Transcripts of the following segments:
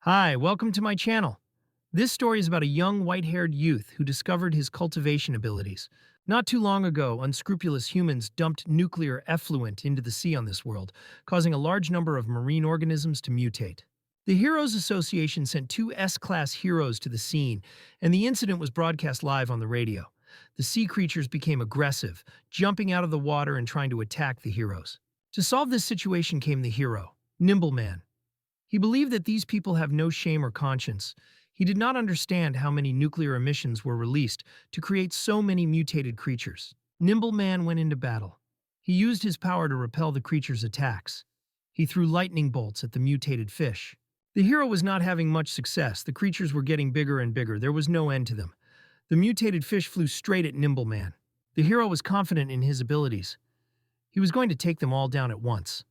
Hi, welcome to my channel. This story is about a young white-haired youth who discovered his cultivation abilities. Not too long ago, unscrupulous humans dumped nuclear effluent into the sea on this world, causing a large number of marine organisms to mutate. The Heroes Association sent two S-class heroes to the scene, and the incident was broadcast live on the radio. The sea creatures became aggressive, jumping out of the water and trying to attack the heroes. To solve this situation came the hero, Nimbleman. He believed that these people have no shame or conscience. He did not understand how many nuclear emissions were released to create so many mutated creatures. Nimbleman went into battle. He used his power to repel the creatures' attacks. He threw lightning bolts at the mutated fish. The hero was not having much success. The creatures were getting bigger and bigger. There was no end to them. The mutated fish flew straight at Nimbleman. The hero was confident in his abilities. He was going to take them all down at once.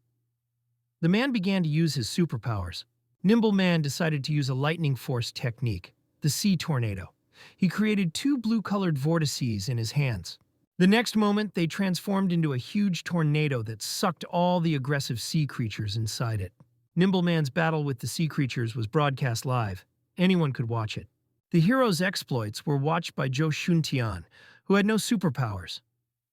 The man began to use his superpowers. Nimbleman decided to use a lightning force technique, the sea tornado. He created two blue-colored vortices in his hands. The next moment, they transformed into a huge tornado that sucked all the aggressive sea creatures inside it. Nimbleman's battle with the sea creatures was broadcast live. Anyone could watch it. The hero's exploits were watched by Zhou Shuntian, who had no superpowers.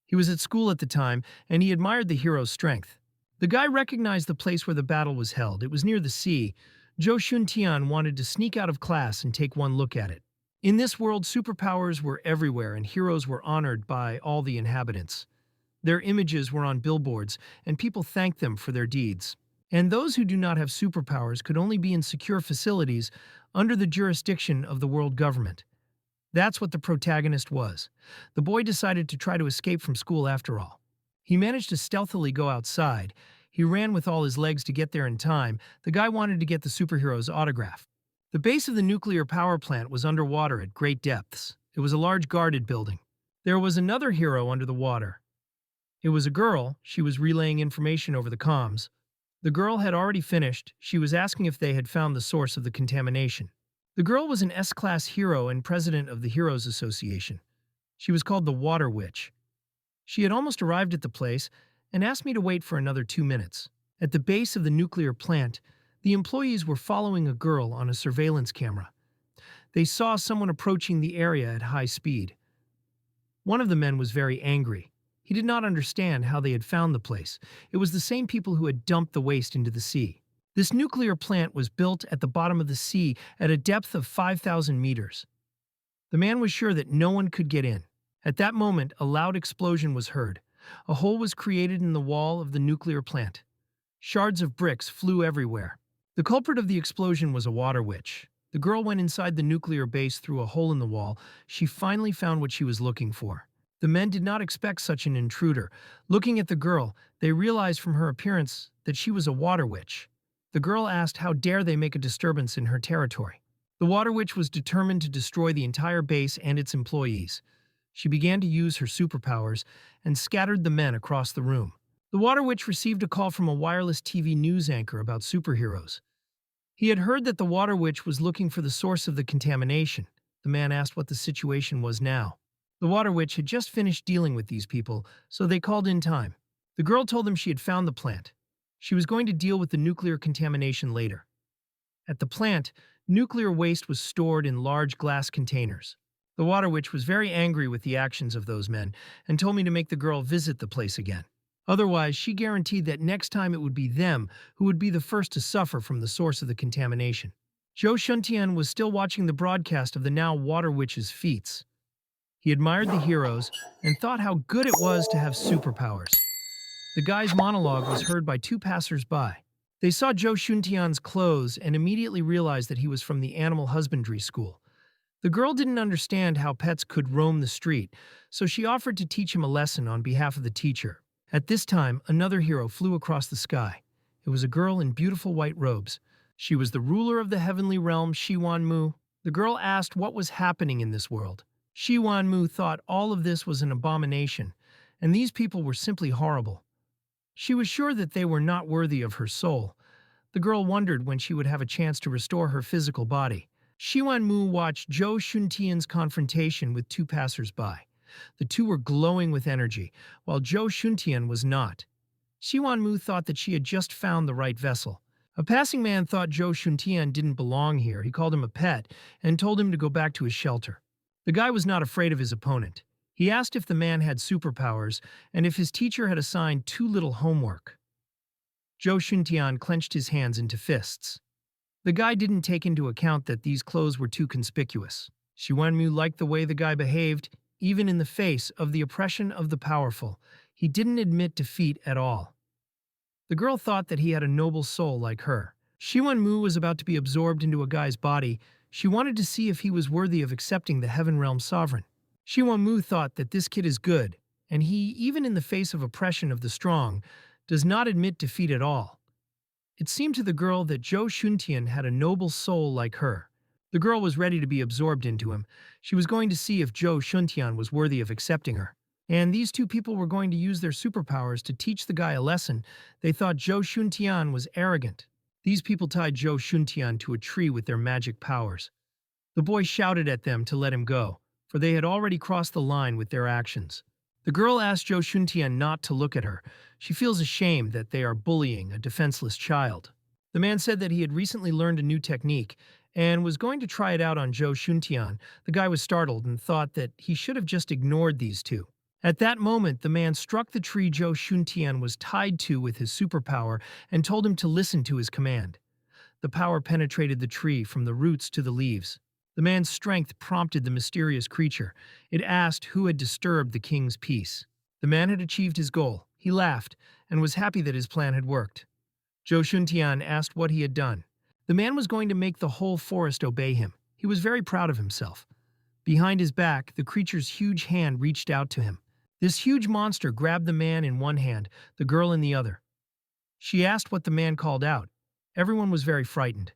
He was at school at the time, and he admired the hero's strength. The guy recognized the place where the battle was held. It was near the sea. Zhou Shuntian wanted to sneak out of class and take one look at it. In this world, superpowers were everywhere and heroes were honored by all the inhabitants. Their images were on billboards, and people thanked them for their deeds. And those who do not have superpowers could only be in secure facilities under the jurisdiction of the world government. That's what the protagonist was. The boy decided to try to escape from school after all. He managed to stealthily go outside. He ran with all his legs to get there in time. The guy wanted to get the superhero's autograph. The base of the nuclear power plant was underwater at great depths. It was a large guarded building. There was another hero under the water. It was a girl. She was relaying information over the comms. The girl had already finished. She was asking if they had found the source of the contamination. The girl was an S-class hero and president of the Heroes Association. She was called the Water Witch. She had almost arrived at the place and asked me to wait for another 2 minutes. At the base of the nuclear plant, the employees were following a girl on a surveillance camera. They saw someone approaching the area at high speed. One of the men was very angry. He did not understand how they had found the place. It was the same people who had dumped the waste into the sea. This nuclear plant was built at the bottom of the sea at a depth of 5,000 meters. The man was sure that no one could get in. At that moment, a loud explosion was heard. A hole was created in the wall of the nuclear plant. Shards of bricks flew everywhere. The culprit of the explosion was a water witch. The girl went inside the nuclear base through a hole in the wall. She finally found what she was looking for. The men did not expect such an intruder. Looking at the girl, they realized from her appearance that she was a water witch. The girl asked how dare they make a disturbance in her territory. The water witch was determined to destroy the entire base and its employees. She began to use her superpowers and scattered the men across the room. The Water Witch received a call from a wireless TV news anchor about superheroes. He had heard that the Water Witch was looking for the source of the contamination. The man asked what the situation was now. The Water Witch had just finished dealing with these people, so they called in time. The girl told them she had found the plant. She was going to deal with the nuclear contamination later. At the plant, nuclear waste was stored in large glass containers. The Water Witch was very angry with the actions of those men and told me to make the girl visit the place again. Otherwise, she guaranteed that next time it would be them who would be the first to suffer from the source of the contamination. Zhou Shuntian was still watching the broadcast of the now Water Witch's feats. He admired the heroes and thought how good it was to have superpowers. The guy's monologue was heard by two passers-by. They saw Zhou Shuntian's clothes and immediately realized that he was from the animal husbandry school. The girl didn't understand how pets could roam the street, so she offered to teach him a lesson on behalf of the teacher. At this time, another hero flew across the sky. It was a girl in beautiful white robes. She was the ruler of the heavenly realm, Shiwanmu. The girl asked what was happening in this world. Shiwanmu thought all of this was an abomination, and these people were simply horrible. She was sure that they were not worthy of her soul. The girl wondered when she would have a chance to restore her physical body. Shiwanmu watched Zhou Shuntian's confrontation with two passers-by. The two were glowing with energy, while Zhou Shuntian was not. Shiwanmu thought that she had just found the right vessel. A passing man thought Zhou Shuntian didn't belong here. He called him a pet and told him to go back to his shelter. The guy was not afraid of his opponent. He asked if the man had superpowers and if his teacher had assigned too little homework. Zhou Shuntian clenched his hands into fists. The guy didn't take into account that these clothes were too conspicuous. Xu Wenmu liked the way the guy behaved, even in the face of the oppression of the powerful. He didn't admit defeat at all. The girl thought that he had a noble soul like her. Xu Wenmu was about to be absorbed into a guy's body. She wanted to see if he was worthy of accepting the Heaven Realm Sovereign. Xu Wenmu thought that this kid is good, and he, even in the face of oppression of the strong, does not admit defeat at all. It seemed to the girl that Zhou Shuntian had a noble soul like her. The girl was ready to be absorbed into him. She was going to see if Zhou Shuntian was worthy of accepting her. And these two people were going to use their superpowers to teach the guy a lesson. They thought Zhou Shuntian was arrogant. These people tied Zhou Shuntian to a tree with their magic powers. The boy shouted at them to let him go, for they had already crossed the line with their actions. The girl asked Zhou Shuntian not to look at her. She feels ashamed that they are bullying a defenseless child. The man said that he had recently learned a new technique and was going to try it out on Zhou Shuntian. The guy was startled and thought that he should have just ignored these two. At that moment, the man struck the tree Zhou Shuntian was tied to with his superpower and told him to listen to his command. The power penetrated the tree from the roots to the leaves. The man's strength prompted the mysterious creature. It asked who had disturbed the king's peace. The man had achieved his goal. He laughed and was happy that his plan had worked. Zhou Shuntian asked what he had done. The man was going to make the whole forest obey him. He was very proud of himself. Behind his back, the creature's huge hand reached out to him. This huge monster grabbed the man in one hand, the girl in the other. She asked what the man called out. Everyone was very frightened.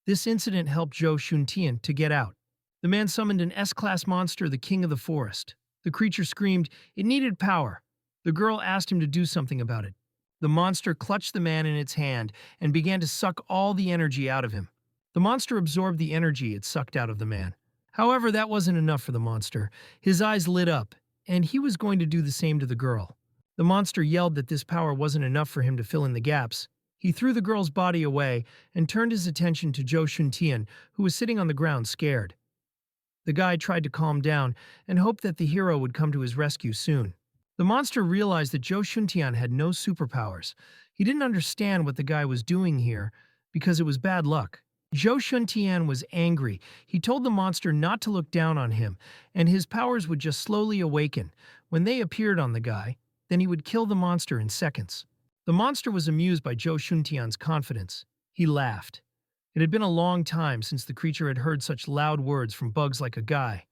This incident helped Zhou Shuntian to get out. The man summoned an S-class monster, the king of the forest. The creature screamed, it needed power. The girl asked him to do something about it. The monster clutched the man in its hand and began to suck all the energy out of him. The monster absorbed the energy it sucked out of the man. However, that wasn't enough for the monster. His eyes lit up, and he was going to do the same to the girl. The monster yelled that this power wasn't enough for him to fill in the gaps. He threw the girl's body away and turned his attention to Zhou Shuntian, who was sitting on the ground scared. The guy tried to calm down and hoped that the hero would come to his rescue soon. The monster realized that Zhou Shuntian had no superpowers. He didn't understand what the guy was doing here because it was bad luck. Zhou Shuntian was angry. He told the monster not to look down on him, and his powers would just slowly awaken. When they appeared on the guy, then he would kill the monster in seconds. The monster was amused by Zhou Shuntian's confidence. He laughed. It had been a long time since the creature had heard such loud words from bugs like a guy.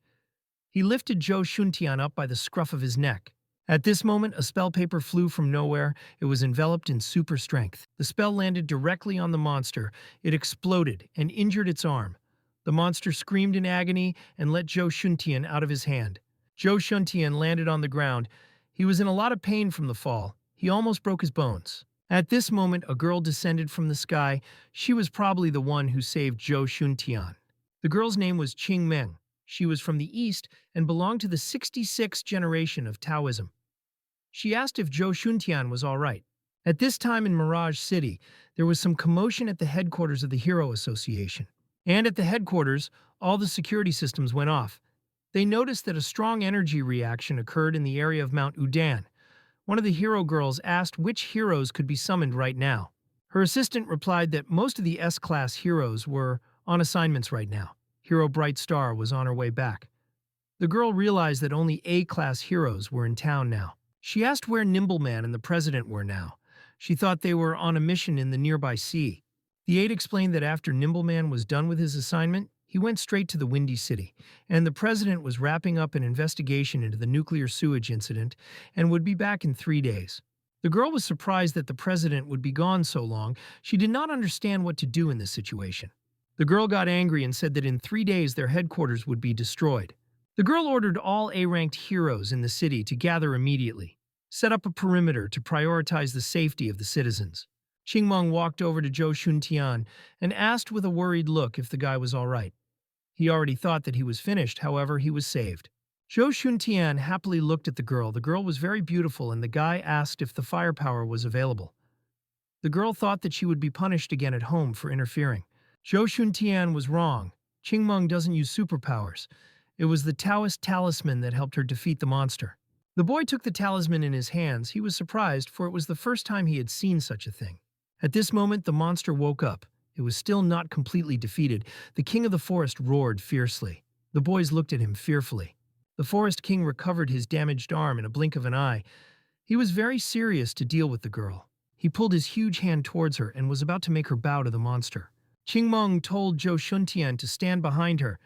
He lifted Zhou Shuntian up by the scruff of his neck. At this moment, a spell paper flew from nowhere. It was enveloped in super strength. The spell landed directly on the monster. It exploded and injured its arm. The monster screamed in agony and let Zhou Shuntian out of his hand. Zhou Shuntian landed on the ground. He was in a lot of pain from the fall. He almost broke his bones. At this moment, a girl descended from the sky. She was probably the one who saved Zhou Shuntian. The girl's name was Ching. She was from the East and belonged to the 66th generation of Taoism. She asked if Zhou Shuntian was all right. At this time in Mirage City, there was some commotion at the headquarters of the Hero Association. And at the headquarters, all the security systems went off. They noticed that a strong energy reaction occurred in the area of Mount Udan. One of the hero girls asked which heroes could be summoned right now. Her assistant replied that most of the S-class heroes were on assignments right now. Hero Bright Star was on her way back. The girl realized that only A-class heroes were in town now. She asked where Nimbleman and the president were now. She thought they were on a mission in the nearby sea. The aide explained that after Nimbleman was done with his assignment, he went straight to the Windy City, and the president was wrapping up an investigation into the nuclear sewage incident and would be back in 3 days. The girl was surprised that the president would be gone so long. She did not understand what to do in this situation. The girl got angry and said that in 3 days their headquarters would be destroyed. The girl ordered all A-ranked heroes in the city to gather immediately, set up a perimeter to prioritize the safety of the citizens. Mong walked over to Zhou Shuntian and asked with a worried look if the guy was all right. He already thought that he was finished, however, he was saved. Zhou Shuntian happily looked at the girl. The girl was very beautiful, and the guy asked if the firepower was available. The girl thought that she would be punished again at home for interfering. Zhou Shuntian was wrong. Ching Mong doesn't use superpowers. It was the Taoist talisman that helped her defeat the monster. The boy took the talisman in his hands. He was surprised, for it was the first time he had seen such a thing. At this moment, the monster woke up. It was still not completely defeated. The king of the forest roared fiercely. The boys looked at him fearfully. The forest king recovered his damaged arm in a blink of an eye. He was very serious to deal with the girl. He pulled his huge hand towards her and was about to make her bow to the monster. Ching Mong told Zhou Shuntian to stand behind her.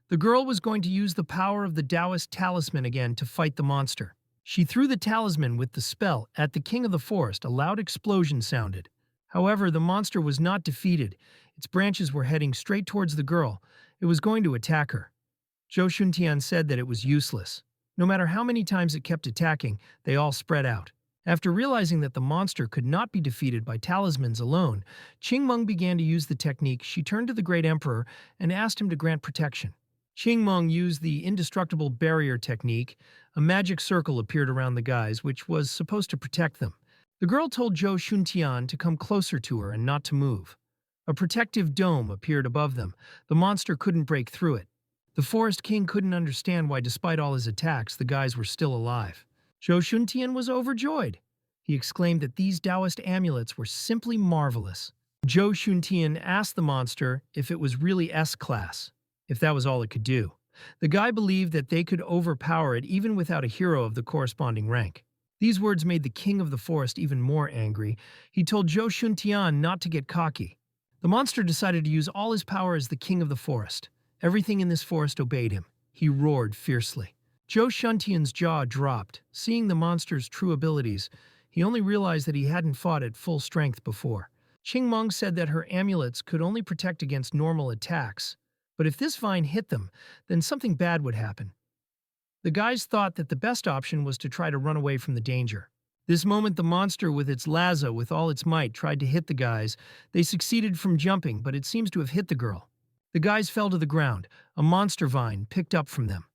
The girl was going to use the power of the Taoist talisman again to fight the monster. She threw the talisman with the spell. At the king of the forest, a loud explosion sounded. However, the monster was not defeated. Its branches were heading straight towards the girl. It was going to attack her. Zhou Shuntian said that it was useless. No matter how many times it kept attacking, they all spread out. After realizing that the monster could not be defeated by talismans alone, Ching Mong began to use the technique. She turned to the great emperor and asked him to grant protection. Ching Mong used the indestructible barrier technique. A magic circle appeared around the guys, which was supposed to protect them. The girl told Zhou Shuntian to come closer to her and not to move. A protective dome appeared above them. The monster couldn't break through it. The forest king couldn't understand why, despite all his attacks, the guys were still alive. Zhou Shuntian was overjoyed. He exclaimed that these Taoist amulets were simply marvelous. Zhou Shuntian asked the monster if it was really S-class, if that was all it could do. The guy believed that they could overpower it even without a hero of the corresponding rank. These words made the king of the forest even more angry. He told Zhou Shuntian not to get cocky. The monster decided to use all his power as the king of the forest. Everything in this forest obeyed him. He roared fiercely. Zhou Shuntian's jaw dropped. Seeing the monster's true abilities, he only realized that he hadn't fought at full strength before. Ching Mong said that her amulets could only protect against normal attacks, but if this vine hit them, then something bad would happen. The guys thought that the best option was to try to run away from the danger. This moment, the monster with its lasso with all its might tried to hit the guys. They succeeded from jumping, but it seems to have hit the girl. The guys fell to the ground. A monster vine picked up from them.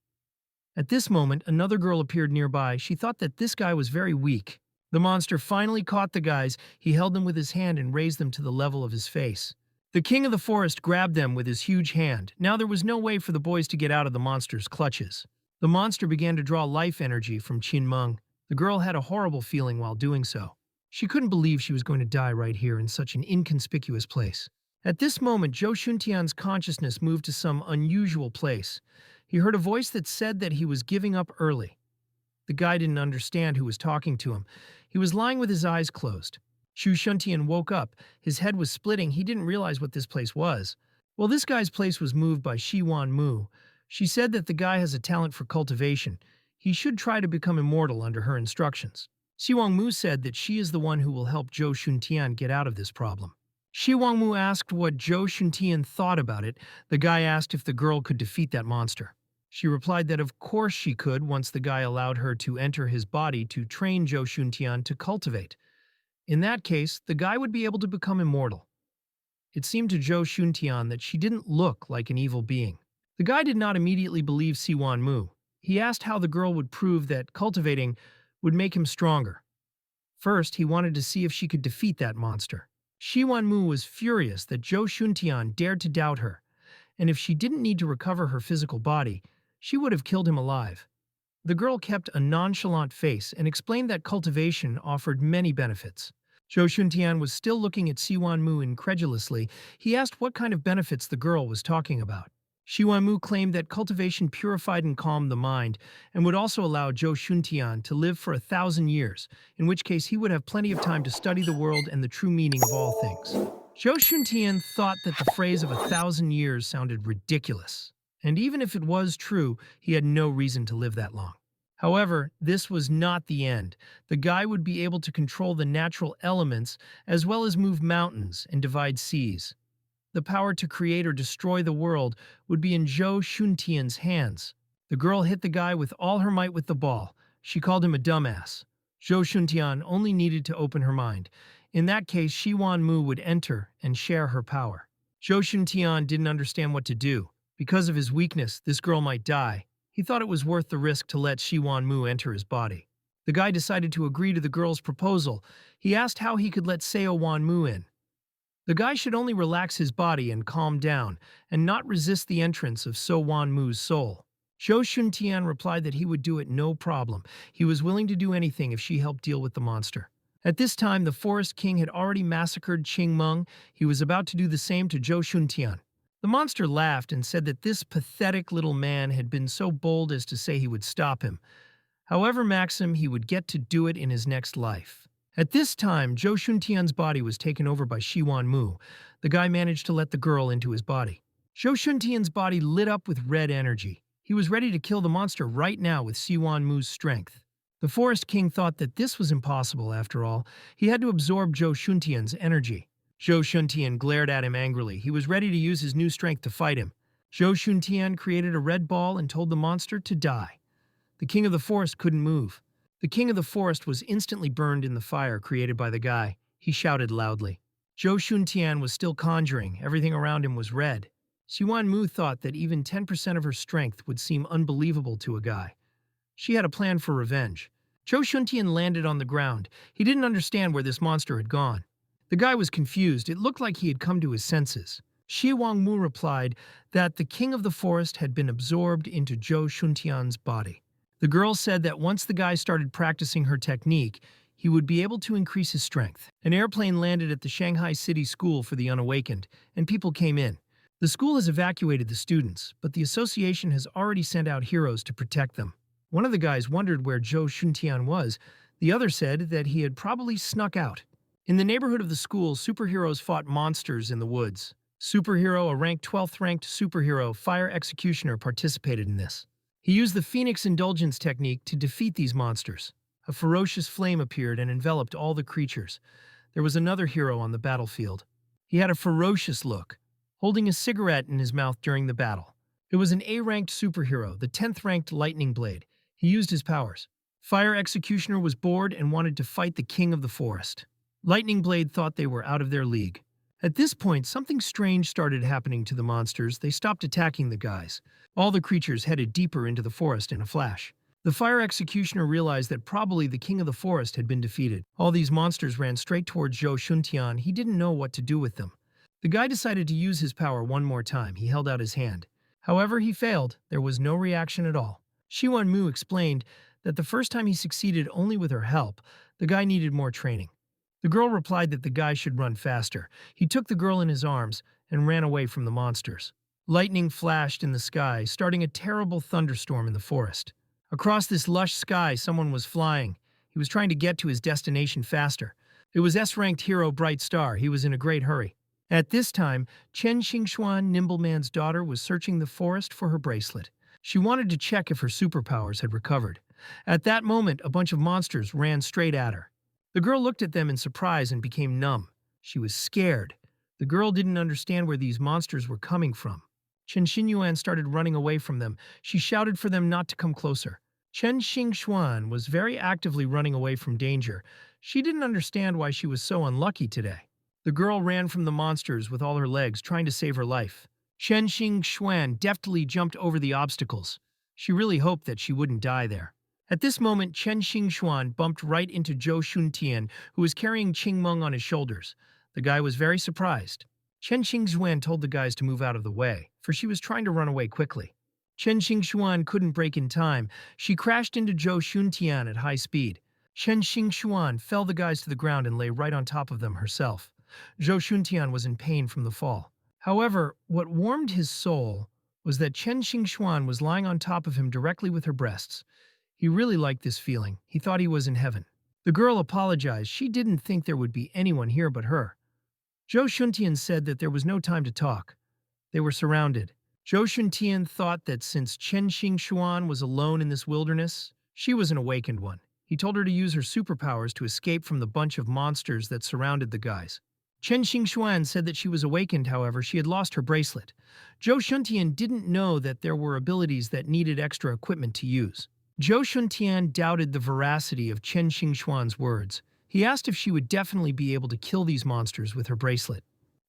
At this moment, another girl appeared nearby. She thought that this guy was very weak. The monster finally caught the guys. He held them with his hand and raised them to the level of his face. The king of the forest grabbed them with his huge hand. Now there was no way for the boys to get out of the monster's clutches. The monster began to draw life energy from Ching Mong. The girl had a horrible feeling while doing so. She couldn't believe she was going to die right here in such an inconspicuous place. At this moment, Zhou Shuntian's consciousness moved to some unusual place. He heard a voice that said that he was giving up early. The guy didn't understand who was talking to him. He was lying with his eyes closed. Zhou Shuntian woke up. His head was splitting. He didn't realize what this place was. Well, this guy's place was moved by Shiwan Mu. She said that the guy has a talent for cultivation. He should try to become immortal under her instructions. Shiwan Mu said that she is the one who will help Zhou Shuntian get out of this problem. Shiwan Mu asked what Zhou Shuntian thought about it. The guy asked if the girl could defeat that monster. She replied that of course she could once the guy allowed her to enter his body to train Zhou Shuntian to cultivate. In that case, the guy would be able to become immortal. It seemed to Zhou Shuntian that she didn't look like an evil being. The guy did not immediately believe Shiwan Mu. He asked how the girl would prove that cultivating would make him stronger. First, he wanted to see if she could defeat that monster. Shiwan Mu was furious that Zhou Shuntian dared to doubt her, and if she didn't need to recover her physical body, she would have killed him alive. The girl kept a nonchalant face and explained that cultivation offered many benefits. Zhou Shuntian was still looking at Shiwan Mu incredulously. He asked what kind of benefits the girl was talking about. Shiwan Mu claimed that cultivation purified and calmed the mind and would also allow Zhou Shuntian to live for 1,000 years, in which case he would have plenty of time to study the world and the true meaning of all things. Zhou Shuntian thought that the phrase of 1,000 years sounded ridiculous, and even if it was true, he had no reason to live that long. However, this was not the end. The guy would be able to control the natural elements as well as move mountains and divide seas. The power to create or destroy the world would be in Zhou Shuntian's hands. The girl hit the guy with all her might with the ball. She called him a dumbass. Zhou Shuntian only needed to open her mind. In that case, Shiwan Mu would enter and share her power. Zhou Shuntian didn't understand what to do. Because of his weakness, this girl might die. He thought it was worth the risk to let Shiwan Mu enter his body. The guy decided to agree to the girl's proposal. He asked how he could let Seo Wan-mu in. The guy should only relax his body and calm down, and not resist the entrance of So Wan-mu's soul. Zhou Shuntian replied that he would do it no problem. He was willing to do anything if she helped deal with the monster. At this time, the Forest King had already massacred Ching Mong. He was about to do the same to Zhou Shuntian. The monster laughed and said that this pathetic little man had been so bold as to say he would stop him. However, Maxim, he would get to do it in his next life. At this time, Zhou Shuntian's body was taken over by Shi Wan-mu. The guy managed to let the girl into his body. Zhou Shuntian's body lit up with red energy. He was ready to kill the monster right now with Shi Wan-mu's strength. The Forest King thought that this was impossible after all. He had to absorb Zhou Shuntian's energy. Zhou Shuntian glared at him angrily. He was ready to use his new strength to fight him. Zhou Shuntian created a red ball and told the monster to die. The king of the forest couldn't move. The king of the forest was instantly burned in the fire created by the guy. He shouted loudly. Zhou Shuntian was still conjuring. Everything around him was red. Shi Wan-mu thought that even 10% of her strength would seem unbelievable to a guy. She had a plan for revenge. Zhou Shuntian landed on the ground. He didn't understand where this monster had gone. The guy was confused. It looked like he had come to his senses. Shi Wan-mu replied that the king of the forest had been absorbed into Zhou Shuntian's body. The girl said that once the guy started practicing her technique, he would be able to increase his strength. An airplane landed at the Shanghai City School for the Unawakened, and people came in. The school has evacuated the students, but the association has already sent out heroes to protect them. One of the guys wondered where Zhou Shuntian was. The other said that he had probably snuck out. In the neighborhood of the school, superheroes fought monsters in the woods. Superhero, a ranked 12th ranked superhero, Fire Executioner, participated in this. He used the Phoenix Indulgence technique to defeat these monsters. A ferocious flame appeared and enveloped all the creatures. There was another hero on the battlefield. He had a ferocious look, holding a cigarette in his mouth during the battle. It was an A-ranked superhero, the 10th ranked Lightning Blade. He used his powers. Fire Executioner was bored and wanted to fight the king of the forest. Lightning Blade thought they were out of their league. At this point, something strange started happening to the monsters. They stopped attacking the guys. All the creatures headed deeper into the forest in a flash. The Fire Executioner realized that probably the king of the forest had been defeated. All these monsters ran straight towards Zhou Shuntian. He didn't know what to do with them. The guy decided to use his power one more time. He held out his hand. However, he failed. There was no reaction at all. Shi Wan-mu explained that the first time he succeeded only with her help. The guy needed more training. The girl replied that the guy should run faster. He took the girl in his arms and ran away from the monsters. Lightning flashed in the sky, starting a terrible thunderstorm in the forest. Across this lush sky, someone was flying. He was trying to get to his destination faster. It was S-ranked hero Bright Star. He was in a great hurry. At this time, Chen Xingxuan, Nimbleman's daughter, was searching the forest for her bracelet. She wanted to check if her superpowers had recovered. At that moment, a bunch of monsters ran straight at her. The girl looked at them in surprise and became numb. She was scared. The girl didn't understand where these monsters were coming from. Chen Xinyuan started running away from them. She shouted for them not to come closer. Chen Xingxuan was very actively running away from danger. She didn't understand why she was so unlucky today. The girl ran from the monsters with all her legs, trying to save her life. Chen Xingxuan deftly jumped over the obstacles. She really hoped that she wouldn't die there. At this moment, Chen Xingxuan bumped right into Zhou Shuntian, who was carrying Ching Mong on his shoulders. The guy was very surprised. Chen Xingxuan told the guys to move out of the way, for she was trying to run away quickly. Chen Xingxuan couldn't brake in time. She crashed into Zhou Shuntian at high speed. Chen Xingxuan fell the guys to the ground and lay right on top of them herself. Zhou Shuntian was in pain from the fall. However, what warmed his soul was that Chen Xingxuan was lying on top of him directly with her breasts. He really liked this feeling. He thought he was in heaven. The girl apologized. She didn't think there would be anyone here but her. Zhou Shuntian said that there was no time to talk. They were surrounded. Zhou Shuntian thought that since Chen Xingxuan was alone in this wilderness, she was an awakened one. He told her to use her superpowers to escape from the bunch of monsters that surrounded the guys. Chen Xingxuan said that she was awakened, however, she had lost her bracelet. Zhou Shuntian didn't know that there were abilities that needed extra equipment to use. Zhou Shuntian doubted the veracity of Chen Xingxuan's words. He asked if she would definitely be able to kill these monsters with her bracelet.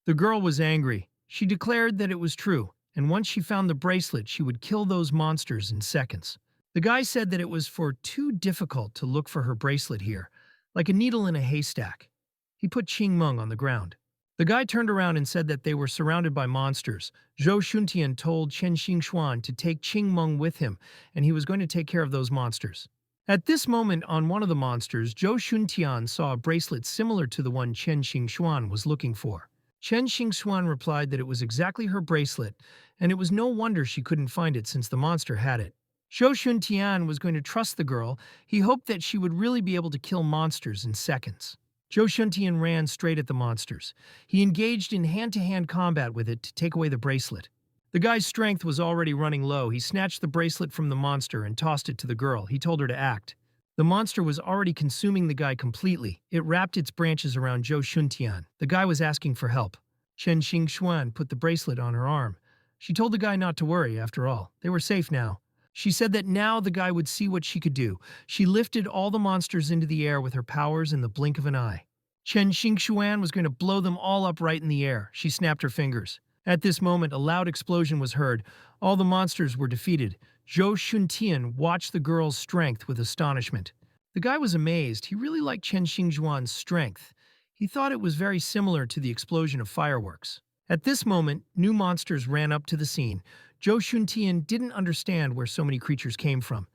The girl was angry. She declared that it was true, and once she found the bracelet, she would kill those monsters in seconds. The guy said that it was for too difficult to look for her bracelet here, like a needle in a haystack. He put Ching Meng on the ground. The guy turned around and said that they were surrounded by monsters. Zhou Shuntian told Chen Xingxuan to take Ching Meng with him, and he was going to take care of those monsters. At this moment, on one of the monsters, Zhou Shuntian saw a bracelet similar to the one Chen Xingxuan was looking for. Chen Xingxuan replied that it was exactly her bracelet, and it was no wonder she couldn't find it since the monster had it. Zhou Shuntian was going to trust the girl. He hoped that she would really be able to kill monsters in seconds. Zhou Shuntian ran straight at the monsters. He engaged in hand-to-hand combat with it to take away the bracelet. The guy's strength was already running low. He snatched the bracelet from the monster and tossed it to the girl. He told her to act. The monster was already consuming the guy completely. It wrapped its branches around Zhou Shuntian. The guy was asking for help. Chen Xingxuan put the bracelet on her arm. She told the guy not to worry, after all. They were safe now. She said that now the guy would see what she could do. She lifted all the monsters into the air with her powers in the blink of an eye. Chen Xingxuan was going to blow them all up right in the air. She snapped her fingers. At this moment, a loud explosion was heard. All the monsters were defeated. Zhou Shuntian watched the girl's strength with astonishment. The guy was amazed. He really liked Chen Xingxuan's strength. He thought it was very similar to the explosion of fireworks. At this moment, new monsters ran up to the scene. Zhou Shuntian didn't understand where so many creatures came from.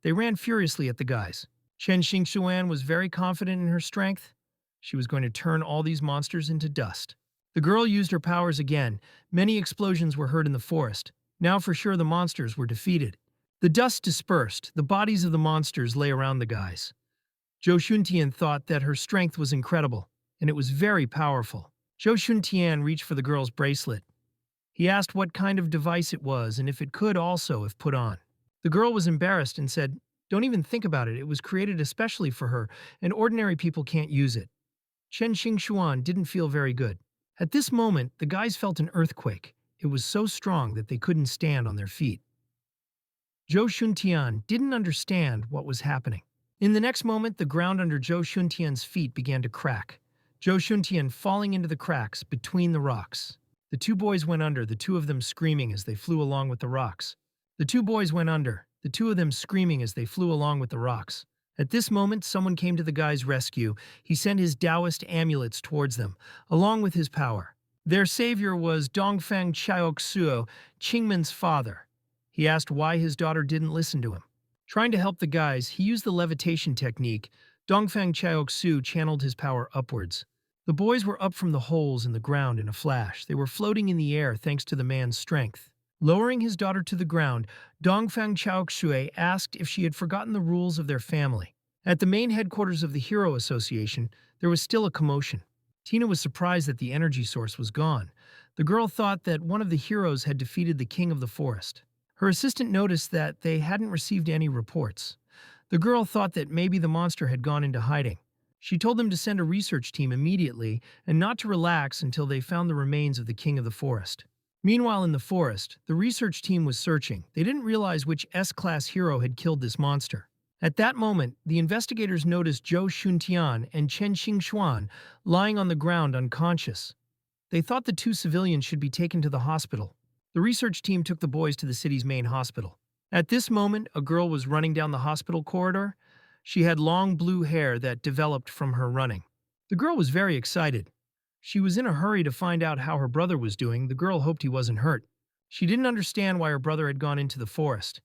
They ran furiously at the guys. Chen Xingxuan was very confident in her strength. She was going to turn all these monsters into dust. The girl used her powers again. Many explosions were heard in the forest. Now for sure the monsters were defeated. The dust dispersed. The bodies of the monsters lay around the guys. Zhou Shuntian thought that her strength was incredible, and it was very powerful. Zhou Shuntian reached for the girl's bracelet. He asked what kind of device it was and if it could also if put on. The girl was embarrassed and said, "Don't even think about it. It was created especially for her, and ordinary people can't use it." Chen Xingxuan didn't feel very good. At this moment, the guys felt an earthquake. It was so strong that they couldn't stand on their feet. Zhou Shuntian didn't understand what was happening. In the next moment, the ground under Zhou Shuntian's feet began to crack. Zhou Shuntian falling into the cracks between the rocks. The two boys went under, the two of them screaming as they flew along with the rocks. The two boys went under, the two of them screaming as they flew along with the rocks. At this moment, someone came to the guy's rescue. He sent his Taoist amulets towards them, along with his power. Their savior was Dongfang Xiaoxuo, Qingmen's father. He asked why his daughter didn't listen to him. Trying to help the guys, he used the levitation technique. Dongfang Xiaoxu channeled his power upwards. The boys were up from the holes in the ground in a flash. They were floating in the air thanks to the man's strength. Lowering his daughter to the ground, Dongfang Xiaoxue asked if she had forgotten the rules of their family. At the main headquarters of the Hero Association, there was still a commotion. Tina was surprised that the energy source was gone. The girl thought that one of the heroes had defeated the king of the forest. Her assistant noticed that they hadn't received any reports. The girl thought that maybe the monster had gone into hiding. She told them to send a research team immediately and not to relax until they found the remains of the king of the forest. Meanwhile, in the forest, the research team was searching. They didn't realize which S-class hero had killed this monster. At that moment, the investigators noticed Zhou Shuntian and Chen Xingxuan lying on the ground unconscious. They thought the two civilians should be taken to the hospital. The research team took the boys to the city's main hospital. At this moment, a girl was running down the hospital corridor. She had long blue hair that developed from her running. The girl was very excited. She was in a hurry to find out how her brother was doing. The girl hoped he wasn't hurt. She didn't understand why her brother had gone into the forest.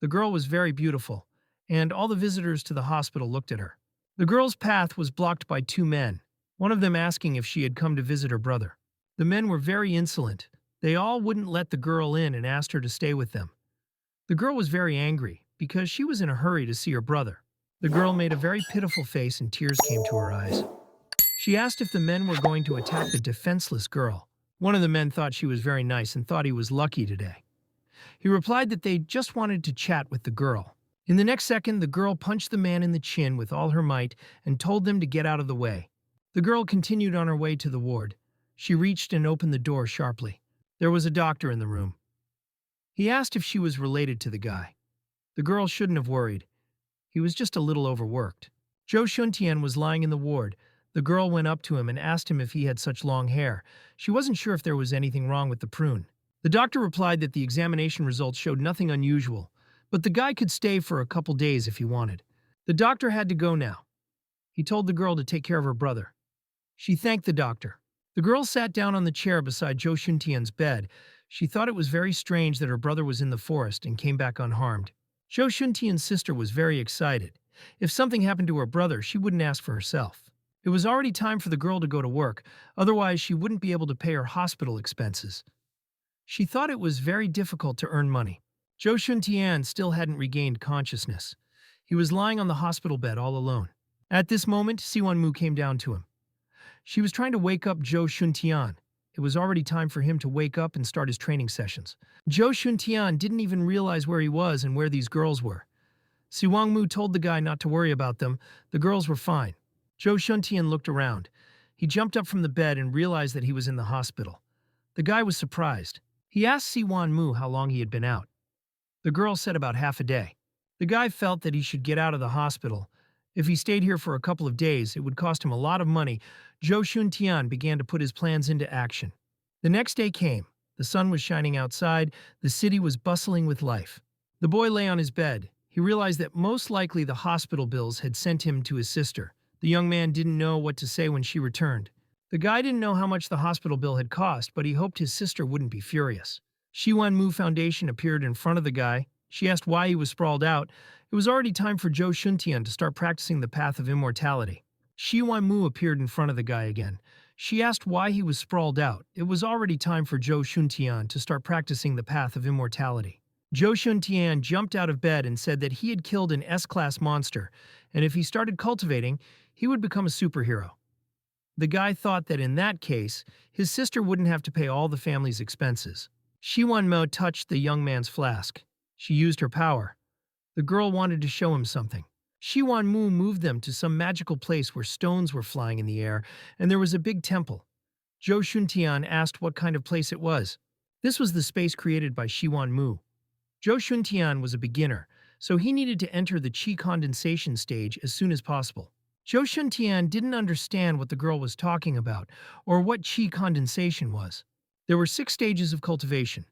The girl was very beautiful, and all the visitors to the hospital looked at her. The girl's path was blocked by two men, one of them asking if she had come to visit her brother. The men were very insolent. They all wouldn't let the girl in and asked her to stay with them. The girl was very angry because she was in a hurry to see her brother. The girl made a very pitiful face and tears came to her eyes. She asked if the men were going to attack the defenseless girl. One of the men thought she was very nice and thought he was lucky today. He replied that they just wanted to chat with the girl. In the next second, the girl punched the man in the chin with all her might and told them to get out of the way. The girl continued on her way to the ward. She reached and opened the door sharply. There was a doctor in the room. He asked if she was related to the guy. The girl shouldn't have worried. He was just a little overworked. Zhou Shuntian was lying in the ward. The girl went up to him and asked him if he had such long hair. She wasn't sure if there was anything wrong with the prune. The doctor replied that the examination results showed nothing unusual, but the guy could stay for a couple days if he wanted. The doctor had to go now. He told the girl to take care of her brother. She thanked the doctor. The girl sat down on the chair beside Zhou Shuntian's bed. She thought it was very strange that her brother was in the forest and came back unharmed. Zhou Shuntian's sister was very excited. If something happened to her brother, she wouldn't ask for herself. It was already time for the girl to go to work, otherwise she wouldn't be able to pay her hospital expenses. She thought it was very difficult to earn money. Zhou Shuntian still hadn't regained consciousness. He was lying on the hospital bed all alone. At this moment, Siwan Mu came down to him. She was trying to wake up Zhou Shuntian. It was already time for him to wake up and start his training sessions. Zhou Shuntian didn't even realize where he was and where these girls were. Siwang Mu told the guy not to worry about them. The girls were fine. Zhou Shuntian looked around. He jumped up from the bed and realized that he was in the hospital. The guy was surprised. He asked Siwan Mu how long he had been out. The girl said about half a day. The guy felt that he should get out of the hospital. If he stayed here for a couple of days, it would cost him a lot of money. Zhou Shuntian began to put his plans into action. The next day came. The sun was shining outside. The city was bustling with life. The boy lay on his bed. He realized that most likely the hospital bills had sent him to his sister. The young man didn't know what to say when she returned. The guy didn't know how much the hospital bill had cost, but he hoped his sister wouldn't be furious. Shiwan Mu Foundation appeared in front of the guy. She asked why he was sprawled out. It was already time for Zhou Shuntian to start practicing the path of immortality. Shiwan Mu appeared in front of the guy again. She asked why he was sprawled out. It was already time for Zhou Shuntian to start practicing the path of immortality. Zhou Shuntian jumped out of bed and said that he had killed an S-class monster, and if he started cultivating, he would become a superhero. The guy thought that in that case, his sister wouldn't have to pay all the family's expenses. Shiwan Mo touched the young man's flask. She used her power. The girl wanted to show him something. Shiwan Mu moved them to some magical place where stones were flying in the air, and there was a big temple. Zhou Shuntian asked what kind of place it was. This was the space created by Shiwan Mu. Zhou Shuntian was a beginner, so he needed to enter the Qi condensation stage as soon as possible. Zhou Shuntian didn't understand what the girl was talking about or what Qi condensation was. There were 6 stages of cultivation: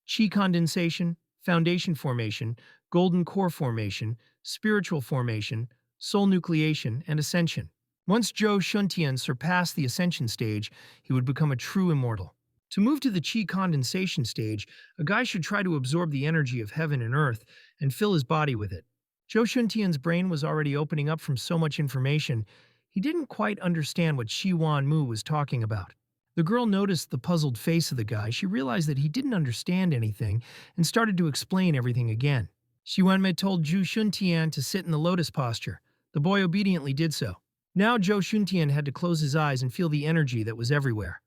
Qi condensation, foundation formation, golden core formation, spiritual formation, soul nucleation, and ascension. Once Zhou Shuntian surpassed the ascension stage, he would become a true immortal. To move to the Qi condensation stage, a guy should try to absorb the energy of heaven and earth and fill his body with it. Zhou Shuntian's brain was already opening up from so much information, he didn't quite understand what Shiwan Mu was talking about. The girl noticed the puzzled face of the guy. She realized that he didn't understand anything and started to explain everything again. Shiwan Mu told Zhou Shuntian to sit in the lotus posture. The boy obediently did so. Now Zhou Shuntian had to close his eyes and feel the energy that was everywhere.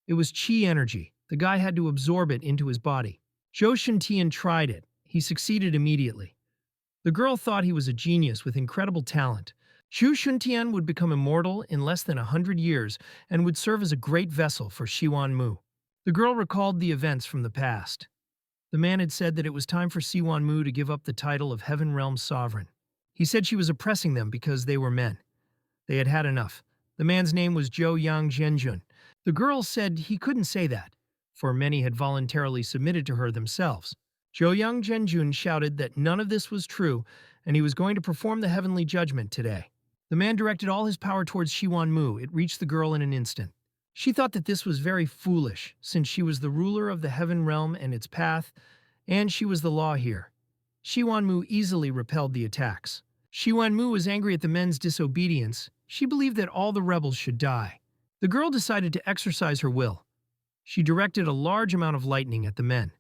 It was Qi energy. The guy had to absorb it into his body. Zhou Shuntian tried it. He succeeded immediately. The girl thought he was a genius with incredible talent. Zhou Shuntian would become immortal in less than 100 years and would serve as a great vessel for Shiwan Mu. The girl recalled the events from the past. The man had said that it was time for Siwan Mu to give up the title of Heaven Realm Sovereign. He said she was oppressing them because they were men. They had had enough. The man's name was Zhou Yang Zhenjun. The girl said he couldn't say that, for many had voluntarily submitted to her themselves. Zhou Yang Zhenjun shouted that none of this was true, and he was going to perform the heavenly judgment today. The man directed all his power towards Shiwan Mu. It reached the girl in an instant. She thought that this was very foolish, since she was the ruler of the heaven realm and its path, and she was the law here. Shiwan Mu easily repelled the attacks. Shiwan Mu was angry at the men's disobedience. She believed that all the rebels should die. The girl decided to exercise her will. She directed a large amount of lightning at the men.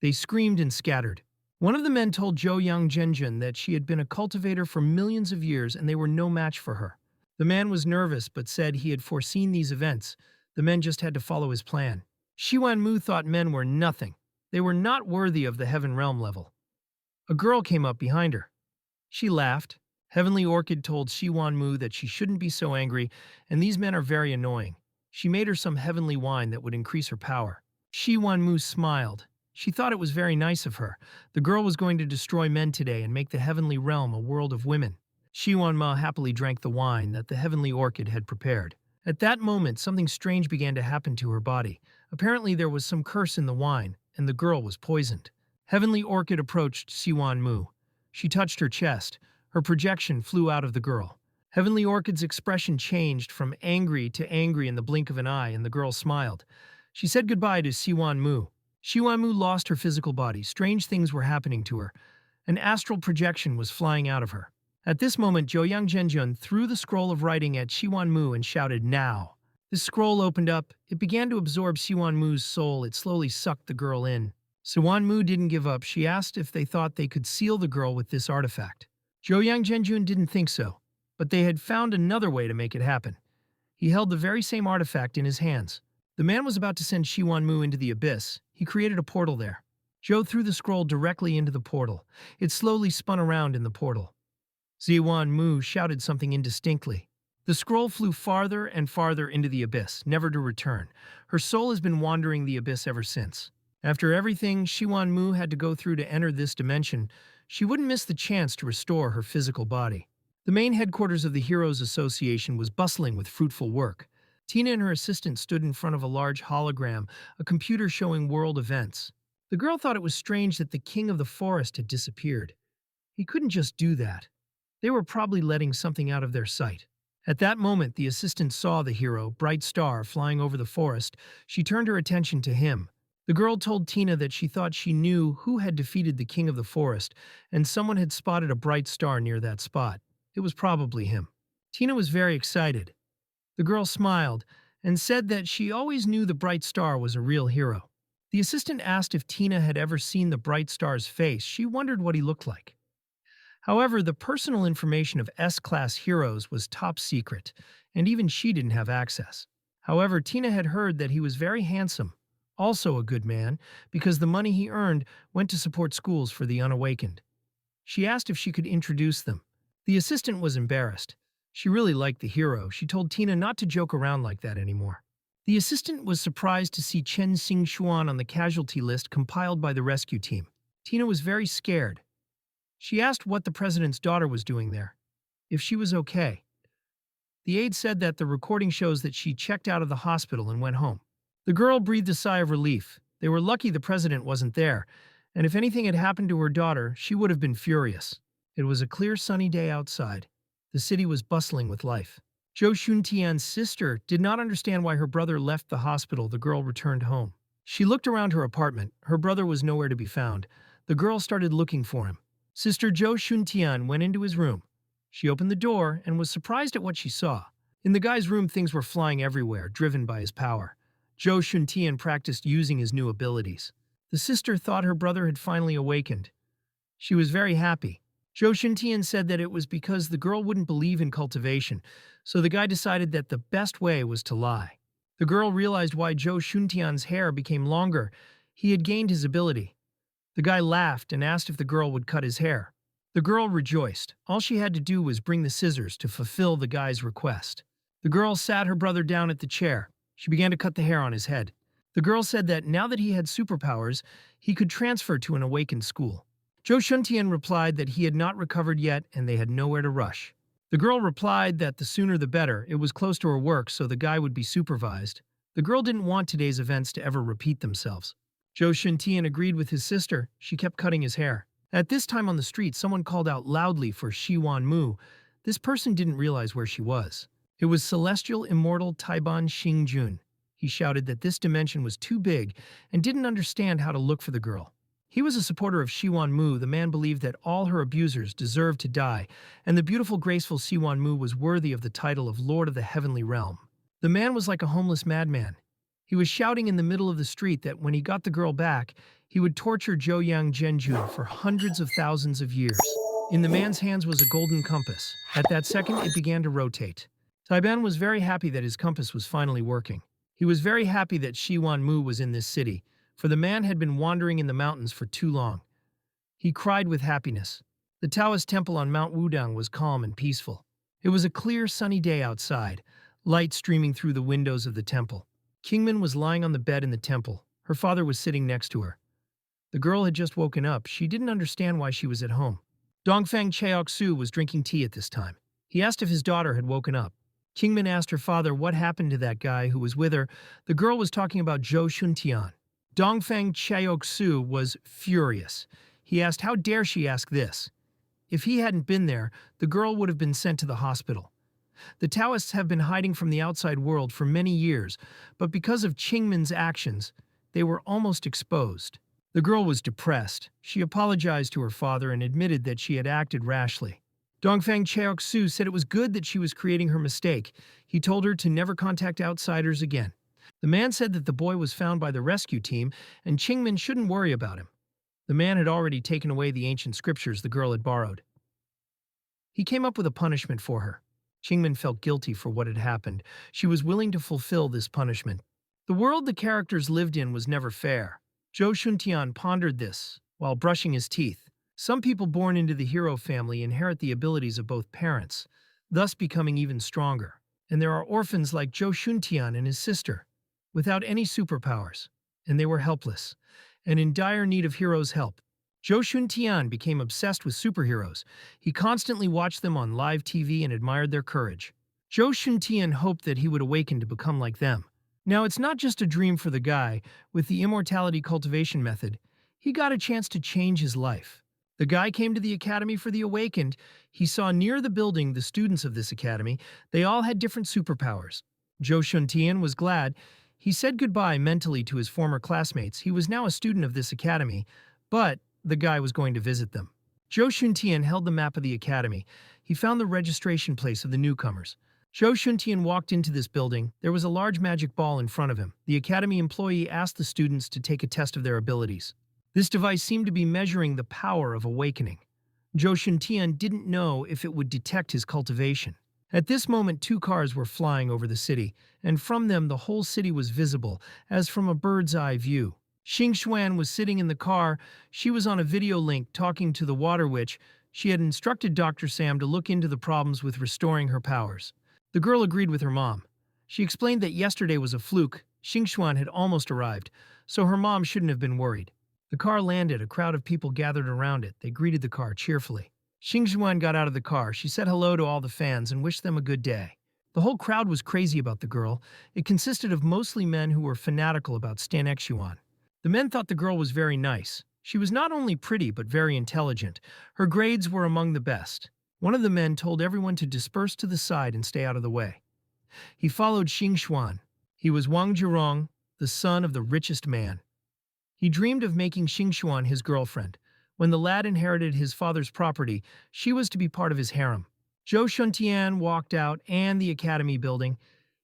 They screamed and scattered. One of the men told Zhou Yang Zhenjun that she had been a cultivator for millions of years and they were no match for her. The man was nervous but said he had foreseen these events. The men just had to follow his plan. Shiwan Mu thought men were nothing. They were not worthy of the heaven realm level. A girl came up behind her. She laughed. Heavenly Orchid told Shiwan Mu that she shouldn't be so angry, and these men are very annoying. She made her some heavenly wine that would increase her power. Shiwan Mu smiled. She thought it was very nice of her. The girl was going to destroy men today and make the heavenly realm a world of women. Shiwan Mu happily drank the wine that the Heavenly Orchid had prepared. At that moment, something strange began to happen to her body. Apparently, there was some curse in the wine, and the girl was poisoned. Heavenly Orchid approached Siwan Mu. She touched her chest. Her projection flew out of the girl. Heavenly Orchid's expression changed from angry to angry in the blink of an eye, and the girl smiled. She said goodbye to Siwan Mu. Siwan Mu lost her physical body. Strange things were happening to her. An astral projection was flying out of her. At this moment, Joyoung Zhenjun threw the scroll of writing at Siwan Mu and shouted, "Now!" This scroll opened up. It began to absorb Siwan Mu's soul. It slowly sucked the girl in. Siwan Mu didn't give up. She asked if they thought they could seal the girl with this artifact. Joyoung Zhenjun didn't think so, but they had found another way to make it happen. He held the very same artifact in his hands. The man was about to send Siwan Mu into the abyss. He created a portal there. Zhou threw the scroll directly into the portal. It slowly spun around in the portal. Siwan Mu shouted something indistinctly. The scroll flew farther and farther into the abyss, never to return. Her soul has been wandering the abyss ever since. After everything Siwan Mu had to go through to enter this dimension, she wouldn't miss the chance to restore her physical body. The main headquarters of the Heroes Association was bustling with fruitful work. Tina and her assistant stood in front of a large hologram, a computer showing world events. The girl thought it was strange that the king of the forest had disappeared. He couldn't just do that. They were probably letting something out of their sight. At that moment, the assistant saw the hero, Bright Star, flying over the forest. She turned her attention to him. The girl told Tina that she thought she knew who had defeated the king of the forest, and someone had spotted a bright star near that spot. It was probably him. Tina was very excited. The girl smiled and said that she always knew the bright star was a real hero. The assistant asked if Tina had ever seen the bright star's face. She wondered what he looked like. However, the personal information of S-class heroes was top secret, and even she didn't have access. However, Tina had heard that he was very handsome, also a good man, because the money he earned went to support schools for the unawakened. She asked if she could introduce them. The assistant was embarrassed. She really liked the hero. She told Tina not to joke around like that anymore. The assistant was surprised to see Chen Xingxuan on the casualty list compiled by the rescue team. Tina was very scared. She asked what the president's daughter was doing there, if she was okay. The aide said that the recording shows that she checked out of the hospital and went home. The girl breathed a sigh of relief. They were lucky the president wasn't there, and if anything had happened to her daughter, she would have been furious. It was a clear sunny day outside. The city was bustling with life. Zhou Xuntian's sister did not understand why her brother left the hospital. The girl returned home. She looked around her apartment. Her brother was nowhere to be found. The girl started looking for him. Sister Zhou Xuntian went into his room. She opened the door and was surprised at what she saw. In the guy's room, things were flying everywhere, driven by his power. Zhou Xuntian practiced using his new abilities. The sister thought her brother had finally awakened. She was very happy. Zhou Xuntian said that it was because the girl wouldn't believe in cultivation, so the guy decided that the best way was to lie. The girl realized why Zhou Xuntian's hair became longer. He had gained his ability. The guy laughed and asked if the girl would cut his hair. The girl rejoiced. All she had to do was bring the scissors to fulfill the guy's request. The girl sat her brother down at the chair. She began to cut the hair on his head. The girl said that now that he had superpowers, he could transfer to an awakened school. Zhou Xuntian replied that he had not recovered yet and they had nowhere to rush. The girl replied that the sooner the better. It was close to her work, so the guy would be supervised. The girl didn't want today's events to ever repeat themselves. Zhou Xuntian agreed with his sister. She kept cutting his hair. At this time on the street, someone called out loudly for Siwan Mu. This person didn't realize where she was. It was celestial immortal Taiban Xingjun. He shouted that this dimension was too big and didn't understand how to look for the girl. He was a supporter of Siwan Mu. The man believed that all her abusers deserved to die, and the beautiful, graceful Siwan Mu was worthy of the title of Lord of the Heavenly Realm. The man was like a homeless madman. He was shouting in the middle of the street that when he got the girl back, he would torture Joyoung Zhenjun for hundreds of thousands of years. In the man's hands was a golden compass. At that second, it began to rotate. Taiban was very happy that his compass was finally working. He was very happy that Siwan Mu was in this city, for the man had been wandering in the mountains for too long. He cried with happiness. The Taoist temple on Mount Wudang was calm and peaceful. It was a clear, sunny day outside, light streaming through the windows of the temple. Kingman was lying on the bed in the temple. Her father was sitting next to her. The girl had just woken up. She didn't understand why she was at home. Dongfang Cheoksu was drinking tea at this time. He asked if his daughter had woken up. Kingman asked her father what happened to that guy who was with her. The girl was talking about Zhou Xuntian. Dongfeng Chaoksu was furious. He asked how dare she ask this. If he hadn't been there, the girl would have been sent to the hospital. The Taoists have been hiding from the outside world for many years, but because of Qingman's actions, they were almost exposed. The girl was depressed. She apologized to her father and admitted that she had acted rashly. Dongfeng Chaoksu said it was good that she was creating her mistake. He told her to never contact outsiders again. The man said that the boy was found by the rescue team and Qingman shouldn't worry about him. The man had already taken away the ancient scriptures the girl had borrowed. He came up with a punishment for her. Qingman felt guilty for what had happened. She was willing to fulfill this punishment. The world the characters lived in was never fair. Zhou Shuntian pondered this while brushing his teeth. Some people born into the hero family inherit the abilities of both parents, thus becoming even stronger. And there are orphans like Zhou Shuntian and his sister, without any superpowers, and they were helpless, and in dire need of heroes' help. Zhou Shuntian became obsessed with superheroes. He constantly watched them on live TV and admired their courage. Zhou Shuntian hoped that he would awaken to become like them. Now, it's not just a dream for the guy. With the immortality cultivation method, he got a chance to change his life. The guy came to the academy for the awakened. He saw near the building the students of this academy. They all had different superpowers. Zhou Shuntian was glad. He said goodbye mentally to his former classmates. He was now a student of this academy, but the guy was going to visit them. Zhou Shuntian held the map of the academy. He found the registration place of the newcomers. Zhou Shuntian walked into this building. There was a large magic ball in front of him. The academy employee asked the students to take a test of their abilities. This device seemed to be measuring the power of awakening. Zhou Shuntian didn't know if it would detect his cultivation. At this moment, 2 cars were flying over the city, and from them the whole city was visible, as from a bird's eye view. Xing Xuan was sitting in the car. She was on a video link talking to the water witch. She had instructed Dr. Sam to look into the problems with restoring her powers. The girl agreed with her mom. She explained that yesterday was a fluke. Xing Xuan had almost arrived, so her mom shouldn't have been worried. The car landed. A crowd of people gathered around it. They greeted the car cheerfully. Xing Xuan got out of the car. She said hello to all the fans and wished them a good day. The whole crowd was crazy about the girl. It consisted of mostly men who were fanatical about Stan Xuan. The men thought the girl was very nice. She was not only pretty but very intelligent. Her grades were among the best. One of the men told everyone to disperse to the side and stay out of the way. He followed Xing Xuan. He was Wang Jirong, the son of the richest man. He dreamed of making Xing Xuan his girlfriend. When the lad inherited his father's property, she was to be part of his harem. Zhou Shuntian walked out and the academy building.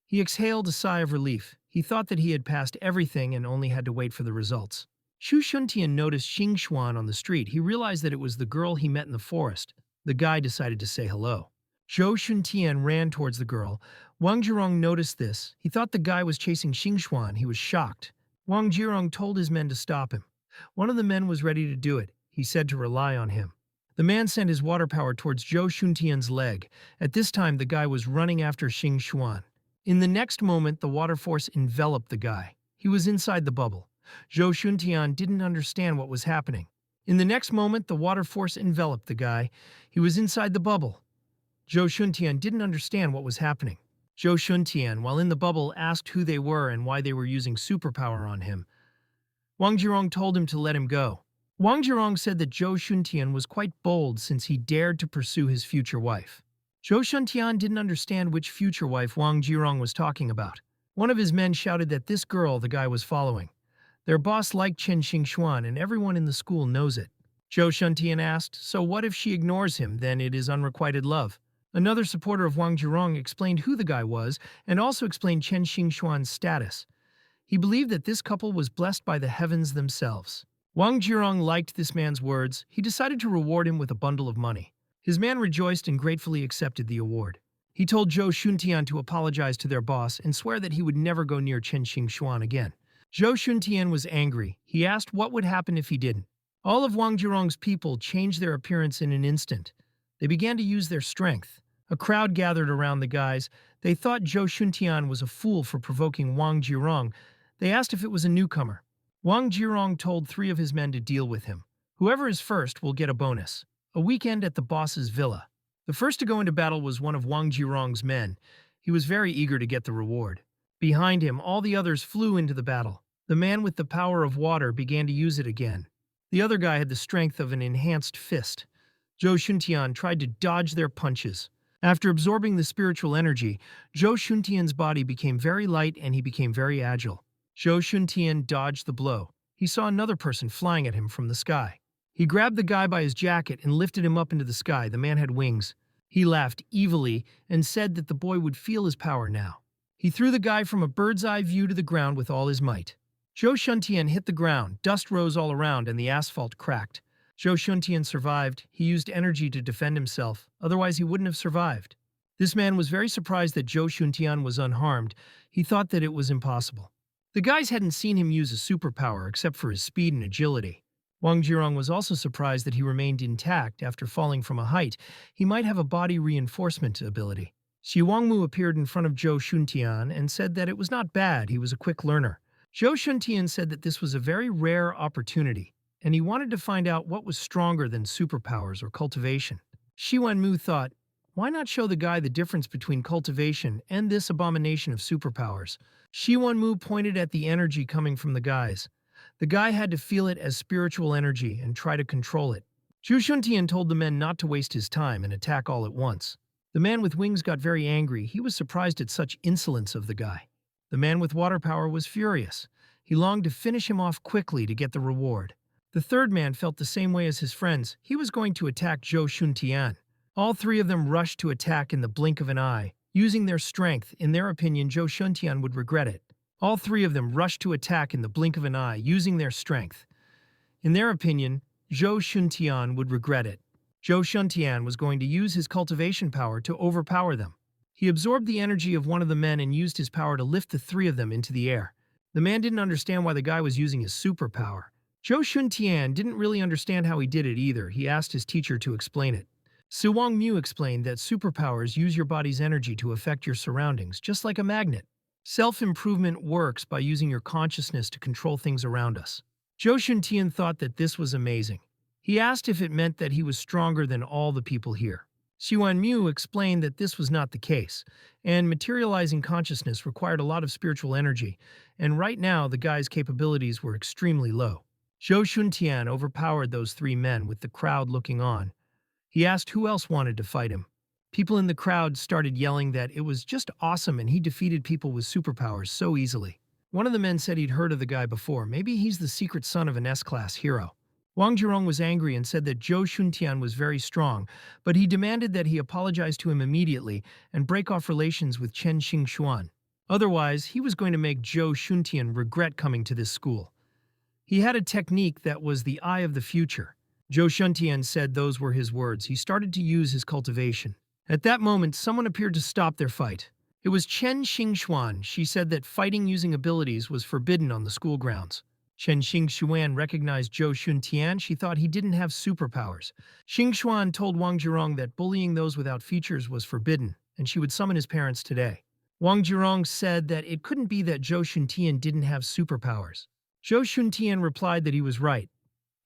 He exhaled a sigh of relief. He thought that he had passed everything and only had to wait for the results. Zhou Shuntian noticed Xing Xuan on the street. He realized that it was the girl he met in the forest. The guy decided to say hello. Zhou Shuntian ran towards the girl. Wang Jirong noticed this. He thought the guy was chasing Xing Xuan. He was shocked. Wang Jirong told his men to stop him. One of the men was ready to do it. He said to rely on him. The man sent his water power towards Zhou Shuntian's leg. At this time, the guy was running after Xing Xuan. In the next moment, the water force enveloped the guy. He was inside the bubble. Zhou Shuntian didn't understand what was happening. In the next moment, the water force enveloped the guy. He was inside the bubble. Zhou Shuntian didn't understand what was happening. Zhou Shuntian, while in the bubble, asked who they were and why they were using superpower on him. Wang Jirong told him to let him go. Wang Jirong said that Zhou Shuntian was quite bold since he dared to pursue his future wife. Zhou Shuntian didn't understand which future wife Wang Jirong was talking about. One of his men shouted that this girl the guy was following. Their boss liked Chen Xingxuan and everyone in the school knows it. Zhou Shuntian asked, so what if she ignores him, then it is unrequited love? Another supporter of Wang Jirong explained who the guy was and also explained Chen Xingxuan's status. He believed that this couple was blessed by the heavens themselves. Wang Jirong liked this man's words. He decided to reward him with a bundle of money. His man rejoiced and gratefully accepted the award. He told Zhou Shuntian to apologize to their boss and swear that he would never go near Chen Xingxuan again. Zhou Shuntian was angry. He asked what would happen if he didn't. All of Wang Jirong's people changed their appearance in an instant. They began to use their strength. A crowd gathered around the guys. They thought Zhou Shuntian was a fool for provoking Wang Jirong. They asked if it was a newcomer. Wang Jirong told 3 of his men to deal with him. Whoever is first will get a bonus. A weekend at the boss's villa. The first to go into battle was one of Wang Jirong's men. He was very eager to get the reward. Behind him, all the others flew into the battle. The man with the power of water began to use it again. The other guy had the strength of an enhanced fist. Zhou Shuntian tried to dodge their punches. After absorbing the spiritual energy, Zhou Shuntian's body became very light and he became very agile. Zhou Shuntian dodged the blow. He saw another person flying at him from the sky. He grabbed the guy by his jacket and lifted him up into the sky. The man had wings. He laughed evilly and said that the boy would feel his power now. He threw the guy from a bird's-eye view to the ground with all his might. Zhou Shuntian hit the ground, dust rose all around, and the asphalt cracked. Zhou Shuntian survived. He used energy to defend himself, otherwise he wouldn't have survived. This man was very surprised that Zhou Shuntian was unharmed. He thought that it was impossible. The guys hadn't seen him use a superpower except for his speed and agility. Wang Jirong was also surprised that he remained intact after falling from a height. He might have a body reinforcement ability. Xi Wangmu appeared in front of Zhou Shuntian and said that it was not bad, he was a quick learner. Zhou Shuntian said that this was a very rare opportunity, and he wanted to find out what was stronger than superpowers or cultivation. Xi Wanmu thought, why not show the guy the difference between cultivation and this abomination of superpowers? Xi Wanmu pointed at the energy coming from the guys. The guy had to feel it as spiritual energy and try to control it. Zhou Shuntian told the men not to waste his time and attack all at once. The man with wings got very angry. He was surprised at such insolence of the guy. The man with water power was furious. He longed to finish him off quickly to get the reward. The third man felt the same way as his friends. He was going to attack Zhou Shuntian. All three of them rushed to attack in the blink of an eye. Using their strength, in their opinion, Zhou Shuntian would regret it. All three of them rushed to attack in the blink of an eye, using their strength. In their opinion, Zhou Shuntian would regret it. Zhou Shuntian was going to use his cultivation power to overpower them. He absorbed the energy of one of the men and used his power to lift the three of them into the air. The man didn't understand why the guy was using his superpower. Zhou Shuntian didn't really understand how he did it either. He asked his teacher to explain it. Su Wangmu explained that superpowers use your body's energy to affect your surroundings, just like a magnet. Self-improvement works by using your consciousness to control things around us. Zhou Shuntian thought that this was amazing. He asked if it meant that he was stronger than all the people here. Xuanmu explained that this was not the case, and materializing consciousness required a lot of spiritual energy, and right now the guy's capabilities were extremely low. Zhou Shuntian overpowered those three men with the crowd looking on. He asked who else wanted to fight him. People in the crowd started yelling that it was just awesome and he defeated people with superpowers so easily. One of the men said he'd heard of the guy before. Maybe he's the secret son of an S-class hero. Wang Jirong was angry and said that Zhou Shuntian was very strong, but he demanded that he apologize to him immediately and break off relations with Chen Xingxuan. Otherwise, he was going to make Zhou Shuntian regret coming to this school. He had a technique that was the eye of the future. Zhou Shuntian said those were his words. He started to use his cultivation. At that moment, someone appeared to stop their fight. It was Chen Xingxuan. She said that fighting using abilities was forbidden on the school grounds. Chen Xingxuan recognized Zhou Shuntian. She thought he didn't have superpowers. Xingxuan told Wang Jirong that bullying those without features was forbidden, and she would summon his parents today. Wang Jirong said that it couldn't be that Zhou Shuntian didn't have superpowers. Zhou Shuntian replied that he was right,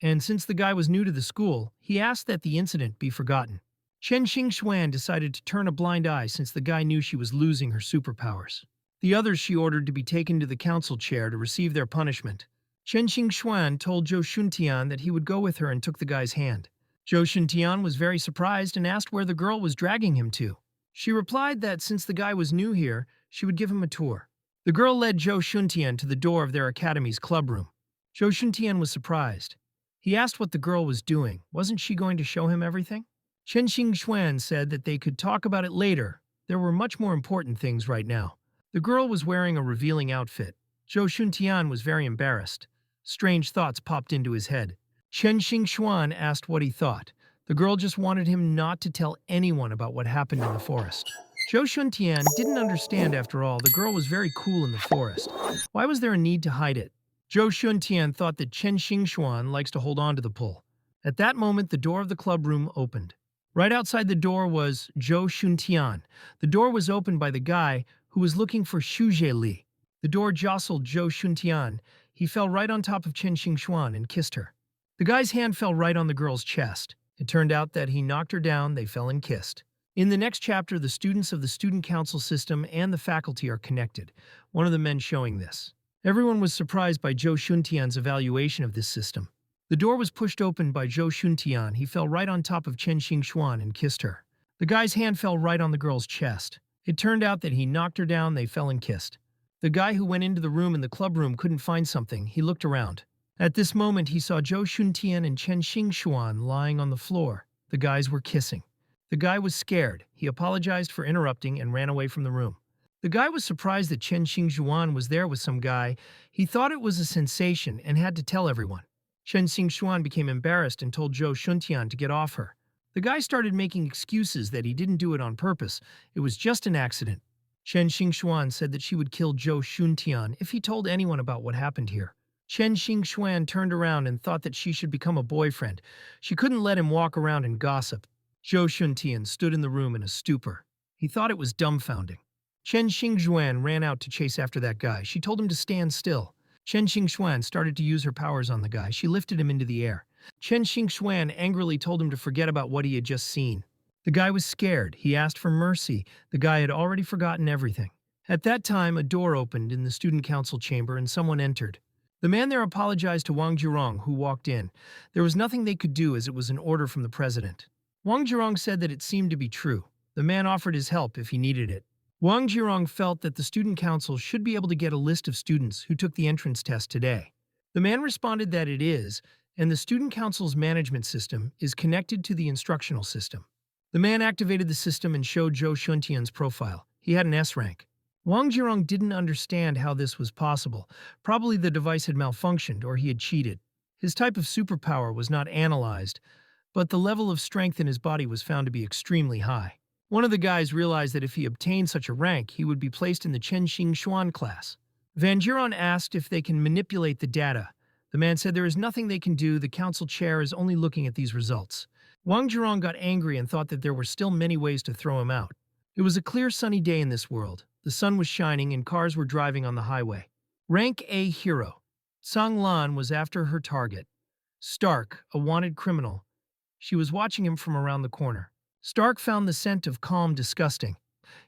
and since the guy was new to the school, he asked that the incident be forgotten. Chen Xingxuan decided to turn a blind eye since the guy knew she was losing her superpowers. The others she ordered to be taken to the council chair to receive their punishment. Chen Xingxuan told Zhou Shuntian that he would go with her and took the guy's hand. Zhou Shuntian was very surprised and asked where the girl was dragging him to. She replied that since the guy was new here, she would give him a tour. The girl led Zhou Shuntian to the door of their academy's clubroom. Zhou Shuntian was surprised. He asked what the girl was doing. Wasn't she going to show him everything? Chen Xingxuan said that they could talk about it later. There were much more important things right now. The girl was wearing a revealing outfit. Zhou Shuntian was very embarrassed. Strange thoughts popped into his head. Chen Xingxuan asked what he thought. The girl just wanted him not to tell anyone about what happened in the forest. Zhou Shuntian didn't understand after all. The girl was very cool in the forest. Why was there a need to hide it? Zhou Shuntian thought that Chen Xingxuan likes to hold on to the pull. At that moment, the door of the club room opened. Right outside the door was Zhou Shuntian. The door was opened by the guy who was looking for Xu Zheli. The door jostled Zhou Shuntian. He fell right on top of Chen Xingxuan and kissed her. The guy's hand fell right on the girl's chest. It turned out that he knocked her down, they fell and kissed. In the next chapter, the students of the student council system and the faculty are connected, one of the men showing this. Everyone was surprised by Zhou Shuntian's evaluation of this system. The door was pushed open by Zhou Shuntian. He fell right on top of Chen Xingxuan and kissed her. The guy's hand fell right on the girl's chest. It turned out that he knocked her down, they fell and kissed. The guy who went into the room in the club room couldn't find something. He looked around. At this moment, he saw Zhou Shuntian and Chen Xingxuan lying on the floor. The guys were kissing. The guy was scared. He apologized for interrupting and ran away from the room. The guy was surprised that Chen Xingxuan was there with some guy. He thought it was a sensation and had to tell everyone. Chen Xingxuan became embarrassed and told Zhou Shuntian to get off her. The guy started making excuses that he didn't do it on purpose. It was just an accident. Chen Xingxuan said that she would kill Zhou Shuntian if he told anyone about what happened here. Chen Xingxuan turned around and thought that she should become a boyfriend. She couldn't let him walk around and gossip. Zhou Shuntian stood in the room in a stupor. He thought it was dumbfounding. Chen Xingxuan ran out to chase after that guy. She told him to stand still. Chen Xingxuan started to use her powers on the guy. She lifted him into the air. Chen Xingxuan angrily told him to forget about what he had just seen. The guy was scared. He asked for mercy. The guy had already forgotten everything. At that time, a door opened in the student council chamber and someone entered. The man there apologized to Wang Jirong, who walked in. There was nothing they could do as it was an order from the president. Wang Jirong said that it seemed to be true. The man offered his help if he needed it. Wang Jirong felt that the student council should be able to get a list of students who took the entrance test today. The man responded that it is, and the student council's management system is connected to the instructional system. The man activated the system and showed Zhou Shuntian's profile. He had an S rank. Wang Jirong didn't understand how this was possible. Probably the device had malfunctioned or he had cheated. His type of superpower was not analyzed, but the level of strength in his body was found to be extremely high. One of the guys realized that if he obtained such a rank, he would be placed in the Chen Xingxuan class. Van Jiron asked if they can manipulate the data. The man said there is nothing they can do, the council chair is only looking at these results. Wang Jirong got angry and thought that there were still many ways to throw him out. It was a clear sunny day in this world. The sun was shining and cars were driving on the highway. Rank A hero. Sang Lan was after her target. Stark, a wanted criminal. She was watching him from around the corner. Stark found the scent of calm disgusting.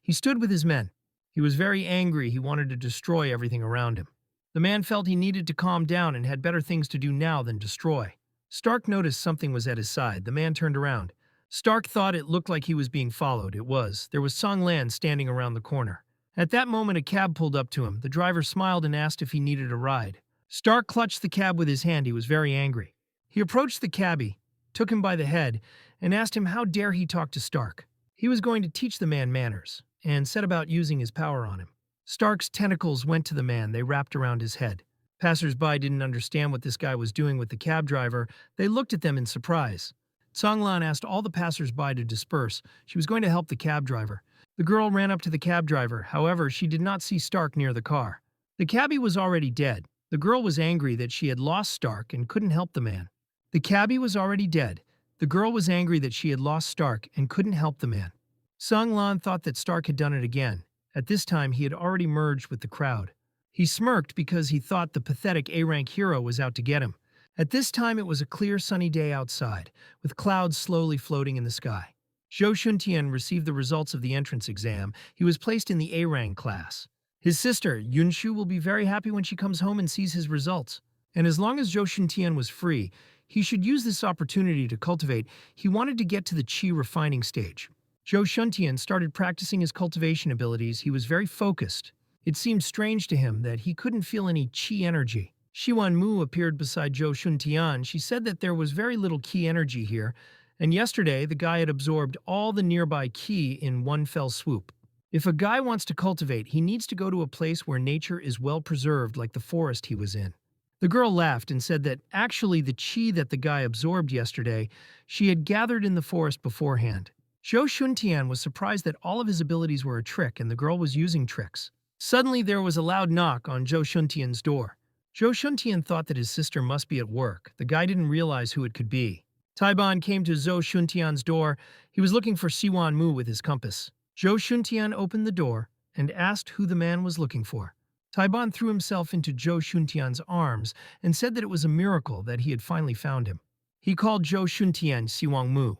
He stood with his men. He was very angry. He wanted to destroy everything around him. The man felt he needed to calm down and had better things to do now than destroy. Stark noticed something was at his side. The man turned around. Stark thought it looked like he was being followed. It was. There was Sang Lan standing around the corner. At that moment, a cab pulled up to him. The driver smiled and asked if he needed a ride. Stark clutched the cab with his hand. He was very angry. He approached the cabbie, took him by the head, and asked him how dare he talk to Stark. He was going to teach the man manners, and set about using his power on him. Stark's tentacles went to the man. They wrapped around his head. Passers-by didn't understand what this guy was doing with the cab driver. They looked at them in surprise. Songlan asked all the passers-by to disperse. She was going to help the cab driver. The girl ran up to the cab driver. However, she did not see Stark near the car. The cabbie was already dead. The girl was angry that she had lost Stark and couldn't help the man. The cabbie was already dead. The girl was angry that she had lost Stark and couldn't help the man. Sung Lan thought that Stark had done it again. At this time, he had already merged with the crowd. He smirked because he thought the pathetic A-rank hero was out to get him. At this time, it was a clear sunny day outside, with clouds slowly floating in the sky. Zhou Shuntian received the results of the entrance exam. He was placed in the A-rank class. His sister, Yunshu, will be very happy when she comes home and sees his results. And as long as Zhou Shuntian was free, he should use this opportunity to cultivate. He wanted to get to the Qi refining stage. Zhou Shuntian started practicing his cultivation abilities. He was very focused. It seemed strange to him that he couldn't feel any Qi energy. Shiwan Mu appeared beside Zhou Shuntian. She said that there was very little Qi energy here, and yesterday the guy had absorbed all the nearby Qi in one fell swoop. If a guy wants to cultivate, he needs to go to a place where nature is well preserved, like the forest he was in. The girl laughed and said that actually the Qi that the guy absorbed yesterday, she had gathered in the forest beforehand. Zhou Shuntian was surprised that all of his abilities were a trick and the girl was using tricks. Suddenly there was a loud knock on Zhou Shuntian's door. Zhou Shuntian thought that his sister must be at work. The guy didn't realize who it could be. Taiban came to Zhou Shuntian's door. He was looking for Siwan Mu with his compass. Zhou Shuntian opened the door and asked who the man was looking for. Taiban threw himself into Zhou Shuntian's arms and said that it was a miracle that he had finally found him. He called Zhou Shuntian Siwang Mu.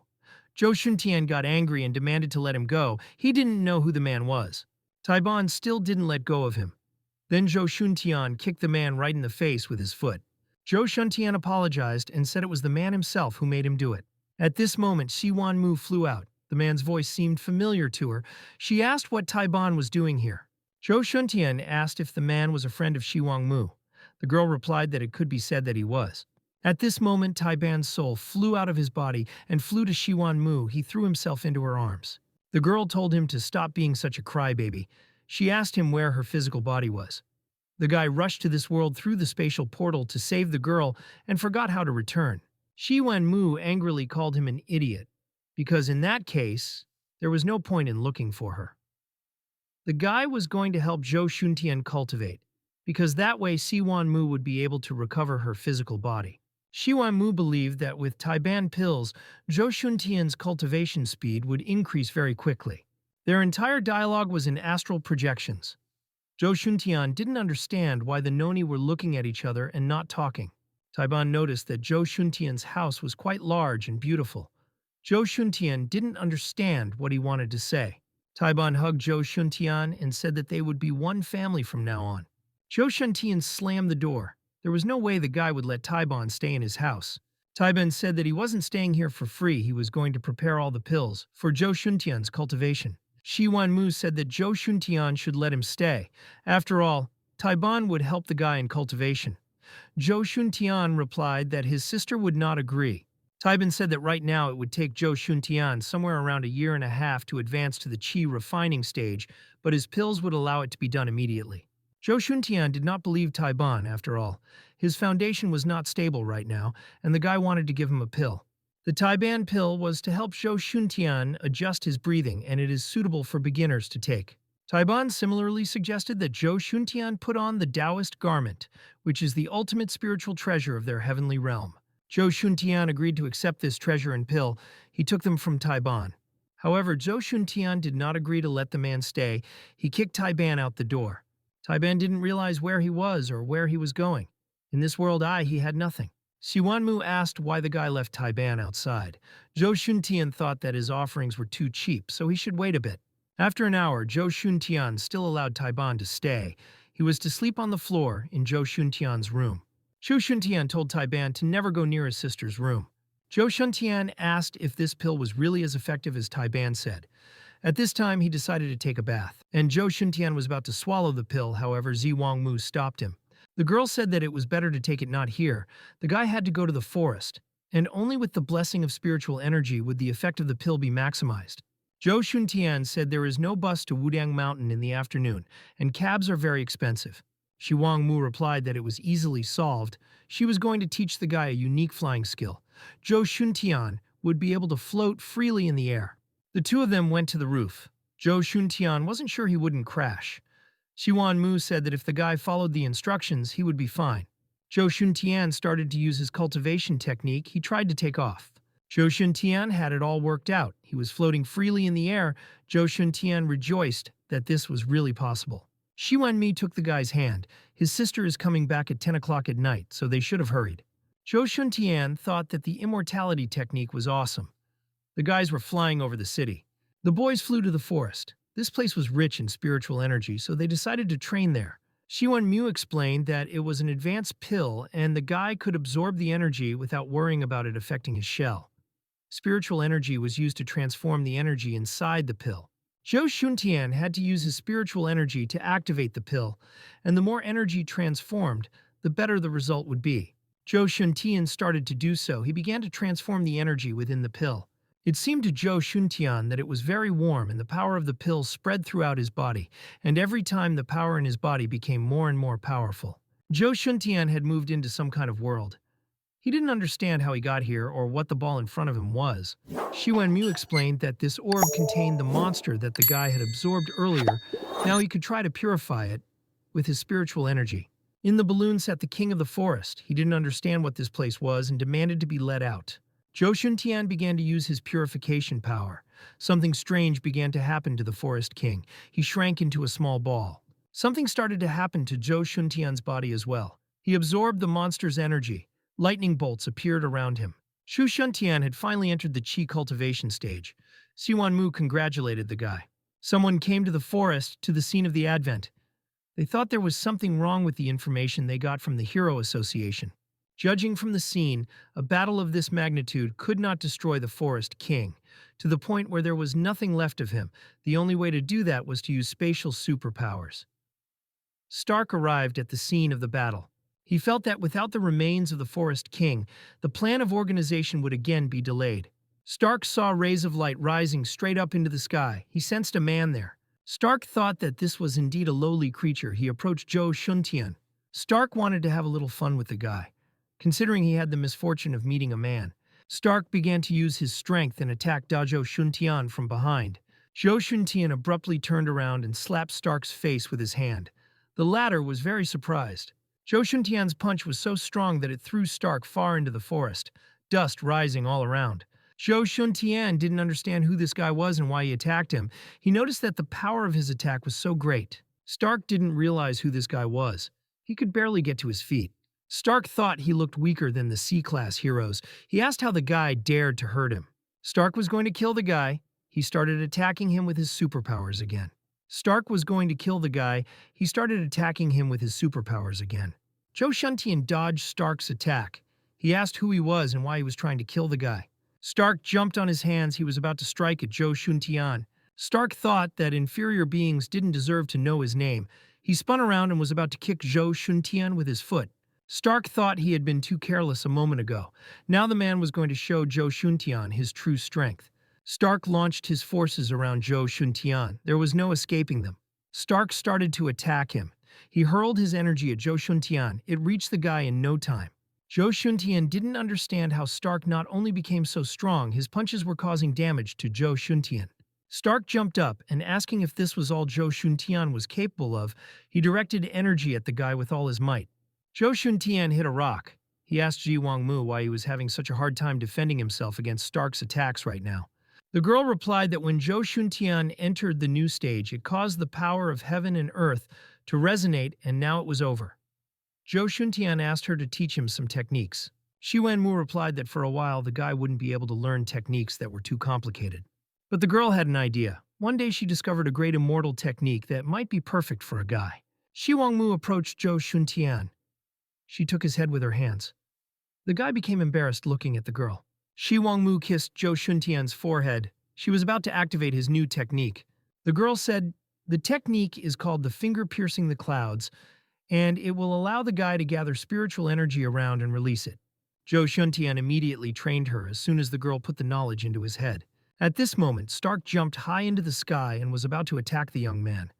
Zhou Shuntian got angry and demanded to let him go. He didn't know who the man was. Taiban still didn't let go of him. Then Zhou Shuntian kicked the man right in the face with his foot. Zhou Shuntian apologized and said it was the man himself who made him do it. At this moment, Siwan Mu flew out. The man's voice seemed familiar to her. She asked what Taiban was doing here. Zhou Shuntian asked if the man was a friend of Shiwang Mu. The girl replied that it could be said that he was. At this moment, Taiban's soul flew out of his body and flew to Shiwan Mu. He threw himself into her arms. The girl told him to stop being such a crybaby. She asked him where her physical body was. The guy rushed to this world through the spatial portal to save the girl and forgot how to return. Shiwan Mu angrily called him an idiot, because in that case, there was no point in looking for her. The guy was going to help Zhou Shuntian cultivate, because that way Siwan Mu would be able to recover her physical body. Shiwan Mu believed that with Taiban pills, Zhou Shuntian's cultivation speed would increase very quickly. Their entire dialogue was in astral projections. Zhou Shuntian didn't understand why the Noni were looking at each other and not talking. Taiban noticed that Zhou Shuntian's house was quite large and beautiful. Zhou Shuntian didn't understand what he wanted to say. Taiban hugged Zhou Shuntian and said that they would be one family from now on. Zhou Shuntian slammed the door. There was no way the guy would let Taiban stay in his house. Taiban said that he wasn't staying here for free. He was going to prepare all the pills for Zhou Shuntian's cultivation. Shiwan Mu said that Zhou Shuntian should let him stay. After all, Taiban would help the guy in cultivation. Zhou Shuntian replied that his sister would not agree. Taiban said that right now it would take Zhou Shuntian somewhere around a year and a half to advance to the qi refining stage, but his pills would allow it to be done immediately. Zhou Shuntian did not believe Taiban, after all. His foundation was not stable right now, and the guy wanted to give him a pill. The Taiban pill was to help Zhou Shuntian adjust his breathing, and it is suitable for beginners to take. Taiban similarly suggested that Zhou Shuntian put on the Taoist garment, which is the ultimate spiritual treasure of their heavenly realm. Zhou Shuntian agreed to accept this treasure and pill. He took them from Taiban. However, Zhou Shuntian did not agree to let the man stay. He kicked Taiban out the door. Taiban didn't realize where he was or where he was going. In this world he had nothing. Siwan Mu asked why the guy left Taiban outside. Zhou Shuntian thought that his offerings were too cheap, so he should wait a bit. After an hour, Zhou Shuntian still allowed Taiban to stay. He was to sleep on the floor in Zhou Shuntian's room. Zhou Shuntian told Taiban to never go near his sister's room. Zhou Shuntian asked if this pill was really as effective as Taiban said. At this time, he decided to take a bath, and Zhou Shuntian was about to swallow the pill. However, Ziwang Mu stopped him. The girl said that it was better to take it not here. The guy had to go to the forest, and only with the blessing of spiritual energy would the effect of the pill be maximized. Zhou Shuntian said there is no bus to Wudang Mountain in the afternoon, and cabs are very expensive. Shiwang Mu replied that it was easily solved. She was going to teach the guy a unique flying skill. Zhou Shuntian would be able to float freely in the air. The two of them went to the roof. Zhou Shuntian wasn't sure he wouldn't crash. Shiwan Mu said that if the guy followed the instructions, he would be fine. Zhou Shuntian started to use his cultivation technique. He tried to take off. Zhou Shuntian had it all worked out. He was floating freely in the air. Zhou Shuntian rejoiced that this was really possible. Shiwan Mi took the guy's hand. His sister is coming back at 10 o'clock at night, so they should have hurried. Zhou Shuntian thought that the immortality technique was awesome. The guys were flying over the city. The boys flew to the forest. This place was rich in spiritual energy, so they decided to train there. Shiwan Mu explained that it was an advanced pill and the guy could absorb the energy without worrying about it affecting his shell. Spiritual energy was used to transform the energy inside the pill. Zhou Shuntian had to use his spiritual energy to activate the pill, and the more energy transformed, the better the result would be. Zhou Shuntian started to do so. He began to transform the energy within the pill. It seemed to Zhou Shuntian that it was very warm and the power of the pill spread throughout his body, and every time the power in his body became more and more powerful. Zhou Shuntian had moved into some kind of world. He didn't understand how he got here or what the ball in front of him was. Shiwan Mu explained that this orb contained the monster that the guy had absorbed earlier. Now he could try to purify it with his spiritual energy. In the balloon sat the king of the forest. He didn't understand what this place was and demanded to be let out. Zhou Shuntian began to use his purification power. Something strange began to happen to the forest king. He shrank into a small ball. Something started to happen to Zhou Shuntian's body as well. He absorbed the monster's energy. Lightning bolts appeared around him. Zhou Shuntian had finally entered the qi cultivation stage. Siwan Mu congratulated the guy. Someone came to the forest, to the scene of the advent. They thought there was something wrong with the information they got from the Hero Association. Judging from the scene, a battle of this magnitude could not destroy the Forest King, to the point where there was nothing left of him. The only way to do that was to use spatial superpowers. Stark arrived at the scene of the battle. He felt that without the remains of the Forest King, the plan of organization would again be delayed. Stark saw rays of light rising straight up into the sky. He sensed a man there. Stark thought that this was indeed a lowly creature. He approached Zhou Shuntian. Stark wanted to have a little fun with the guy. Considering he had the misfortune of meeting a man, Stark began to use his strength and attack Zhou Shuntian from behind. Zhou Shuntian abruptly turned around and slapped Stark's face with his hand. The latter was very surprised. Zhou Shuntian's punch was so strong that it threw Stark far into the forest, dust rising all around. Zhou Shuntian didn't understand who this guy was and why he attacked him. He noticed that the power of his attack was so great. Stark didn't realize who this guy was. He could barely get to his feet. Stark thought he looked weaker than the C-class heroes. He asked how the guy dared to hurt him. Stark was going to kill the guy. He started attacking him with his superpowers again. Stark was going to kill the guy. He started attacking him with his superpowers again. Zhou Shuntian dodged Stark's attack. He asked who he was and why he was trying to kill the guy. Stark jumped on his hands. He was about to strike at Zhou Shuntian. Stark thought that inferior beings didn't deserve to know his name. He spun around and was about to kick Zhou Shuntian with his foot. Stark thought he had been too careless a moment ago. Now the man was going to show Zhou Shuntian his true strength. Stark launched his forces around Zhou Shuntian. There was no escaping them. Stark started to attack him. He hurled his energy at Zhou Shuntian. It reached the guy in no time. Zhou Shuntian didn't understand how Stark not only became so strong, his punches were causing damage to Zhou Shuntian. Stark jumped up, and asking if this was all Zhou Shuntian was capable of, he directed energy at the guy with all his might. Zhou Shuntian hit a rock. He asked Ji Wangmu why he was having such a hard time defending himself against Stark's attacks right now. The girl replied that when Zhou Shuntian entered the new stage, it caused the power of heaven and earth to resonate, and now it was over. Zhou Shuntian asked her to teach him some techniques. Shi Wenmu replied that for a while the guy wouldn't be able to learn techniques that were too complicated. But the girl had an idea. One day she discovered a great immortal technique that might be perfect for a guy. Shi Wangmu approached Zhou Shuntian. She took his head with her hands. The guy became embarrassed looking at the girl. Shi Wangmu kissed Zhou Shuntian's forehead. She was about to activate his new technique. The girl said, "The technique is called the finger piercing the clouds, and it will allow the guy to gather spiritual energy around and release it." Zhou Shuntian immediately trained her as soon as the girl put the knowledge into his head. At this moment, Stark jumped high into the sky and was about to attack the young man.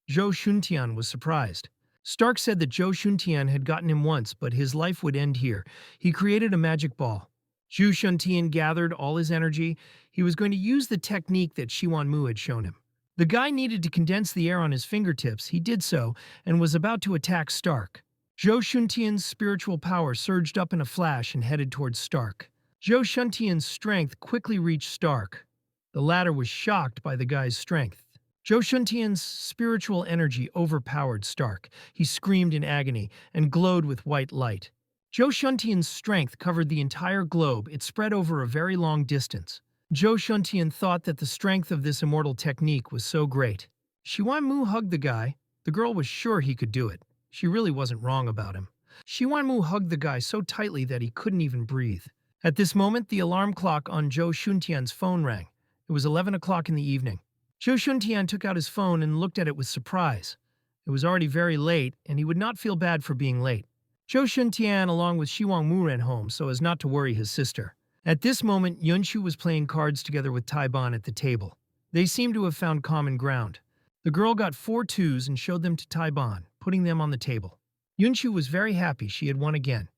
Zhou Shuntian was surprised. Stark said that Zhou Shuntian had gotten him once, but his life would end here. He created a magic ball. Zhou Shuntian gathered all his energy. He was going to use the technique that Shi Wanmu had shown him. The guy needed to condense the air on his fingertips. He did so and was about to attack Stark. Zhou Shuntian's spiritual power surged up in a flash and headed towards Stark. Zhou Shuntian's strength quickly reached Stark. The latter was shocked by the guy's strength. Zhou Shuntian's spiritual energy overpowered Stark. He screamed in agony and glowed with white light. Zhou Shuntian's strength covered the entire globe. It spread over a very long distance. Zhou Shuntian thought that the strength of this immortal technique was so great. Shi Wanmu hugged the guy. The girl was sure he could do it. She really wasn't wrong about him. Shi Wanmu hugged the guy so tightly that he couldn't even breathe. At this moment, the alarm clock on Zhou Shuntian's phone rang. It was 11 o'clock in the evening. Zhou Shuntian took out his phone and looked at it with surprise. It was already very late, and he would not feel bad for being late. Zhou Shuntian, along with Shi Wangmu, ran home so as not to worry his sister. At this moment, Yunshu was playing cards together with Taiban at the table. They seemed to have found common ground. The girl got 4 twos and showed them to Taiban, putting them on the table. Yunshu was very happy she had won again.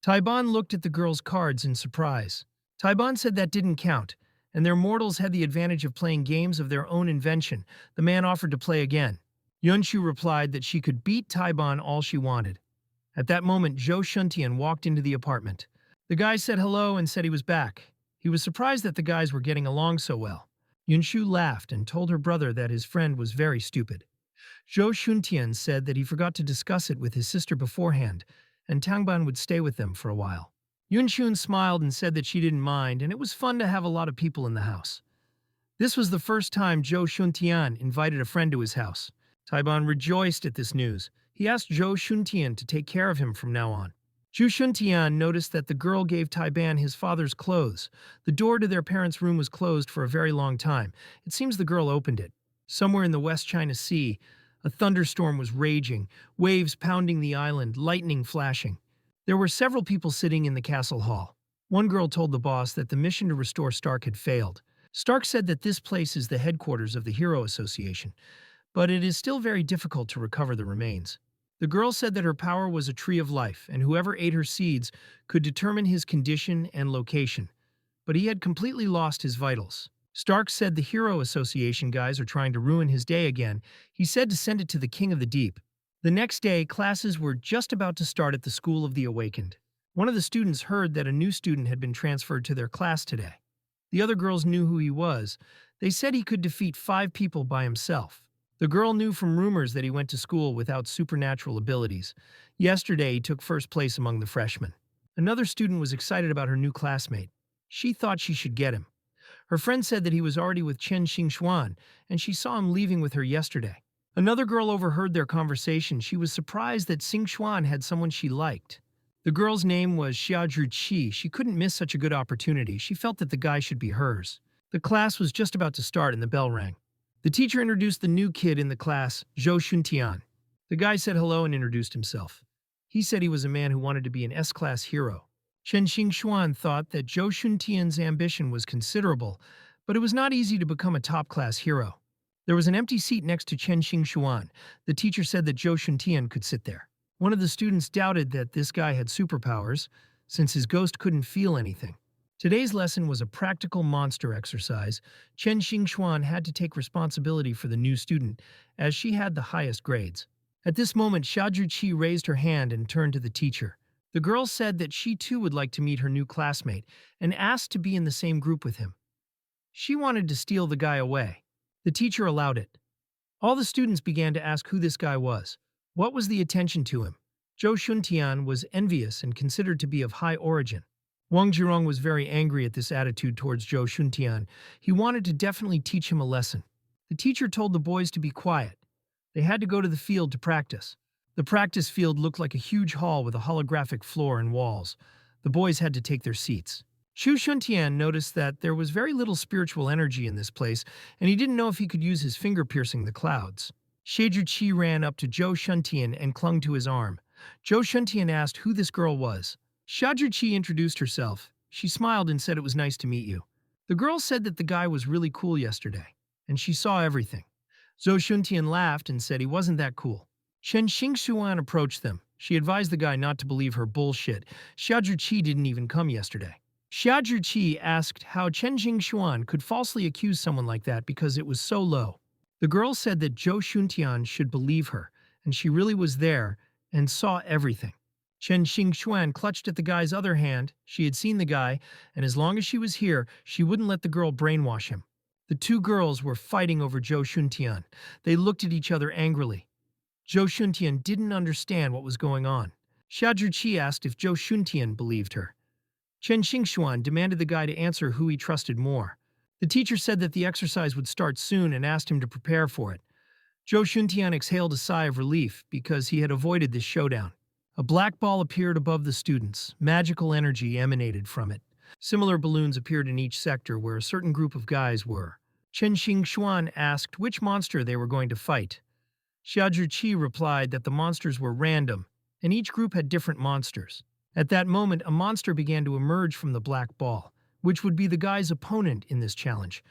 Taiban looked at the girl's cards in surprise. Taiban said that didn't count, and their mortals had the advantage of playing games of their own invention. The man offered to play again. Yunshu replied that she could beat Taiban all she wanted. At that moment, Zhou Shuntian walked into the apartment. The guy said hello and said he was back. He was surprised that the guys were getting along so well. Yunshu laughed and told her brother that his friend was very stupid. Zhou Shuntian said that he forgot to discuss it with his sister beforehand, and Tangban would stay with them for a while. Yunshun smiled and said that she didn't mind, and it was fun to have a lot of people in the house. This was the first time Zhou Shuntian invited a friend to his house. Taiban rejoiced at this news. He asked Zhou Shuntian to take care of him from now on. Zhou Shuntian noticed that the girl gave Taiban his father's clothes. The door to their parents' room was closed for a very long time. It seems the girl opened it. Somewhere in the West China Sea, a thunderstorm was raging, waves pounding the island, lightning flashing. There were several people sitting in the castle hall. One girl told the boss that the mission to restore Stark had failed. Stark said that this place is the headquarters of the Hero Association, but it is still very difficult to recover the remains. The girl said that her power was a tree of life, and whoever ate her seeds could determine his condition and location. But he had completely lost his vitals. Stark said the Hero Association guys are trying to ruin his day again. He said to send it to the King of the Deep. The next day, classes were just about to start at the School of the Awakened. One of the students heard that a new student had been transferred to their class today. The other girls knew who he was. They said he could defeat 5 people by himself. The girl knew from rumors that he went to school without supernatural abilities. Yesterday, he took first place among the freshmen. Another student was excited about her new classmate. She thought she should get him. Her friend said that he was already with Chen Xingxuan, and she saw him leaving with her yesterday. Another girl overheard their conversation. She was surprised that Xingxuan had someone she liked. The girl's name was Xiaozhu Qi. She couldn't miss such a good opportunity. She felt that the guy should be hers. The class was just about to start and the bell rang. The teacher introduced the new kid in the class, Zhou Shuntian. The guy said hello and introduced himself. He said he was a man who wanted to be an S-class hero. Chen Xingxuan thought that Zhou Shuntian's ambition was considerable, but it was not easy to become a top-class hero. There was an empty seat next to Chen Xingxuan. The teacher said that Zhou Shuntian could sit there. One of the students doubted that this guy had superpowers, since his ghost couldn't feel anything. Today's lesson was a practical monster exercise. Chen Xingxuan had to take responsibility for the new student, as she had the highest grades. At this moment, Xiaozhu Qi raised her hand and turned to the teacher. The girl said that she too would like to meet her new classmate and asked to be in the same group with him. She wanted to steal the guy away. The teacher allowed it. All the students began to ask who this guy was. What was the attention to him? Zhou Shuntian was envious and considered to be of high origin. Wang Jirong was very angry at this attitude towards Zhou Shuntian. He wanted to definitely teach him a lesson. The teacher told the boys to be quiet. They had to go to the field to practice. The practice field looked like a huge hall with a holographic floor and walls. The boys had to take their seats. Zhou Shuntian noticed that there was very little spiritual energy in this place, and he didn't know if he could use his finger piercing the clouds. Xiaozhu Qi ran up to Zhou Shuntian and clung to his arm. Zhou Shuntian asked who this girl was. Xiaozhu Qi introduced herself. She smiled and said it was nice to meet you. The girl said that the guy was really cool yesterday, and she saw everything. Zhou Shuntian laughed and said he wasn't that cool. Chen Xingxuan approached them. She advised the guy not to believe her bullshit. Xiaozhu Qi didn't even come yesterday. Xiaozhu Qi asked how Chen Xingxuan could falsely accuse someone like that because it was so low. The girl said that Zhou Shuntian should believe her, and she really was there and saw everything. Chen Xingxuan clutched at the guy's other hand. She had seen the guy, and as long as she was here, she wouldn't let the girl brainwash him. The two girls were fighting over Zhou Shuntian. They looked at each other angrily. Zhou Shuntian didn't understand what was going on. Xiaozhu Qi asked if Zhou Shuntian believed her. Chen Xingxuan demanded the guy to answer who he trusted more. The teacher said that the exercise would start soon and asked him to prepare for it. Zhou Shuntian exhaled a sigh of relief because he had avoided this showdown. A black ball appeared above the students. Magical energy emanated from it. Similar balloons appeared in each sector where a certain group of guys were. Chen Xingxuan asked which monster they were going to fight. Xiaozhu Qi replied that the monsters were random, and each group had different monsters. At that moment, a monster began to emerge from the black ball, which would be the guy's opponent in this challenge.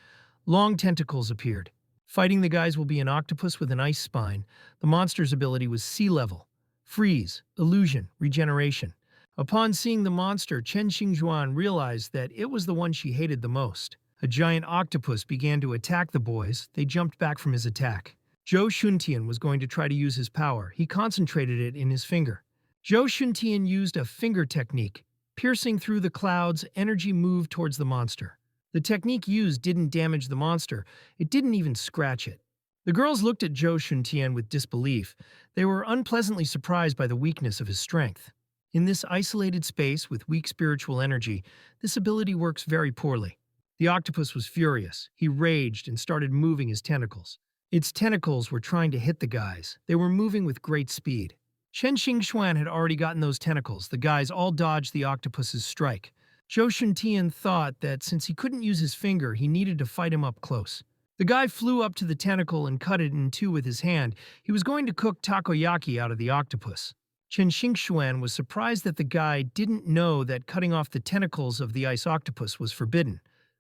Long tentacles appeared. Fighting the guys will be an octopus with an ice spine. The monster's ability was sea level. Freeze, illusion, regeneration. Upon seeing the monster, Chen Xingxuan realized that it was the one she hated the most. A giant octopus began to attack the boys. They jumped back from his attack. Zhou Shuntian was going to try to use his power. He concentrated it in his finger. Zhou Shuntian used a finger technique. Piercing through the clouds, energy moved towards the monster. The technique used didn't damage the monster. It didn't even scratch it. The girls looked at Zhou Shuntian with disbelief. They were unpleasantly surprised by the weakness of his strength. In this isolated space with weak spiritual energy, this ability works very poorly. The octopus was furious. He raged and started moving his tentacles. Its tentacles were trying to hit the guys. They were moving with great speed. Chen Xingxuan had already gotten those tentacles. The guys all dodged the octopus's strike. Zhou Shuntian thought that since he couldn't use his finger, he needed to fight him up close. The guy flew up to the tentacle and cut it in two with his hand. He was going to cook takoyaki out of the octopus. Chen Xingxuan was surprised that the guy didn't know that cutting off the tentacles of the ice octopus was forbidden.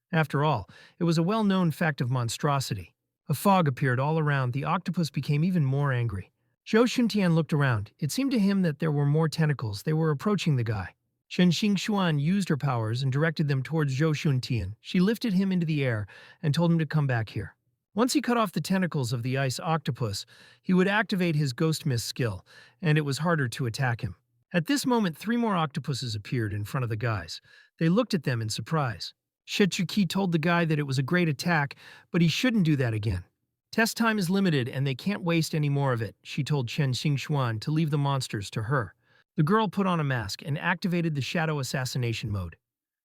After all, it was a well-known fact of monstrosity. A fog appeared all around. The octopus became even more angry. Zhou Shuntian looked around. It seemed to him that there were more tentacles. They were approaching the guy. Chen Xingxuan used her powers and directed them towards Zhou Shuntian. She lifted him into the air and told him to come back here. Once he cut off the tentacles of the ice octopus, he would activate his ghost mist skill, and it was harder to attack him. At this moment, 3 more octopuses appeared in front of the guys. They looked at them in surprise. Shichuki told the guy that it was a great attack, but he shouldn't do that again. Test time is limited and they can't waste any more of it, she told Chen Xingxuan to leave the monsters to her. The girl put on a mask and activated the shadow assassination mode.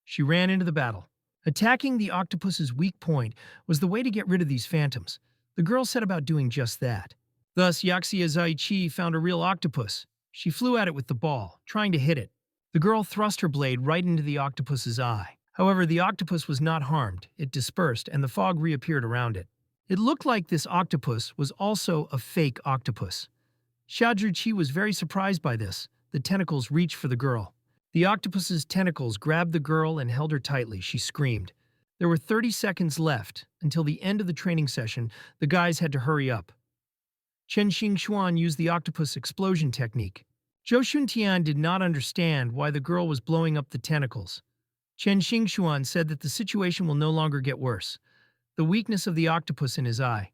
She ran into the battle. Attacking the octopus's weak point was the way to get rid of these phantoms. The girl set about doing just that. Thus, Yaxia Zaichi found a real octopus. She flew at it with the ball, trying to hit it. The girl thrust her blade right into the octopus's eye. However, the octopus was not harmed. It dispersed, and the fog reappeared around it. It looked like this octopus was also a fake octopus. Xiaozhi was very surprised by this. The tentacles reached for the girl. The octopus's tentacles grabbed the girl and held her tightly. She screamed. There were 30 seconds left. Until the end of the training session, the guys had to hurry up. Chen Xingxuan used the octopus explosion technique. Zhou Shuntian did not understand why the girl was blowing up the tentacles. Chen Xingxuan said that the situation will no longer get worse. The weakness of the octopus in his eye.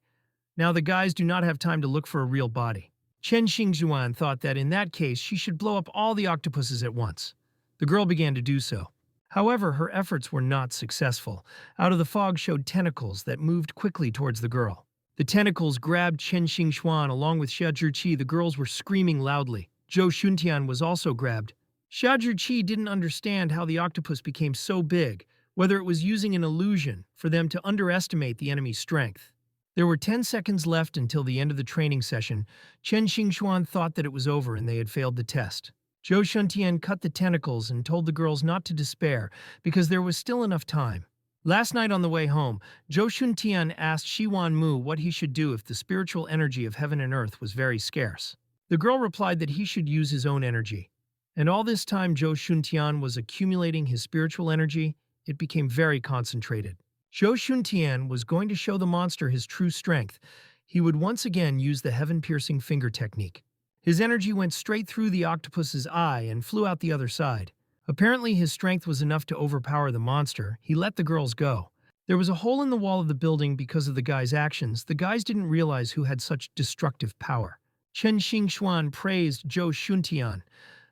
Now the guys do not have time to look for a real body. Chen Xingxuan thought that in that case she should blow up all the octopuses at once. The girl began to do so. However, her efforts were not successful. Out of the fog showed tentacles that moved quickly towards the girl. The tentacles grabbed Chen Xingxuan along with Xia Zhiqi. The girls were screaming loudly. Zhou Shuntian was also grabbed. Xia Zhiqi didn't understand how the octopus became so big, whether it was using an illusion for them to underestimate the enemy's strength. There were 10 seconds left until the end of the training session. Chen Xingxuan thought that it was over and they had failed the test. Zhou Shuntian cut the tentacles and told the girls not to despair because there was still enough time. Last night on the way home, Zhou Shuntian asked Shiwan Mu what he should do if the spiritual energy of heaven and earth was very scarce. The girl replied that he should use his own energy. And all this time Zhou Shuntian was accumulating his spiritual energy. It became very concentrated. Zhou Shuntian was going to show the monster his true strength. He would once again use the heaven-piercing finger technique. His energy went straight through the octopus's eye and flew out the other side. Apparently his strength was enough to overpower the monster. He let the girls go. There was a hole in the wall of the building because of the guy's actions. The guys didn't realize who had such destructive power. Chen Xingxuan praised Zhou Shuntian,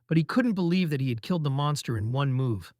but he couldn't believe that he had killed the monster in one move.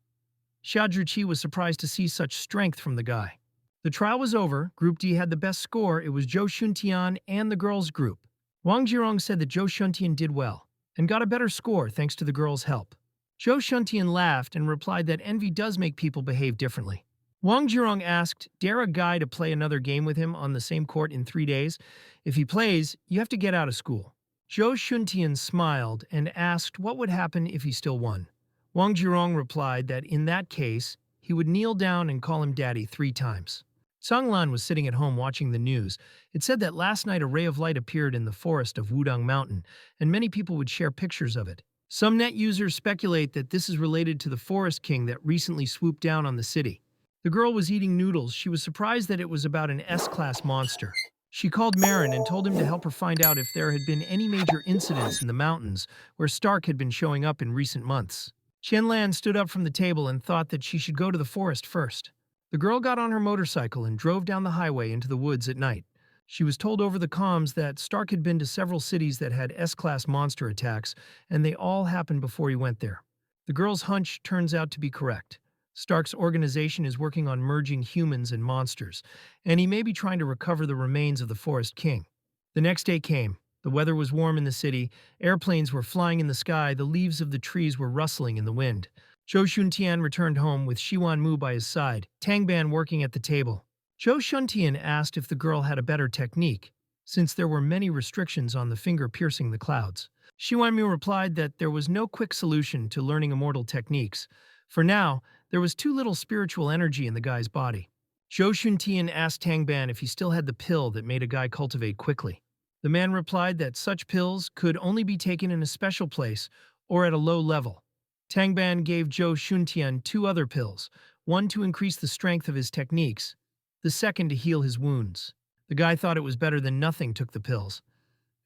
Xia Zhiqi was surprised to see such strength from the guy. The trial was over. Group D had the best score. It was Zhou Shuntian and the girls' group. Wang Jirong said that Zhou Shuntian did well and got a better score thanks to the girls' help. Zhou Shuntian laughed and replied that envy does make people behave differently. Wang Jirong asked, dare a guy to play another game with him on the same court in 3 days? If he plays, you have to get out of school. Zhou Shuntian smiled and asked what would happen if he still won. Wang Jirong replied that in that case, he would kneel down and call him daddy 3 times. Songlan was sitting at home watching the news. It said that last night a ray of light appeared in the forest of Wudong Mountain, and many people would share pictures of it. Some net users speculate that this is related to the forest king that recently swooped down on the city. The girl was eating noodles. She was surprised that it was about an S-class monster. She called Marin and told him to help her find out if there had been any major incidents in the mountains where Stark had been showing up in recent months. Qianlan stood up from the table and thought that she should go to the forest first. The girl got on her motorcycle and drove down the highway into the woods at night. She was told over the comms that Stark had been to several cities that had S-class monster attacks, and they all happened before he went there. The girl's hunch turns out to be correct. Stark's organization is working on merging humans and monsters, and he may be trying to recover the remains of the Forest King. The next day came. The weather was warm in the city, airplanes were flying in the sky, the leaves of the trees were rustling in the wind. Zhou Shuntian returned home with Shiwan Mu by his side, Tangban working at the table. Zhou Shuntian asked if the girl had a better technique. since there were many restrictions on the finger piercing the clouds. Shiwanmu replied that there was no quick solution to learning immortal techniques. For now, there was too little spiritual energy in the guy's body. Zhou Shuntian asked Tangban if he still had the pill that made a guy cultivate quickly. The man replied that such pills could only be taken in a special place or at a low level. Tangban gave Zhou Shuntian 2 other pills, one to increase the strength of his techniques, the second to heal his wounds. The guy thought it was better than nothing, took the pills.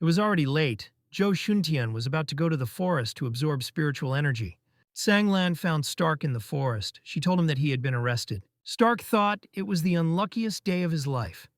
It was already late. Zhou Shuntian was about to go to the forest to absorb spiritual energy. Sanglan found Stark in the forest. She told him that he had been arrested. Stark thought it was the unluckiest day of his life.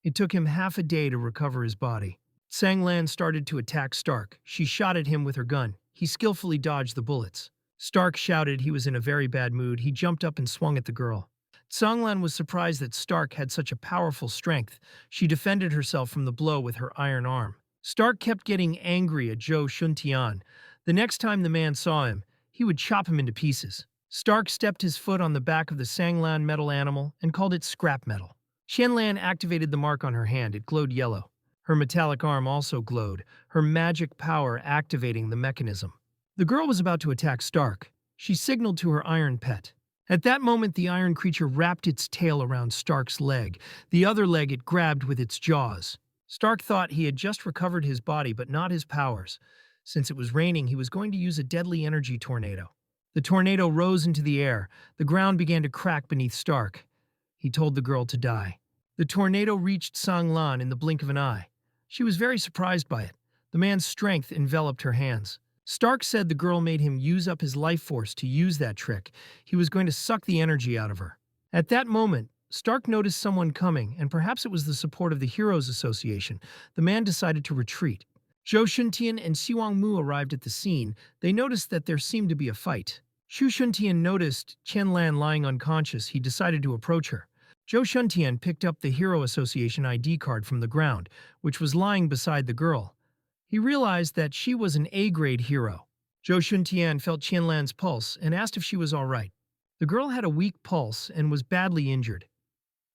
It took him half a day to recover his body. Sanglan started to attack Stark. She shot at him with her gun. He skillfully dodged the bullets. Stark shouted he was in a very bad mood. He jumped up and swung at the girl. Sanglan was surprised that Stark had such a powerful strength. She defended herself from the blow with her iron arm. Stark kept getting angry at Zhou Shuntian. The next time the man saw him, he would chop him into pieces. Stark stepped his foot on the back of the Sanglan metal animal and called it scrap metal. Qianlan activated the mark on her hand. It glowed yellow. Her metallic arm also glowed, her magic power activating the mechanism. The girl was about to attack Stark. She signaled to her iron pet. At that moment, the iron creature wrapped its tail around Stark's leg. The other leg it grabbed with its jaws. Stark thought he had just recovered his body, but not his powers. Since it was raining, he was going to use a deadly energy tornado. The tornado rose into the air. The ground began to crack beneath Stark. He told the girl to die. The tornado reached Sanglan in the blink of an eye. She was very surprised by it. The man's strength enveloped her hands. Stark said the girl made him use up his life force to use that trick. He was going to suck the energy out of her. At that moment, Stark noticed someone coming, and perhaps it was the support of the Heroes Association. The man decided to retreat. Zhou Shuntian and Siwang Mu arrived at the scene. They noticed that there seemed to be a fight. Zhou Shuntian noticed Qianlan lying unconscious. He decided to approach her. Zhou Shuntian picked up the Hero Association ID card from the ground, which was lying beside the girl. He realized that she was an A-grade hero. Zhou Shuntian felt Qianlan's pulse and asked if she was all right. The girl had a weak pulse and was badly injured.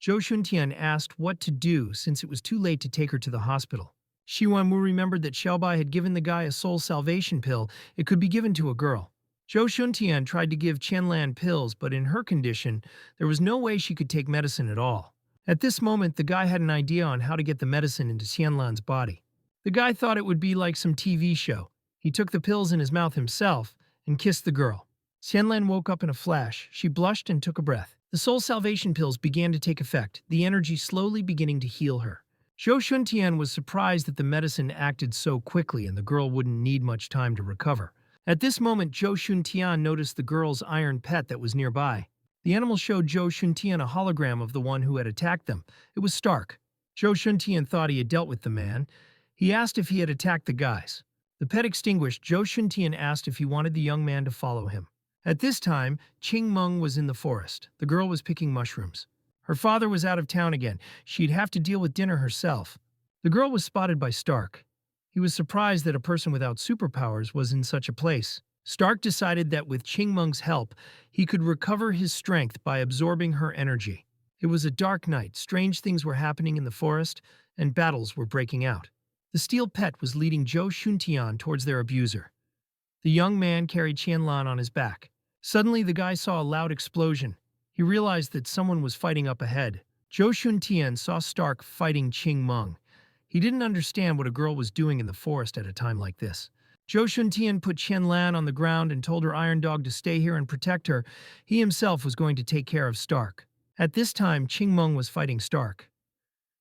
Zhou Shuntian asked what to do since it was too late to take her to the hospital. Shiwanmu remembered that Xiaobai had given the guy a soul salvation pill. It could be given to a girl. Zhou Shuntian tried to give Qianlan pills, but in her condition, there was no way she could take medicine at all. At this moment, the guy had an idea on how to get the medicine into Qianlan's body. The guy thought it would be like some TV show. He took the pills in his mouth himself and kissed the girl. Qianlan woke up in a flash. She blushed and took a breath. The soul salvation pills began to take effect, the energy slowly beginning to heal her. Zhou Shuntian was surprised that the medicine acted so quickly and the girl wouldn't need much time to recover. At this moment, Zhou Shuntian noticed the girl's iron pet that was nearby. The animal showed Zhou Shuntian a hologram of the one who had attacked them. It was Stark. Zhou Shuntian thought he had dealt with the man. He asked if he had attacked the guys. The pet extinguished, Zhou Shuntian asked if he wanted the young man to follow him. At this time, Ching Mong was in the forest. The girl was picking mushrooms. Her father was out of town again. She'd have to deal with dinner herself. The girl was spotted by Stark. He was surprised that a person without superpowers was in such a place. Stark decided that with Ching Meng's help, he could recover his strength by absorbing her energy. It was a dark night. Strange things were happening in the forest, and battles were breaking out. The steel pet was leading Zhou Shuntian towards their abuser. The young man carried Qianlan on his back. Suddenly, the guy saw a loud explosion. He realized that someone was fighting up ahead. Zhou Shuntian saw Stark fighting Ching Meng. He didn't understand what a girl was doing in the forest at a time like this. Zhou Shuntian put Qianlan on the ground and told her iron dog to stay here and protect her. He himself was going to take care of Stark. At this time, Ching Meng was fighting Stark.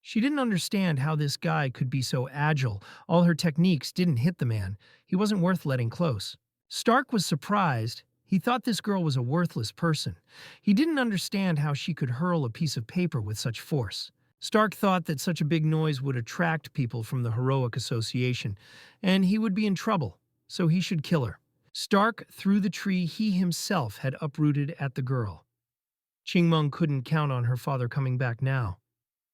She didn't understand how this guy could be so agile. All her techniques didn't hit the man. He wasn't worth letting close. Stark was surprised. He thought this girl was a worthless person. He didn't understand how she could hurl a piece of paper with such force. Stark thought that such a big noise would attract people from the Heroic Association, and he would be in trouble, so he should kill her. Stark threw the tree he himself had uprooted at the girl. Ching Meng couldn't count on her father coming back now,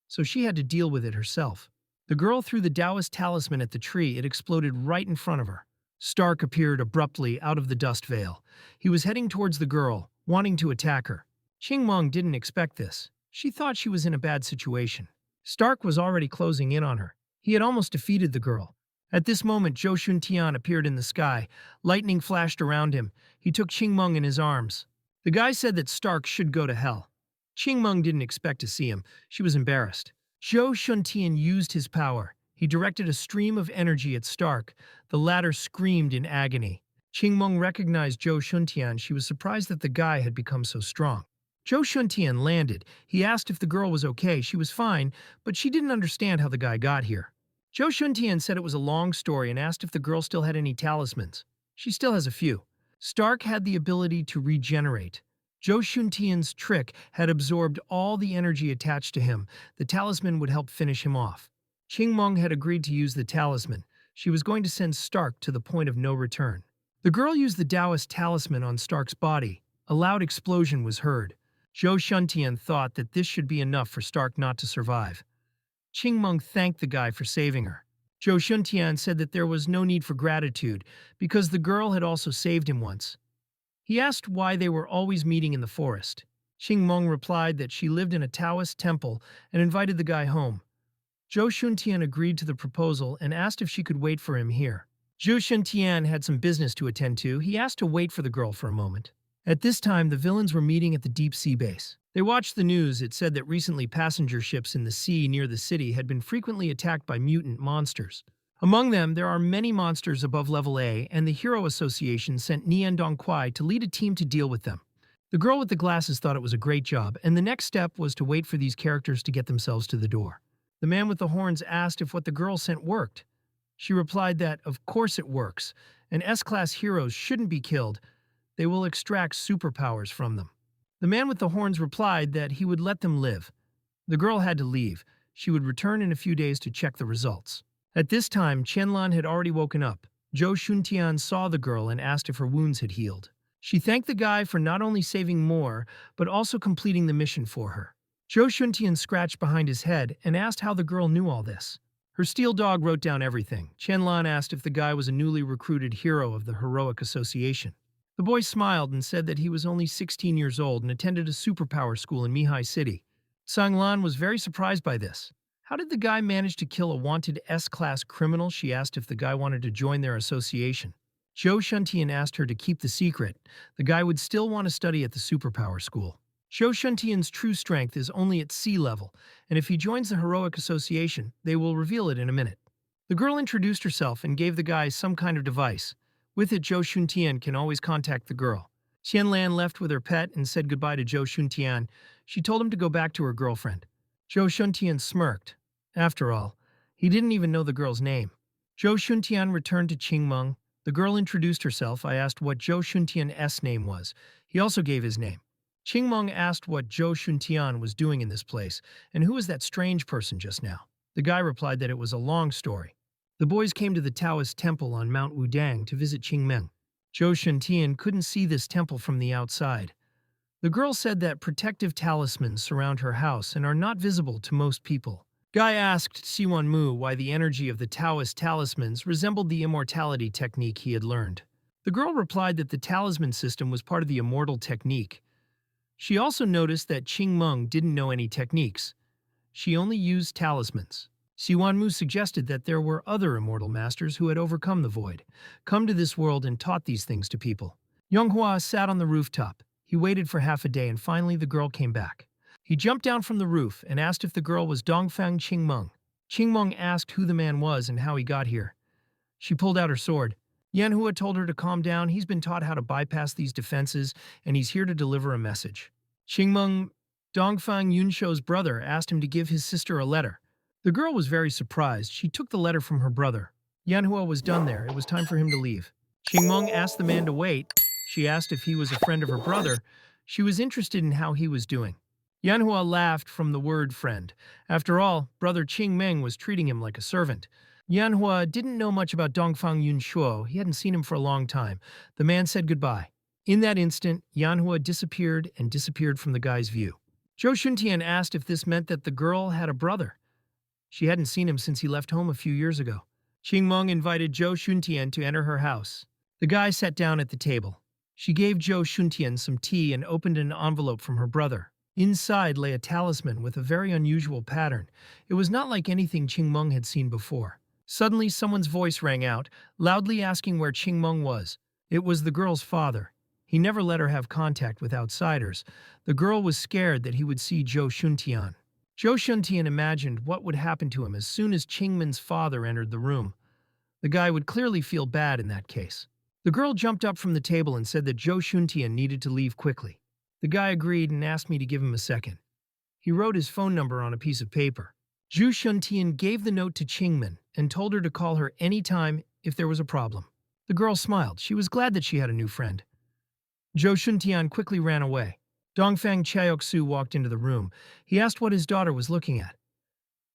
so she had to deal with it herself. The girl threw the Taoist talisman at the tree. It exploded right in front of her. Stark appeared abruptly out of the dust veil. He was heading towards the girl, wanting to attack her. Ching Meng didn't expect this. She thought she was in a bad situation. Stark was already closing in on her. He had almost defeated the girl. At this moment, Zhou Shuntian appeared in the sky. Lightning flashed around him. He took Ching Meng in his arms. The guy said that Stark should go to hell. Ching Meng didn't expect to see him. She was embarrassed. Zhou Shuntian used his power. He directed a stream of energy at Stark. The latter screamed in agony. Ching Meng recognized Zhou Shuntian. She was surprised that the guy had become so strong. Zhou Shuntian landed. He asked if the girl was okay. She was fine, but she didn't understand how the guy got here. Zhou Shuntian said it was a long story and asked if the girl still had any talismans. She still has a few. Stark had the ability to regenerate. Zhou Shuntian's trick had absorbed all the energy attached to him. The talisman would help finish him off. Ching Meng had agreed to use the talisman. She was going to send Stark to the point of no return. The girl used the Taoist talisman on Stark's body. A loud explosion was heard. Zhou Shuntian thought that this should be enough for Stark not to survive. Ching Meng thanked the guy for saving her. Zhou Shuntian said that there was no need for gratitude because the girl had also saved him once. He asked why they were always meeting in the forest. Ching Meng replied that she lived in a Taoist temple and invited the guy home. Zhou Shuntian agreed to the proposal and asked if she could wait for him here. Zhou Shuntian had some business to attend to. He asked to wait for the girl for a moment. At this time, the villains were meeting at the deep sea base. They watched the news. It said that recently passenger ships in the sea near the city had been frequently attacked by mutant monsters. Among them, there are many monsters above level A, and the Hero Association sent Nian Dongquai to lead a team to deal with them. The girl with the glasses thought it was a great job, and the next step was to wait for these characters to get themselves to the door. The man with the horns asked if what the girl sent worked. She replied that, of course it works, and S-class heroes shouldn't be killed. They will extract superpowers from them. The man with the horns replied that he would let them live. The girl had to leave. She would return in a few days to check the results. At this time, Qianlan had already woken up. Zhou Shuntian saw the girl and asked if her wounds had healed. She thanked the guy for not only saving more, but also completing the mission for her. Zhou Shuntian scratched behind his head and asked how the girl knew all this. Her steel dog wrote down everything. Qianlan asked if the guy was a newly recruited hero of the Heroic Association. The boy smiled and said that he was only 16 years old and attended a superpower school in Mihai City. Sanglan was very surprised by this. How did the guy manage to kill a wanted S-class criminal? She asked if the guy wanted to join their association. Zhou Shuntian asked her to keep the secret. The guy would still want to study at the superpower school. Zhou Shuntian's true strength is only at sea level, and if he joins the Heroic Association, they will reveal it in a minute. The girl introduced herself and gave the guy some kind of device. With it, Zhou Shuntian can always contact the girl. Qianlan left with her pet and said goodbye to Zhou Shuntian. She told him to go back to her girlfriend. Zhou Shuntian smirked. After all, he didn't even know the girl's name. Zhou Shuntian returned to Ching Meng. The girl introduced herself. I asked what Zhou Shuntian's name was. He also gave his name. Ching Meng asked what Zhou Shuntian was doing in this place, and who was that strange person just now. The guy replied that it was a long story. The boys came to the Taoist temple on Mount Wudang to visit Qingmeng. Zhou Shuntian couldn't see this temple from the outside. The girl said that protective talismans surround her house and are not visible to most people. Guy asked Siwan Mu why the energy of the Taoist talismans resembled the immortality technique he had learned. The girl replied that the talisman system was part of the immortal technique. She also noticed that Ching Meng didn't know any techniques. She only used talismans. Siwan Mu suggested that there were other immortal masters who had overcome the void, come to this world and taught these things to people. Yonghua sat on the rooftop. He waited for half a day and finally the girl came back. He jumped down from the roof and asked if the girl was Dongfang Qingmeng. Qingmeng asked who the man was and how he got here. She pulled out her sword. Yanhua told her to calm down. He's been taught how to bypass these defenses, and he's here to deliver a message. Qingmeng, Dongfang Yunsho's brother, asked him to give his sister a letter. The girl was very surprised. She took the letter from her brother. Yanhua was done there. It was time for him to leave. Qingmeng asked the man to wait. She asked if he was a friend of her brother. She was interested in how he was doing. Yanhua laughed from the word friend. After all, brother Qingmeng was treating him like a servant. Yanhua didn't know much about Dongfang Yunshuo. He hadn't seen him for a long time. The man said goodbye. In that instant, Yanhua disappeared and disappeared from the guy's view. Zhou Shuntian asked if this meant that the girl had a brother. She hadn't seen him since he left home a few years ago. Qingmeng invited Zhou Shuntian to enter her house. The guy sat down at the table. She gave Zhou Shuntian some tea and opened an envelope from her brother. Inside lay a talisman with a very unusual pattern. It was not like anything Ching Meng had seen before. Suddenly, someone's voice rang out, loudly asking where Ching Meng was. It was the girl's father. He never let her have contact with outsiders. The girl was scared that he would see Zhou Shuntian. Zhou Shuntian imagined what would happen to him as soon as Chingman's father entered the room. The guy would clearly feel bad in that case. The girl jumped up from the table and said that Zhou Shuntian needed to leave quickly. The guy agreed and asked me to give him a second. He wrote his phone number on a piece of paper. Zhou Shuntian gave the note to Chingman and told her to call her anytime if there was a problem. The girl smiled. She was glad that she had a new friend. Zhou Shuntian quickly ran away. Dongfang Chaoksu walked into the room. He asked what his daughter was looking at.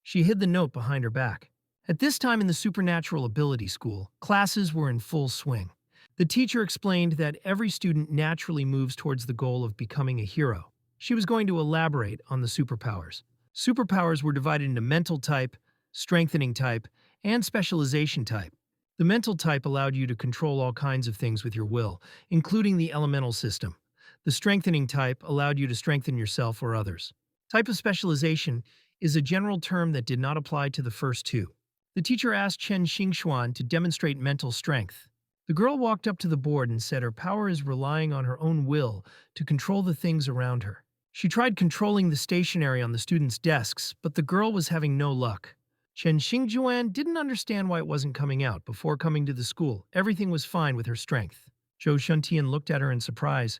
She hid the note behind her back. At this time in the Supernatural Ability School, classes were in full swing. The teacher explained that every student naturally moves towards the goal of becoming a hero. She was going to elaborate on the superpowers. Superpowers were divided into mental type, strengthening type, and specialization type. The mental type allowed you to control all kinds of things with your will, including the elemental system. The strengthening type allowed you to strengthen yourself or others. Type of specialization is a general term that did not apply to the first two. The teacher asked Chen Xingxuan to demonstrate mental strength. The girl walked up to the board and said her power is relying on her own will to control the things around her. She tried controlling the stationery on the students' desks, but the girl was having no luck. Chen Xingjuan didn't understand why it wasn't coming out. Before coming to the school, everything was fine with her strength. Zhou Shuntian looked at her in surprise.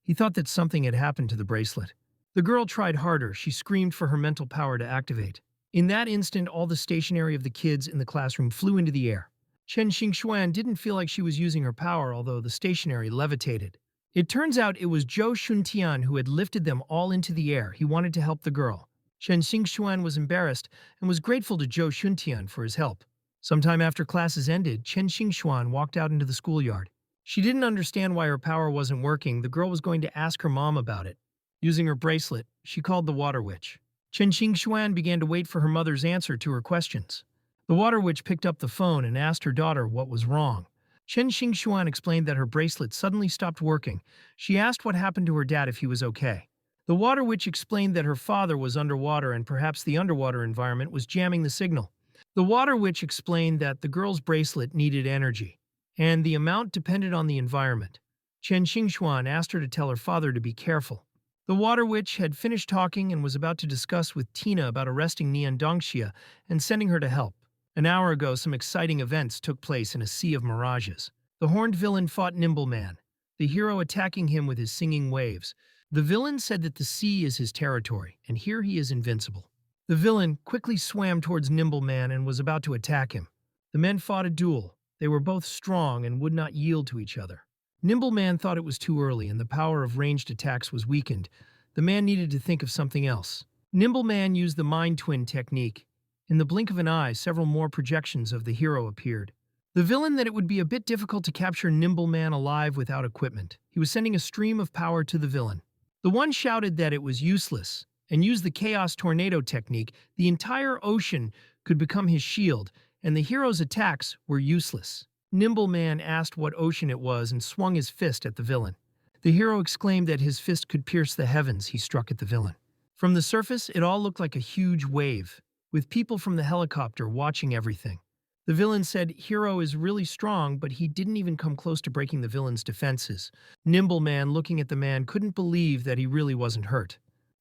He thought that something had happened to the bracelet. The girl tried harder. She screamed for her mental power to activate. In that instant, all the stationery of the kids in the classroom flew into the air. Chen Xingxuan didn't feel like she was using her power, although the stationery levitated. It turns out it was Zhou Shuntian who had lifted them all into the air. He wanted to help the girl. Chen Xingxuan was embarrassed and was grateful to Zhou Shuntian for his help. Sometime after classes ended, Chen Xingxuan walked out into the schoolyard. She didn't understand why her power wasn't working. The girl was going to ask her mom about it. Using her bracelet, she called the Water Witch. Chen Xingxuan began to wait for her mother's answer to her questions. The Water Witch picked up the phone and asked her daughter what was wrong. Chen Xingxuan explained that her bracelet suddenly stopped working. She asked what happened to her dad if he was okay. The Water Witch explained that her father was underwater and perhaps the underwater environment was jamming the signal. The Water Witch explained that the girl's bracelet needed energy, and the amount depended on the environment. Chen Xingxuan asked her to tell her father to be careful. The Water Witch had finished talking and was about to discuss with Tina about arresting Nian Dongxia and sending her to help. An hour ago, some exciting events took place in a sea of mirages. The horned villain fought Nimbleman, the hero attacking him with his singing waves. The villain said that the sea is his territory, and here he is invincible. The villain quickly swam towards Nimbleman and was about to attack him. The men fought a duel. They were both strong and would not yield to each other. Nimbleman thought it was too early and the power of ranged attacks was weakened. The man needed to think of something else. Nimbleman used the Mind Twin technique. In the blink of an eye, several more projections of the hero appeared. The villain that it would be a bit difficult to capture Nimbleman alive without equipment. He was sending a stream of power to the villain. The one shouted that it was useless and used the Chaos Tornado technique. The entire ocean could become his shield, and the hero's attacks were useless. Nimbleman asked what ocean it was and swung his fist at the villain. The hero exclaimed that his fist could pierce the heavens. He struck at the villain. From the surface, it all looked like a huge wave, with people from the helicopter watching everything. The villain said hero is really strong, but he didn't even come close to breaking the villain's defenses. Nimbleman, looking at the man, couldn't believe that he really wasn't hurt.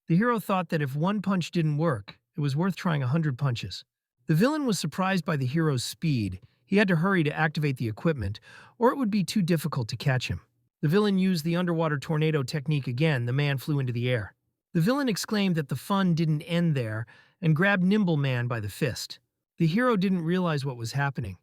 The hero thought that if one punch didn't work, it was worth trying 100 punches. The villain was surprised by the hero's speed. He had to hurry to activate the equipment, or it would be too difficult to catch him. The villain used the underwater tornado technique again. The man flew into the air. The villain exclaimed that the fun didn't end there and grabbed Nimbleman by the fist. The hero didn't realize what was happening.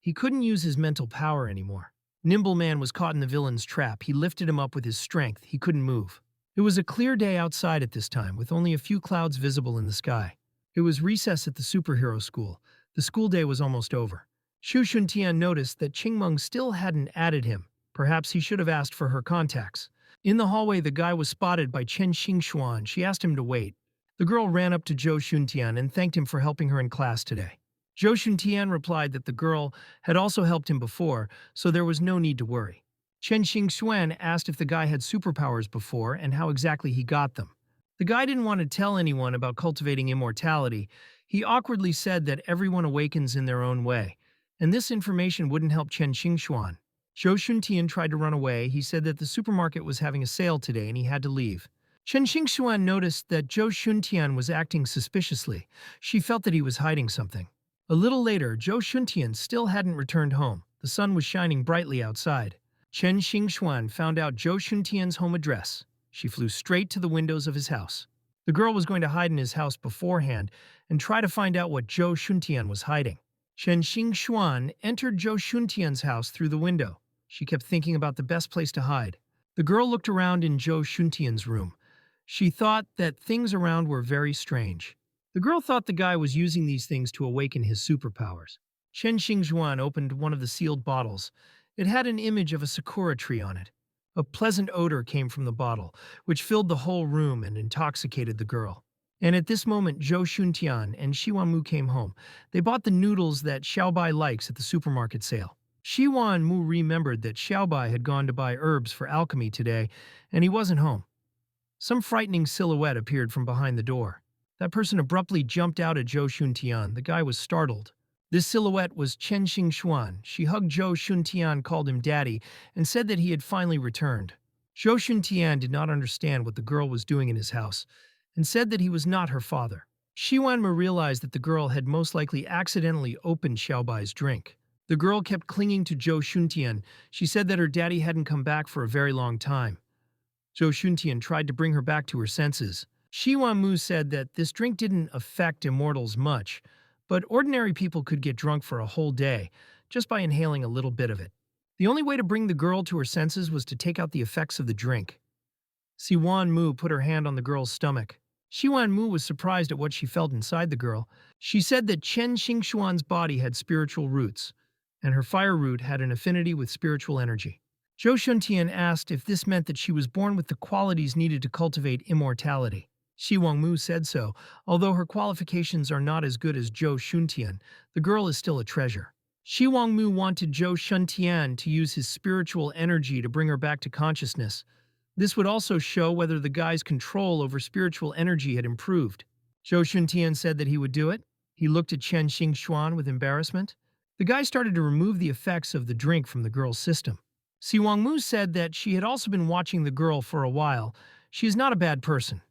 He couldn't use his mental power anymore. Nimbleman was caught in the villain's trap. He lifted him up with his strength. He couldn't move. It was a clear day outside at this time, with only a few clouds visible in the sky. It was recess at the superhero school. The school day was almost over. Xu Shuntian noticed that Ching Meng still hadn't added him. Perhaps he should have asked for her contacts. In the hallway, the guy was spotted by Chen Xingxuan. She asked him to wait. The girl ran up to Zhou Shuntian and thanked him for helping her in class today. Zhou Shuntian replied that the girl had also helped him before, so there was no need to worry. Chen Xingxuan asked if the guy had superpowers before and how exactly he got them. The guy didn't want to tell anyone about cultivating immortality. He awkwardly said that everyone awakens in their own way, and this information wouldn't help Chen Xingxuan. Zhou Shuntian tried to run away. He said that the supermarket was having a sale today and he had to leave. Chen Xingxuan noticed that Zhou Shuntian was acting suspiciously. She felt that he was hiding something. A little later, Zhou Shuntian still hadn't returned home. The sun was shining brightly outside. Chen Xingxuan found out Zhou Shuntian's home address. She flew straight to the windows of his house. The girl was going to hide in his house beforehand and try to find out what Zhou Shuntian was hiding. Chen Xingxuan entered Zhou Shuntian's house through the window. She kept thinking about the best place to hide. The girl looked around in Zhou Shuntian's room. She thought that things around were very strange. The girl thought the guy was using these things to awaken his superpowers. Chen Xingxuan opened one of the sealed bottles. It had an image of a sakura tree on it. A pleasant odor came from the bottle, which filled the whole room and intoxicated the girl. And at this moment, Zhou Shuntian and Xiwanmu came home. They bought the noodles that Xiaobai likes at the supermarket sale. Xiwanmu remembered that Xiaobai had gone to buy herbs for alchemy today, and he wasn't home. Some frightening silhouette appeared from behind the door. That person abruptly jumped out at Zhou Shuntian. The guy was startled. This silhouette was Chen Xingxuan. She hugged Zhou Shuntian, called him daddy, and said that he had finally returned. Zhou Shuntian did not understand what the girl was doing in his house, and said that he was not her father. Xiwanmu realized that the girl had most likely accidentally opened Xiaobai's drink. The girl kept clinging to Zhou Shuntian. She said that her daddy hadn't come back for a very long time. Zhou Shuntian tried to bring her back to her senses. Xiwanmu said that this drink didn't affect immortals much, but ordinary people could get drunk for a whole day just by inhaling a little bit of it. The only way to bring the girl to her senses was to take out the effects of the drink. Xiwanmu put her hand on the girl's stomach. Xiwanmu was surprised at what she felt inside the girl. She said that Chen Xingxuan's body had spiritual roots, and her fire root had an affinity with spiritual energy. Zhou Shuntian asked if this meant that she was born with the qualities needed to cultivate immortality. Xiwanmu said so. Although her qualifications are not as good as Zhou Shuntian, the girl is still a treasure. Xiwanmu wanted Zhou Shuntian to use his spiritual energy to bring her back to consciousness. This would also show whether the guy's control over spiritual energy had improved. Zhou Shuntian said that he would do it. He looked at Chen Xingxuan with embarrassment. The guy started to remove the effects of the drink from the girl's system. Xiwanmu said that she had also been watching the girl for a while. She is not a bad person.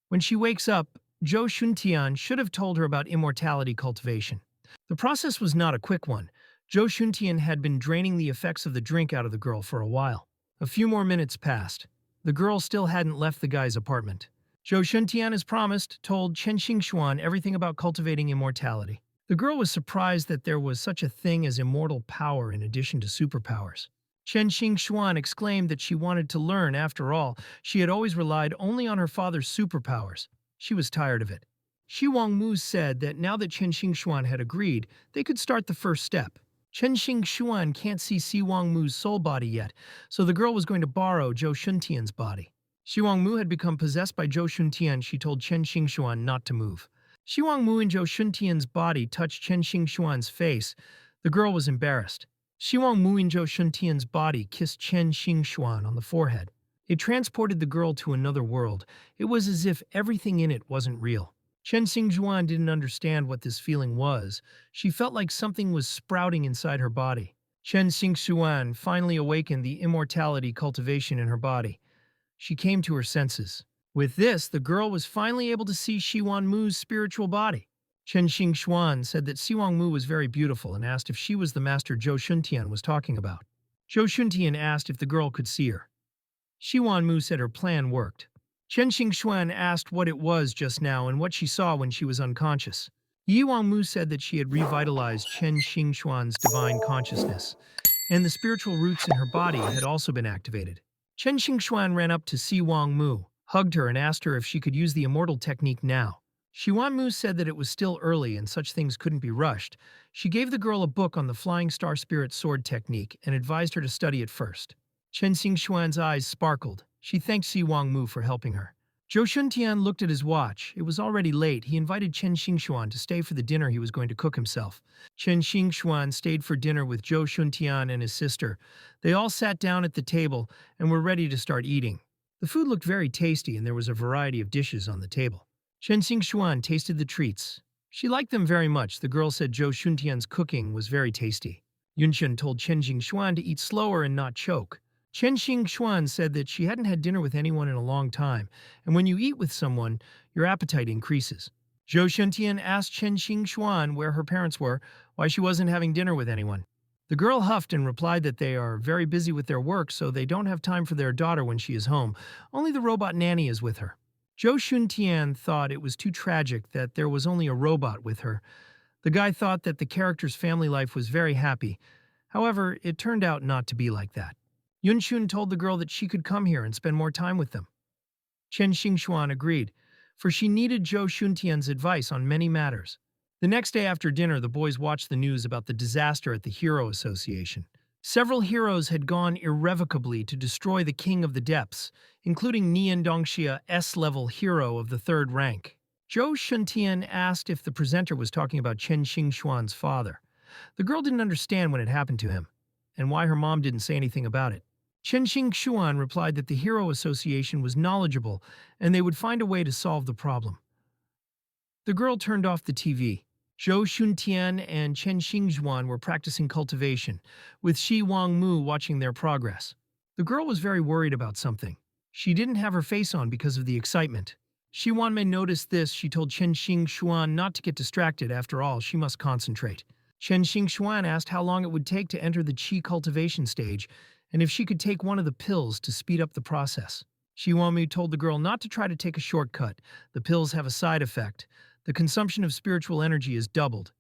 When she wakes up, Zhou Shuntian should have told her about immortality cultivation. The process was not a quick one. Zhou Shuntian had been draining the effects of the drink out of the girl for a while. A few more minutes passed. The girl still hadn't left the guy's apartment. Zhou Shuntian, as promised, told Chen Xingxuan everything about cultivating immortality. The girl was surprised that there was such a thing as immortal power in addition to superpowers. Chen Xingxuan exclaimed that she wanted to learn. After all, she had always relied only on her father's superpowers. She was tired of it. Xiwanmu said that now that Chen Xingxuan had agreed, they could start the first step. Chen Xingxuan can't see Xiwanmu's soul body yet, so the girl was going to borrow Zhou Shuntian's body. Xiwanmu had become possessed by Zhou Shuntian. She told Chen Xingxuan not to move. Xiwanmu and Zhou Shuntian's body touched Chen Xingxuan's face. The girl was embarrassed. Xiwanmu and Zhou Shuntian's body kissed Chen Xingxuan on the forehead. It transported the girl to another world. It was as if everything in it wasn't real. Chen Xingxuan didn't understand what this feeling was. She felt like something was sprouting inside her body. Chen Xingxuan finally awakened the immortality cultivation in her body. She came to her senses. With this, the girl was finally able to see Xiwanmu's spiritual body. Chen Xingxuan said that Xiwanmu was very beautiful and asked if she was the master Zhou Shuntian was talking about. Zhou Shuntian asked if the girl could see her. Xiwanmu said her plan worked. Chen Xingxuan asked what it was just now and what she saw when she was unconscious. Yiwangmu said that she had revitalized Chen Xingxuan's divine consciousness, and the spiritual roots in her body had also been activated. Chen Xingxuan ran up to Xiwangmu, hugged her, and asked her if she could use the immortal technique now. Xiwanmu said that it was still early and such things couldn't be rushed. She gave the girl a book on the Flying Star Spirit Sword technique and advised her to study it first. Chen Xingxuan's eyes sparkled. She thanked Xiwangmu for helping her. Zhou Shuntian looked at his watch. It was already late. He invited Chen Xingxuan to stay for the dinner he was going to cook himself. Chen Xingxuan stayed for dinner with Zhou Shuntian and his sister. They all sat down at the table and were ready to start eating. The The food looked very tasty and there was a variety of dishes on the table. Chen Xingxuan tasted the treats. She liked them very much. The girl said Zhou Shuntian's cooking was very tasty. Yunxun told Chen Xingxuan to eat slower and not choke. Chen Xingxuan said that she hadn't had dinner with anyone in a long time, and when you eat with someone, your appetite increases. Zhou Shuntian asked Chen Xingxuan where her parents were, why she wasn't having dinner with anyone. The girl huffed and replied that they are very busy with their work, so they don't have time for their daughter when she is home. Only the robot nanny is with her. Zhou Shuntian thought it was too tragic that there was only a robot with her. The guy thought that the character's family life was very happy. However, it turned out not to be like that. Yunxun told the girl that she could come here and spend more time with them. Chen Xingxuan agreed, for she needed Zhou Shuntian's advice on many matters. The next day after dinner, the boys watched the news about the disaster at the Hero Association. Several heroes had gone irrevocably to destroy the King of the Depths, including Nian Dongxia, S-level hero of the 3rd rank. Zhou Shuntian asked if the presenter was talking about Chen Xingxuan's father. The girl didn't understand when it happened to him, and why her mom didn't say anything about it. Chen Xingxuan replied that the Hero Association was knowledgeable and they would find a way to solve the problem. The girl turned off the TV. Zhou Shuntian and Chen Xingxuan were practicing cultivation, with Shi Wangmu watching their progress. The girl was very worried about something. She didn't have her face on because of the excitement. Shi Wanmei noticed this. She told Chen Xingxuan not to get distracted. After all, she must concentrate. Chen Xingxuan asked how long it would take to enter the Qi cultivation stage, and if she could take one of the pills to speed up the process. Shi Wanmei told the girl not to try to take a shortcut. The pills have a side effect. The consumption of spiritual energy is doubled.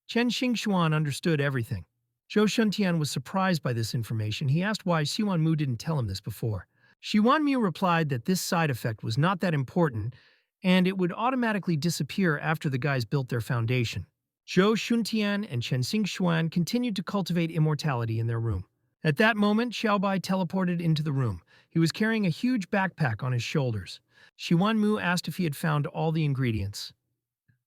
Chen Xingxuan understood everything. Zhou Shuntian was surprised by this information. He asked why Shi Wanmu didn't tell him this before. Shi Wanmu replied that this side effect was not that important, and it would automatically disappear after the guys built their foundation. Zhou Shuntian and Chen Xingxuan continued to cultivate immortality in their room. At that moment, Xiaobai teleported into the room. He was carrying a huge backpack on his shoulders. Shi Wanmu asked if he had found all the ingredients.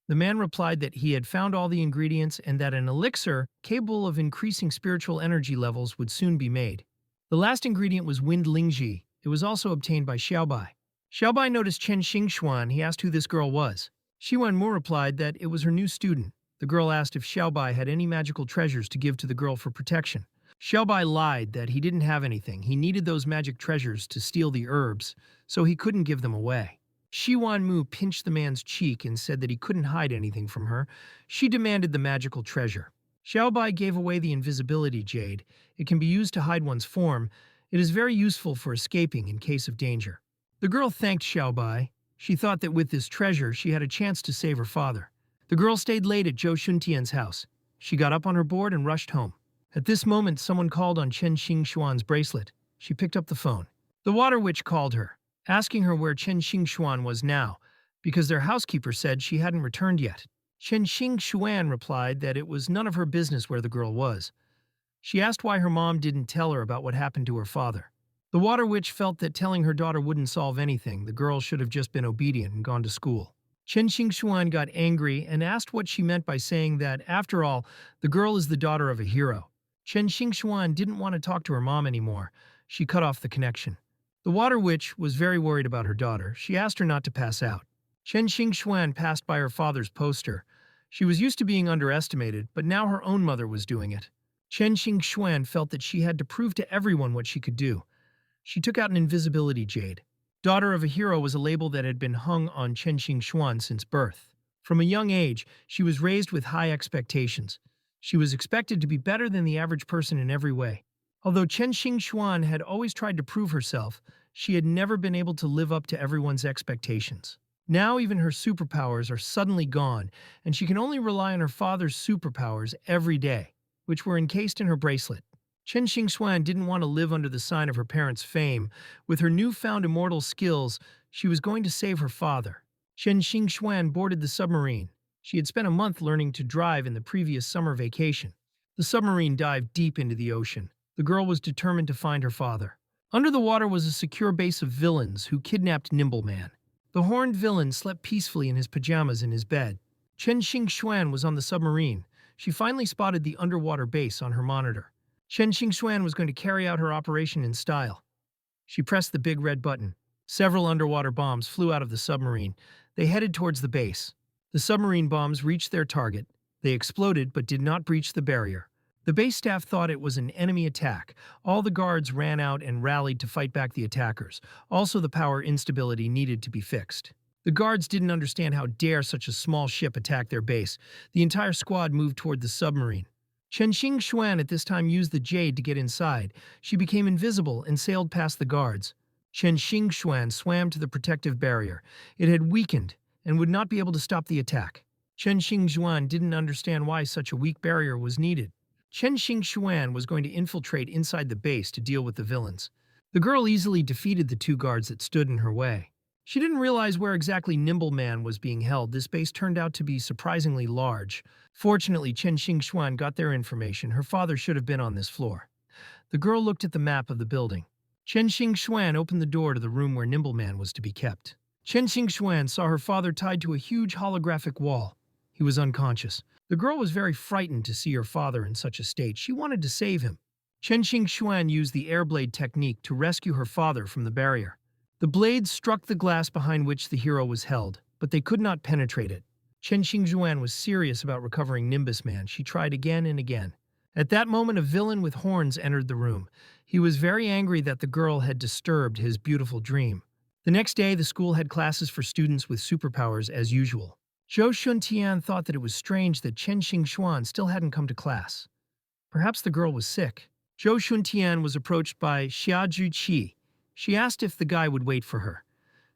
The man replied that he had found all the ingredients and that an elixir capable of increasing spiritual energy levels would soon be made. The last ingredient was wind lingji. It was also obtained by Xiaobai. Xiaobai noticed Chen Xingxuan. He asked who this girl was. Shi Wanmu replied that it was her new student. The girl asked if Xiaobai had any magical treasures to give to the girl for protection. Xiaobai lied that he didn't have anything. He needed those magic treasures to steal the herbs, so he couldn't give them away. Shi Wanmu pinched the man's cheek and said that he couldn't hide anything from her. She demanded the magical treasure. Xiaobai gave away the invisibility jade. It can be used to hide one's form. It is very useful for escaping in case of danger. The girl thanked Xiaobai. She thought that with this treasure, she had a chance to save her father. The girl stayed late at Zhou Shuntian's house. She got up on her board and rushed home. At this moment, someone called on Chen Xingxuan's bracelet. She picked up the phone. The water witch called her, asking her where Chen Xingxuan was now, because their housekeeper said she hadn't returned yet. Chen Xingxuan replied that it was none of her business where the girl was. She asked why her mom didn't tell her about what happened to her father. The water witch felt that telling her daughter wouldn't solve anything. The girl should have just been obedient and gone to school. Chen Xingxuan got angry and asked what she meant by saying that, after all, the girl is the daughter of a hero. Chen Xingxuan didn't want to talk to her mom anymore. She cut off the connection. The water witch was very worried about her daughter. She asked her not to pass out. Chen Xingxuan passed by her father's poster. She was used to being underestimated, but now her own mother was doing it. Chen Xingxuan felt that she had to prove to everyone what she could do. She took out an invisibility jade. Daughter of a hero was a label that had been hung on Chen Xingxuan since birth. From a young age, she was raised with high expectations. She was expected to be better than the average person in every way. Although Chen Xingxuan had always tried to prove herself, she had never been able to live up to everyone's expectations. Now even her superpowers are suddenly gone, and she can only rely on her father's superpowers every day, which were encased in her bracelet. Chen Xingxuan didn't want to live under the sign of her parents' fame. With her newfound immortal skills, she was going to save her father. Chen Xingxuan boarded the submarine. She had spent a month learning to drive in the previous summer vacation. The submarine dived deep into the ocean. The girl was determined to find her father. Under the water was a secure base of villains who kidnapped Nimbleman. The horned villain slept peacefully in his pajamas in his bed. Chen Xingxuan was on the submarine. She finally spotted the underwater base on her monitor. Chen Xingxuan was going to carry out her operation in style. She pressed the big red button. Several underwater bombs flew out of the submarine. They headed towards the base. The submarine bombs reached their target. They exploded but did not breach the barrier. The base staff thought it was an enemy attack. All the guards ran out and rallied to fight back the attackers. Also, the power instability needed to be fixed. The guards didn't understand how dare such a small ship attack their base. The entire squad moved toward the submarine. Chen Xuan at this time used the jade to get inside. She became invisible and sailed past the guards. Chen Xuan swam to the protective barrier. It had weakened and would not be able to stop the attack. Chen Xuan didn't understand why such a weak barrier was needed. Chen Xuan was going to infiltrate inside the base to deal with the villains. The girl easily defeated the two guards that stood in her way. She didn't realize where exactly Nimbleman was being held. This base turned out to be surprisingly large. Fortunately, Chen Xuan got their information. Her father should have been on this floor. The girl looked at the map of the building. Chen Xuan opened the door to the room where Nimbleman was to be kept. Chen Xuan saw her father tied to a huge holographic wall. He was unconscious. The girl was very frightened to see her father in such a state. She wanted to save him. Chen Xuan used the airblade technique to rescue her father from the barrier. The blades struck the glass behind which the hero was held, but they could not penetrate it. Chen Xuan was serious about recovering Nimbusman. She tried again and again. At that moment, a villain with horns entered the room. He was very angry that the girl had disturbed his beautiful dream. The next day, the school had classes for students with superpowers as usual. Zhou Shuntian thought that it was strange that Chen Xuan still hadn't come to class. Perhaps the girl was sick. Zhou Shuntian was approached by Xiaju Qi. She asked if the guy would wait for her.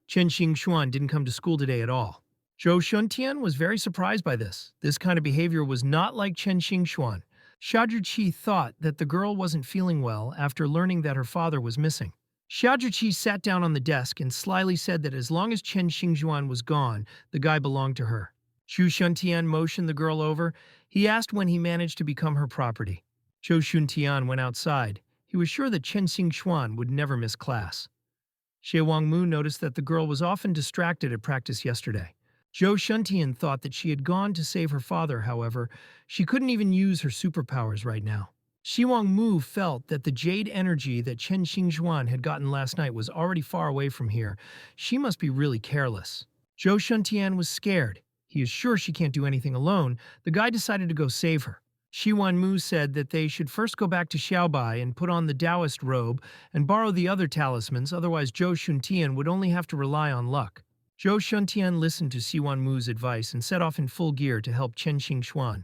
Chen Xuan didn't come to school today at all. Zhou Shuntian was very surprised by this. This kind of behavior was not like Chen Xuan. Xiaju Qi thought that the girl wasn't feeling well after learning that her father was missing. Xiaju Qi sat down on the desk and slyly said that as long as Chen Xuan was gone, the guy belonged to her. Zhou Shuntian motioned the girl over. He asked when he managed to become her property. Zhou Shuntian went outside. He was sure that Chen Xuan would never miss class. Xie Wangmu noticed that the girl was often distracted at practice yesterday. Zhou Shuntian thought that she had gone to save her father, however, she couldn't even use her superpowers right now. Xie Wangmu felt that the jade energy that Chen Xuan had gotten last night was already far away from here. She must be really careless. Zhou Shuntian was scared. He is sure she can't do anything alone. The guy decided to go save her. Xie Wangmu said that they should first go back to Xiaobai and put on the Taoist robe and borrow the other talismans, otherwise Zhou Shuntian would only have to rely on luck. Zhou Shuntian listened to Xie Wangmu's advice and set off in full gear to help Chen Xuan.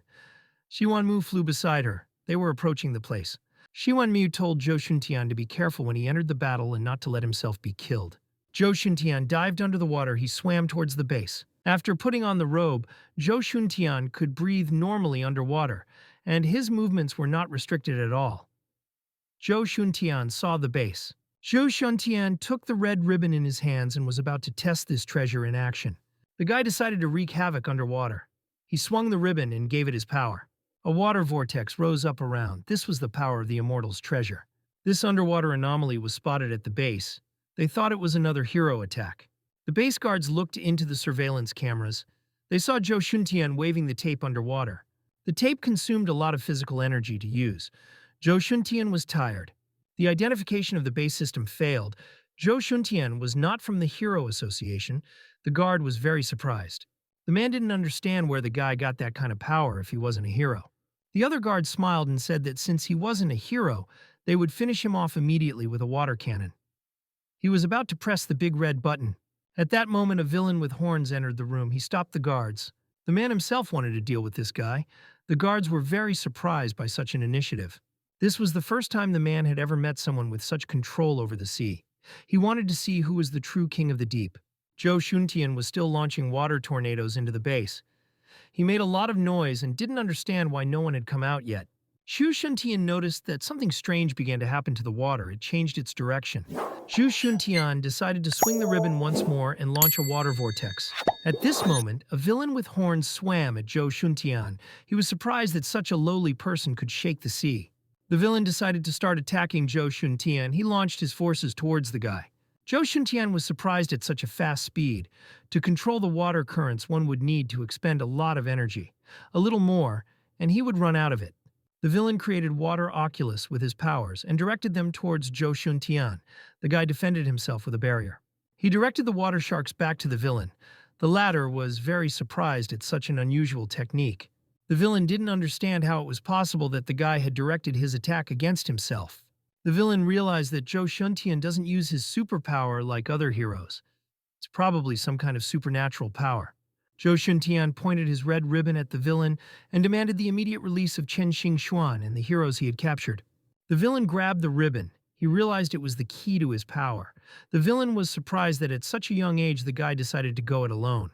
Xie Wangmu flew beside her. They were approaching the place. Xie Wangmu told Zhou Shuntian to be careful when he entered the battle and not to let himself be killed. Zhou Shuntian dived under the water. He swam towards the base. After putting on the robe, Zhou Shuntian could breathe normally underwater, and his movements were not restricted at all. Zhou Shuntian saw the base. Zhou Shuntian took the red ribbon in his hands and was about to test this treasure in action. The guy decided to wreak havoc underwater. He swung the ribbon and gave it his power. A water vortex rose up around. This was the power of the Immortal's treasure. This underwater anomaly was spotted at the base. They thought it was another hero attack. The base guards looked into the surveillance cameras. They saw Zhou Shuntian waving the tape underwater. The tape consumed a lot of physical energy to use. Zhou Shuntian was tired. The identification of the base system failed. Zhou Shuntian was not from the Hero Association. The guard was very surprised. The man didn't understand where the guy got that kind of power if he wasn't a hero. The other guard smiled and said that since he wasn't a hero, they would finish him off immediately with a water cannon. He was about to press the big red button. At that moment, a villain with horns entered the room. He stopped the guards. The man himself wanted to deal with this guy. The guards were very surprised by such an initiative. This was the first time the man had ever met someone with such control over the sea. He wanted to see who was the true king of the deep. Zhou Shuntian was still launching water tornadoes into the base. He made a lot of noise and didn't understand why no one had come out yet. Zhou Shuntian noticed that something strange began to happen to the water. It changed its direction. Zhou Shuntian decided to swing the ribbon once more and launch a water vortex. At this moment, a villain with horns swam at Zhou Shuntian. He was surprised that such a lowly person could shake the sea. The villain decided to start attacking Zhou Shuntian. He launched his forces towards the guy. Zhou Shuntian was surprised at such a fast speed. To control the water currents, one would need to expend a lot of energy. A little more, and he would run out of it. The villain created water oculus with his powers and directed them towards Zhou Shuntian. The guy defended himself with a barrier. He directed the water sharks back to the villain. The latter was very surprised at such an unusual technique. The villain didn't understand how it was possible that the guy had directed his attack against himself. The villain realized that Zhou Shuntian doesn't use his superpower like other heroes. It's probably some kind of supernatural power. Zhou Shuntian pointed his red ribbon at the villain and demanded the immediate release of Chen Xingxuan and the heroes he had captured. The villain grabbed the ribbon. He realized it was the key to his power. The villain was surprised that at such a young age the guy decided to go it alone.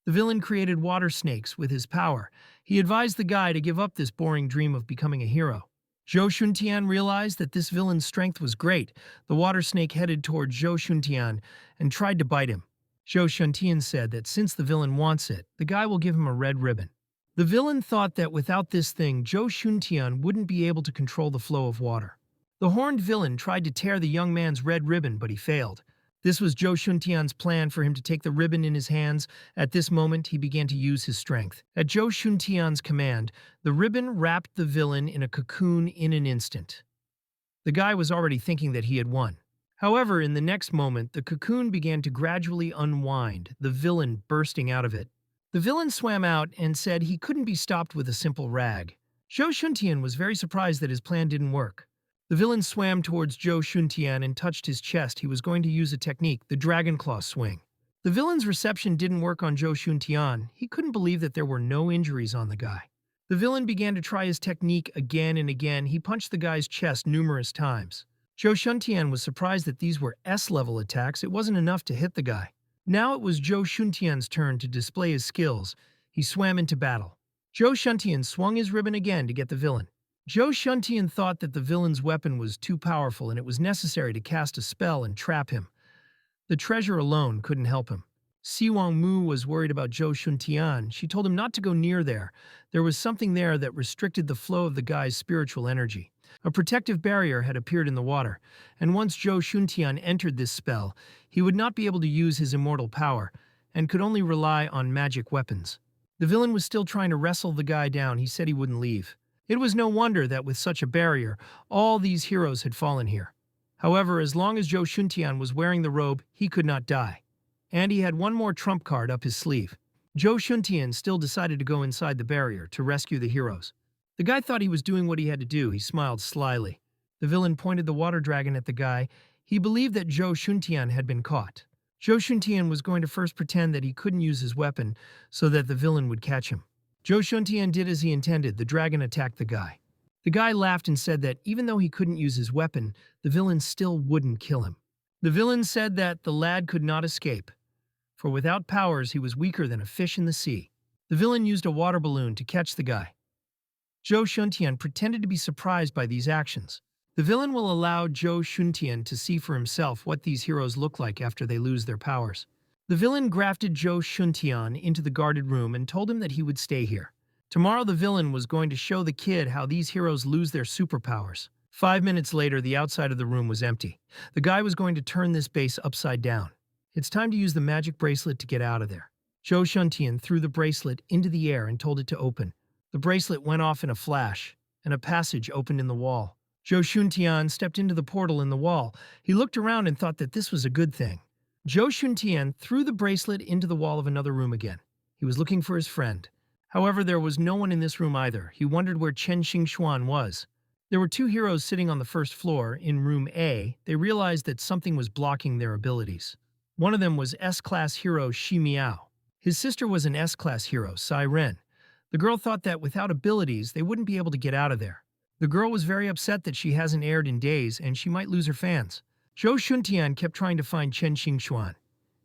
The villain created water snakes with his power. He advised the guy to give up this boring dream of becoming a hero. Zhou Shuntian realized that this villain's strength was great. The water snake headed toward Zhou Shuntian and tried to bite him. Zhou Shuntian said that since the villain wants it, the guy will give him a red ribbon. The villain thought that without this thing, Zhou Shuntian wouldn't be able to control the flow of water. The horned villain tried to tear the young man's red ribbon, but he failed. This was Zhou Shuntian's plan for him to take the ribbon in his hands. At this moment, he began to use his strength. At Zhou Shuntian's command, the ribbon wrapped the villain in a cocoon in an instant. The guy was already thinking that he had won. However, in the next moment, the cocoon began to gradually unwind, the villain bursting out of it. The villain swam out and said he couldn't be stopped with a simple rag. Zhou Shuntian was very surprised that his plan didn't work. The villain swam towards Zhou Shuntian and touched his chest. He was going to use a technique, the Dragon Claw swing. The villain's reception didn't work on Zhou Shuntian. He couldn't believe that there were no injuries on the guy. The villain began to try his technique again and again. He punched the guy's chest numerous times. Zhou Shuntian was surprised that these were S-level attacks. It wasn't enough to hit the guy. Now it was Zhou Shuntian's turn to display his skills. He swam into battle. Zhou Shuntian swung his ribbon again to get the villain. Zhou Shuntian thought that the villain's weapon was too powerful and it was necessary to cast a spell and trap him. The treasure alone couldn't help him. Si Wangmu was worried about Zhou Shuntian. She told him not to go near there. There was something there that restricted the flow of the guy's spiritual energy. A protective barrier had appeared in the water, and once Zhou Shuntian entered this spell, he would not be able to use his immortal power and could only rely on magic weapons. The villain was still trying to wrestle the guy down. He said he wouldn't leave. It was no wonder that with such a barrier, all these heroes had fallen here. However, as long as Zhou Shuntian was wearing the robe, he could not die. And he had one more trump card up his sleeve. Zhou Shuntian still decided to go inside the barrier to rescue the heroes. The guy thought he was doing what he had to do. He smiled slyly. The villain pointed the water dragon at the guy. He believed that Zhou Shuntian had been caught. Zhou Shuntian was going to first pretend that he couldn't use his weapon so that the villain would catch him. Zhou Shuntian did as he intended. The dragon attacked the guy. The guy laughed and said that even though he couldn't use his weapon, the villain still wouldn't kill him. The villain said that the lad could not escape, for without powers he was weaker than a fish in the sea. The villain used a water balloon to catch the guy. Zhou Shuntian pretended to be surprised by these actions. The villain will allow Zhou Shuntian to see for himself what these heroes look like after they lose their powers. The villain grafted Zhou Shuntian into the guarded room and told him that he would stay here. Tomorrow the villain was going to show the kid how these heroes lose their superpowers. 5 minutes later, the outside of the room was empty. The guy was going to turn this base upside down. It's time to use the magic bracelet to get out of there. Zhou Shuntian threw the bracelet into the air and told it to open. The bracelet went off in a flash, and a passage opened in the wall. Zhou Shuntian stepped into the portal in the wall. He looked around and thought that this was a good thing. Zhou Shuntian threw the bracelet into the wall of another room again. He was looking for his friend. However, there was no one in this room either. He wondered where Chen Xingxuan was. There were 2 heroes sitting on the first floor. In room A, they realized that something was blocking their abilities. One of them was S-class hero Shi Miao. His sister was an S-class hero, Sai Ren. The girl thought that without abilities, they wouldn't be able to get out of there. The girl was very upset that she hasn't aired in days and she might lose her fans. Zhou Shuntian kept trying to find Chen Xingxuan.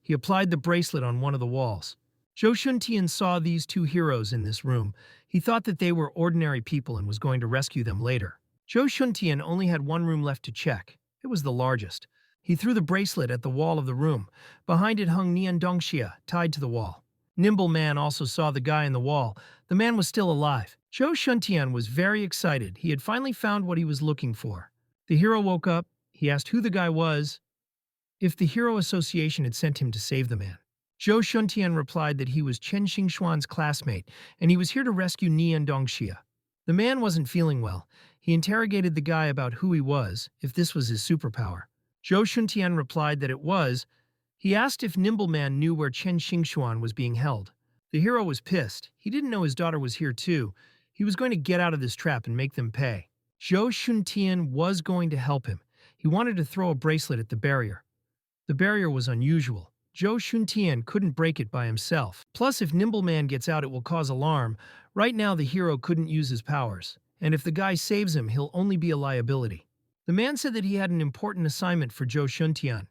He applied the bracelet on one of the walls. Zhou Shuntian saw these 2 heroes in this room. He thought that they were ordinary people and was going to rescue them later. Zhou Shuntian only had one room left to check. It was the largest. He threw the bracelet at the wall of the room. Behind it hung Nian Dongxia, tied to the wall. Nimbleman also saw the guy in the wall. The man was still alive. Zhou Shuntian was very excited. He had finally found what he was looking for. The hero woke up. He asked who the guy was, if the Hero Association had sent him to save the man. Zhou Shuntian replied that he was Chen Xingxuan's classmate, and he was here to rescue Nian Dongxia. The man wasn't feeling well. He interrogated the guy about who he was, if this was his superpower. Zhou Shuntian replied that it was. He asked if Nimbleman knew where Chen Xingxuan was being held. The hero was pissed. He didn't know his daughter was here too. He was going to get out of this trap and make them pay. Zhou Shuntian was going to help him. He wanted to throw a bracelet at the barrier. The barrier was unusual. Zhou Shuntian couldn't break it by himself. Plus, if Nimbleman gets out, it will cause alarm. Right now, the hero couldn't use his powers. And if the guy saves him, he'll only be a liability. The man said that he had an important assignment for Zhou Shuntian.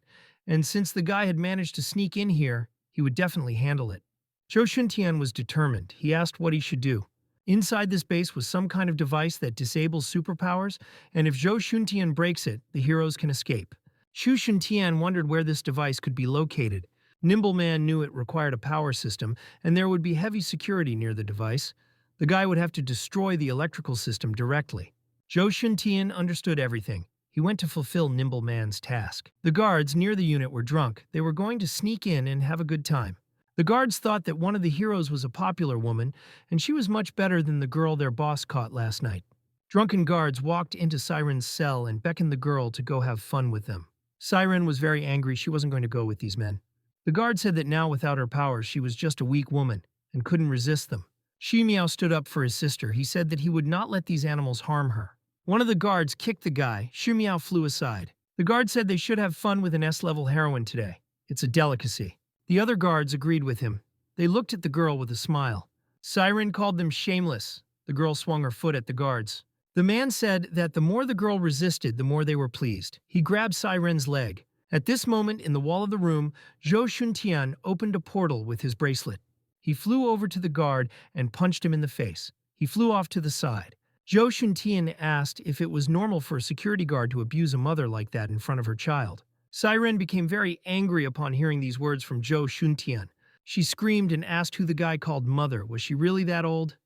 And since the guy had managed to sneak in here, he would definitely handle it. Zhou Shuntian was determined. He asked what he should do. Inside this base was some kind of device that disables superpowers, and if Zhou Shuntian breaks it, the heroes can escape. Zhou Shuntian wondered where this device could be located. Nimbleman knew it required a power system, and there would be heavy security near the device. The guy would have to destroy the electrical system directly. Zhou Shuntian understood everything. He went to fulfill Nimbleman's task. The guards near the unit were drunk. They were going to sneak in and have a good time. The guards thought that one of the heroes was a popular woman, and she was much better than the girl their boss caught last night. Drunken guards walked into Siren's cell and beckoned the girl to go have fun with them. Siren was very angry. She wasn't going to go with these men. The guard said that now without her powers, she was just a weak woman and couldn't resist them. Shimiao stood up for his sister. He said that he would not let these animals harm her. One of the guards kicked the guy. Shimiao flew aside. The guard said they should have fun with an S-level heroine today. It's a delicacy. The other guards agreed with him. They looked at the girl with a smile. Siren called them shameless. The girl swung her foot at the guards. The man said that the more the girl resisted, the more they were pleased. He grabbed Siren's leg. At this moment, in the wall of the room, Zhou Shuntian opened a portal with his bracelet. He flew over to the guard and punched him in the face. He flew off to the side. Zhou Shuntian asked if it was normal for a security guard to abuse a mother like that in front of her child. Siren became very angry upon hearing these words from Zhou Shuntian. She screamed and asked who the guy called mother. Was she really that old?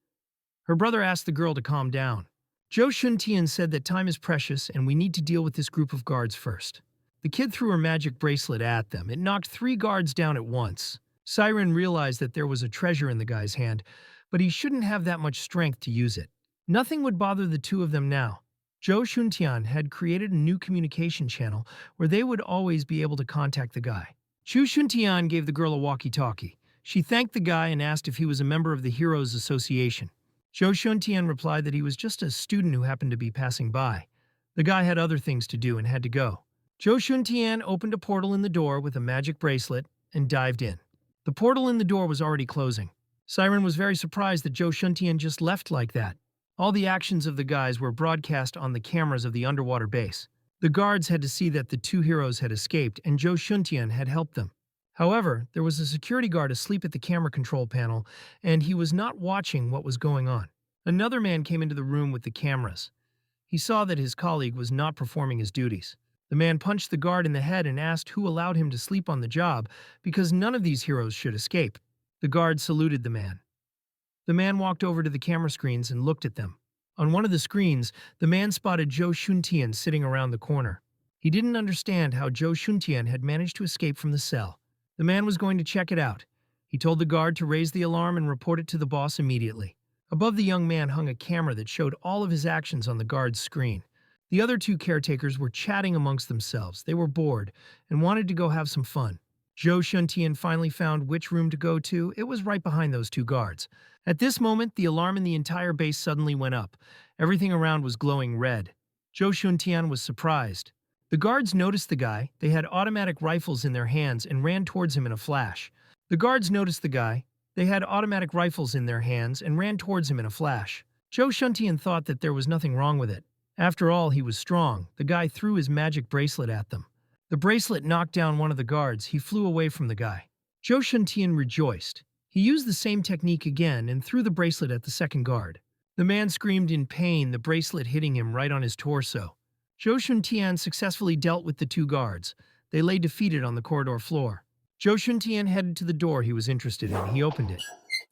Her brother asked the girl to calm down. Zhou Shuntian said that time is precious and we need to deal with this group of guards first. The kid threw her magic bracelet at them. It knocked 3 guards down at once. Siren realized that there was a treasure in the guy's hand, but he shouldn't have that much strength to use it. Nothing would bother the two of them now. Zhou Shuntian had created a new communication channel where they would always be able to contact the guy. Zhou Shuntian gave the girl a walkie-talkie. She thanked the guy and asked if he was a member of the Heroes Association. Zhou Shuntian replied that he was just a student who happened to be passing by. The guy had other things to do and had to go. Zhou Shuntian opened a portal in the door with a magic bracelet and dived in. The portal in the door was already closing. Siren was very surprised that Zhou Shuntian just left like that. All the actions of the guys were broadcast on the cameras of the underwater base. The guards had to see that the 2 heroes had escaped and Zhou Shuntian had helped them. However, there was a security guard asleep at the camera control panel, and he was not watching what was going on. Another man came into the room with the cameras. He saw that his colleague was not performing his duties. The man punched the guard in the head and asked who allowed him to sleep on the job, because none of these heroes should escape. The guard saluted the man. The man walked over to the camera screens and looked at them. On one of the screens, the man spotted Zhou Shuntian sitting around the corner. He didn't understand how Zhou Shuntian had managed to escape from the cell. The man was going to check it out. He told the guard to raise the alarm and report it to the boss immediately. Above the young man hung a camera that showed all of his actions on the guard's screen. The other 2 caretakers were chatting amongst themselves. They were bored and wanted to go have some fun. Zhou Shuntian finally found which room to go to. It was right behind those 2 guards. At this moment, the alarm in the entire base suddenly went up. Everything around was glowing red. Zhou Shuntian was surprised. The guards noticed the guy. They had automatic rifles in their hands and ran towards him in a flash. The guards noticed the guy. They had automatic rifles in their hands and ran towards him in a flash. Zhou Shuntian thought that there was nothing wrong with it. After all, he was strong. The guy threw his magic bracelet at them. The bracelet knocked down one of the guards. He flew away from the guy. Zhou Shuntian rejoiced. He used the same technique again and threw the bracelet at the second guard. The man screamed in pain, the bracelet hitting him right on his torso. Zhou Shuntian successfully dealt with the 2 guards. They lay defeated on the corridor floor. Zhou Shuntian headed to the door he was interested in. He opened it.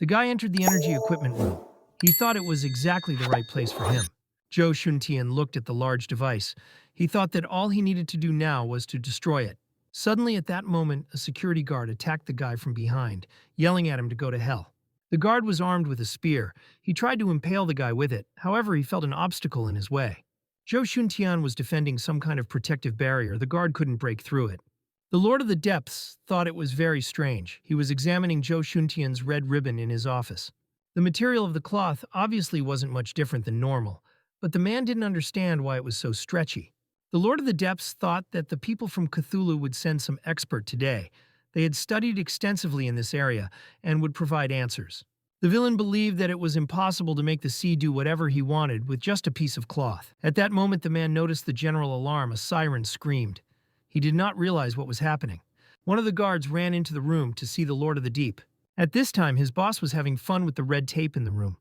The guy entered the energy equipment room. He thought it was exactly the right place for him. Zhou Shuntian looked at the large device. He thought that all he needed to do now was to destroy it. Suddenly, at that moment, a security guard attacked the guy from behind, yelling at him to go to hell. The guard was armed with a spear. He tried to impale the guy with it. However, he felt an obstacle in his way. Zhou Shuntian was defending some kind of protective barrier. The guard couldn't break through it. The Lord of the Depths thought it was very strange. He was examining Zhou Shuntian's red ribbon in his office. The material of the cloth obviously wasn't much different than normal, but the man didn't understand why it was so stretchy. The Lord of the Depths thought that the people from Cthulhu would send some expert today. They had studied extensively in this area and would provide answers. The villain believed that it was impossible to make the sea do whatever he wanted with just a piece of cloth. At that moment, the man noticed the general alarm. A siren screamed. He did not realize what was happening. One of the guards ran into the room to see the Lord of the Deep. At this time, his boss was having fun with the red tape in the room.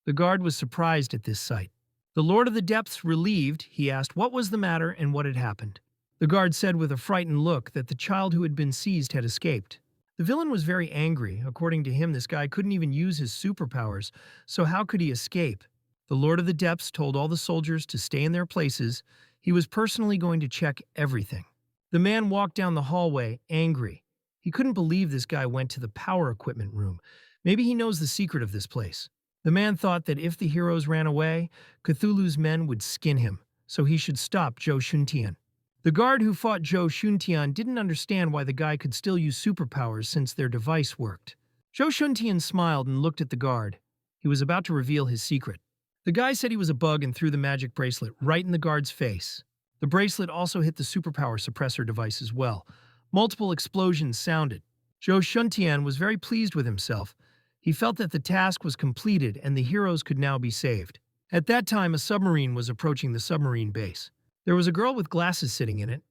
The guard was surprised at this sight. The Lord of the Depths, relieved, he asked what was the matter and what had happened. The guard said with a frightened look that the child who had been seized had escaped. The villain was very angry. According to him, this guy couldn't even use his superpowers, so how could he escape? The Lord of the Depths told all the soldiers to stay in their places. He was personally going to check everything. The man walked down the hallway, angry. He couldn't believe this guy went to the power equipment room. Maybe he knows the secret of this place. The man thought that if the heroes ran away, Cthulhu's men would skin him, so he should stop Zhou Shuntian. The guard who fought Zhou Shuntian didn't understand why the guy could still use superpowers since their device worked. Zhou Shuntian smiled and looked at the guard. He was about to reveal his secret. The guy said he was a bug and threw the magic bracelet right in the guard's face. The bracelet also hit the superpower suppressor device as well. Multiple explosions sounded. Zhou Shuntian was very pleased with himself. He felt that the task was completed and the heroes could now be saved. At that time, a submarine was approaching the submarine base. There was a girl with glasses sitting in it.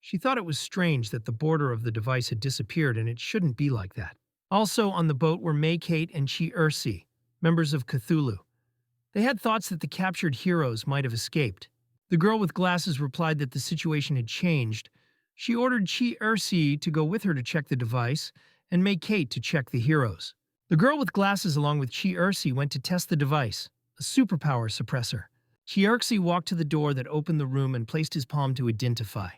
She thought it was strange that the border of the device had disappeared, and it shouldn't be like that. Also on the boat were May Kate and Chi Ursi, members of Cthulhu. They had thoughts that the captured heroes might have escaped. The girl with glasses replied that the situation had changed. She ordered Chi Ursi to go with her to check the device, and May Kate to check the heroes. The girl with glasses along with Chi Ursi went to test the device, a superpower suppressor. Chi Ursi walked to the door that opened the room and placed his palm to identify.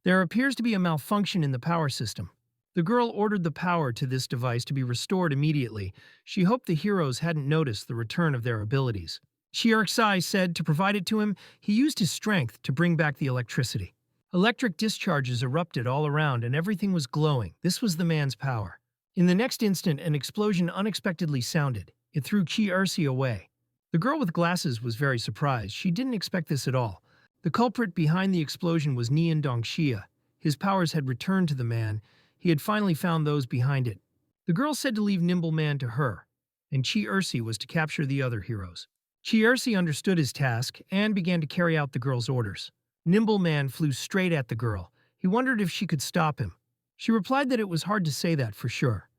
There appears to be a malfunction in the power system. The girl ordered the power to this device to be restored immediately. She hoped the heroes hadn't noticed the return of their abilities. Chi Ursi said to provide it to him, he used his strength to bring back the electricity. Electric discharges erupted all around and everything was glowing. This was the man's power. In the next instant, an explosion unexpectedly sounded. It threw Chi Ursi away. The girl with glasses was very surprised. She didn't expect this at all. The culprit behind the explosion was Nian Dongxia. His powers had returned to the man. He had finally found those behind it. The girl said to leave Nimbleman to her, and Chi Ursi was to capture the other heroes. Chi Ursi understood his task and began to carry out the girl's orders. Nimbleman flew straight at the girl. He wondered if she could stop him. She replied that it was hard to say that for sure.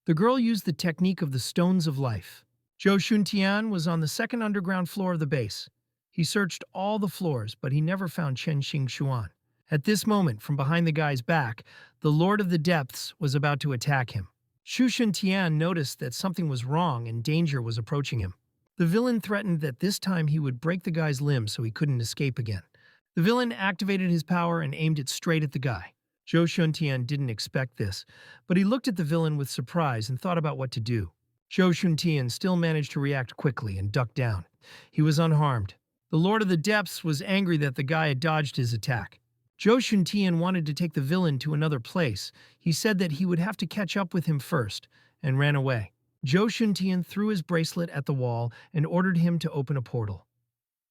The girl used the technique of the stones of life. Zhou Shuntian was on the second underground floor of the base. He searched all the floors, but he never found Chen Xingxuan. At this moment, from behind the guy's back, the Lord of the Depths was about to attack him. Zhou Shuntian noticed that something was wrong and danger was approaching him. The villain threatened that this time he would break the guy's limb so he couldn't escape again. The villain activated his power and aimed it straight at the guy. Zhou Shuntian didn't expect this, but he looked at the villain with surprise and thought about what to do. Zhou Shuntian still managed to react quickly and duck down. He was unharmed. The Lord of the Depths was angry that the guy had dodged his attack. Zhou Shuntian wanted to take the villain to another place. He said that he would have to catch up with him first, and ran away. Zhou Shuntian threw his bracelet at the wall and ordered him to open a portal.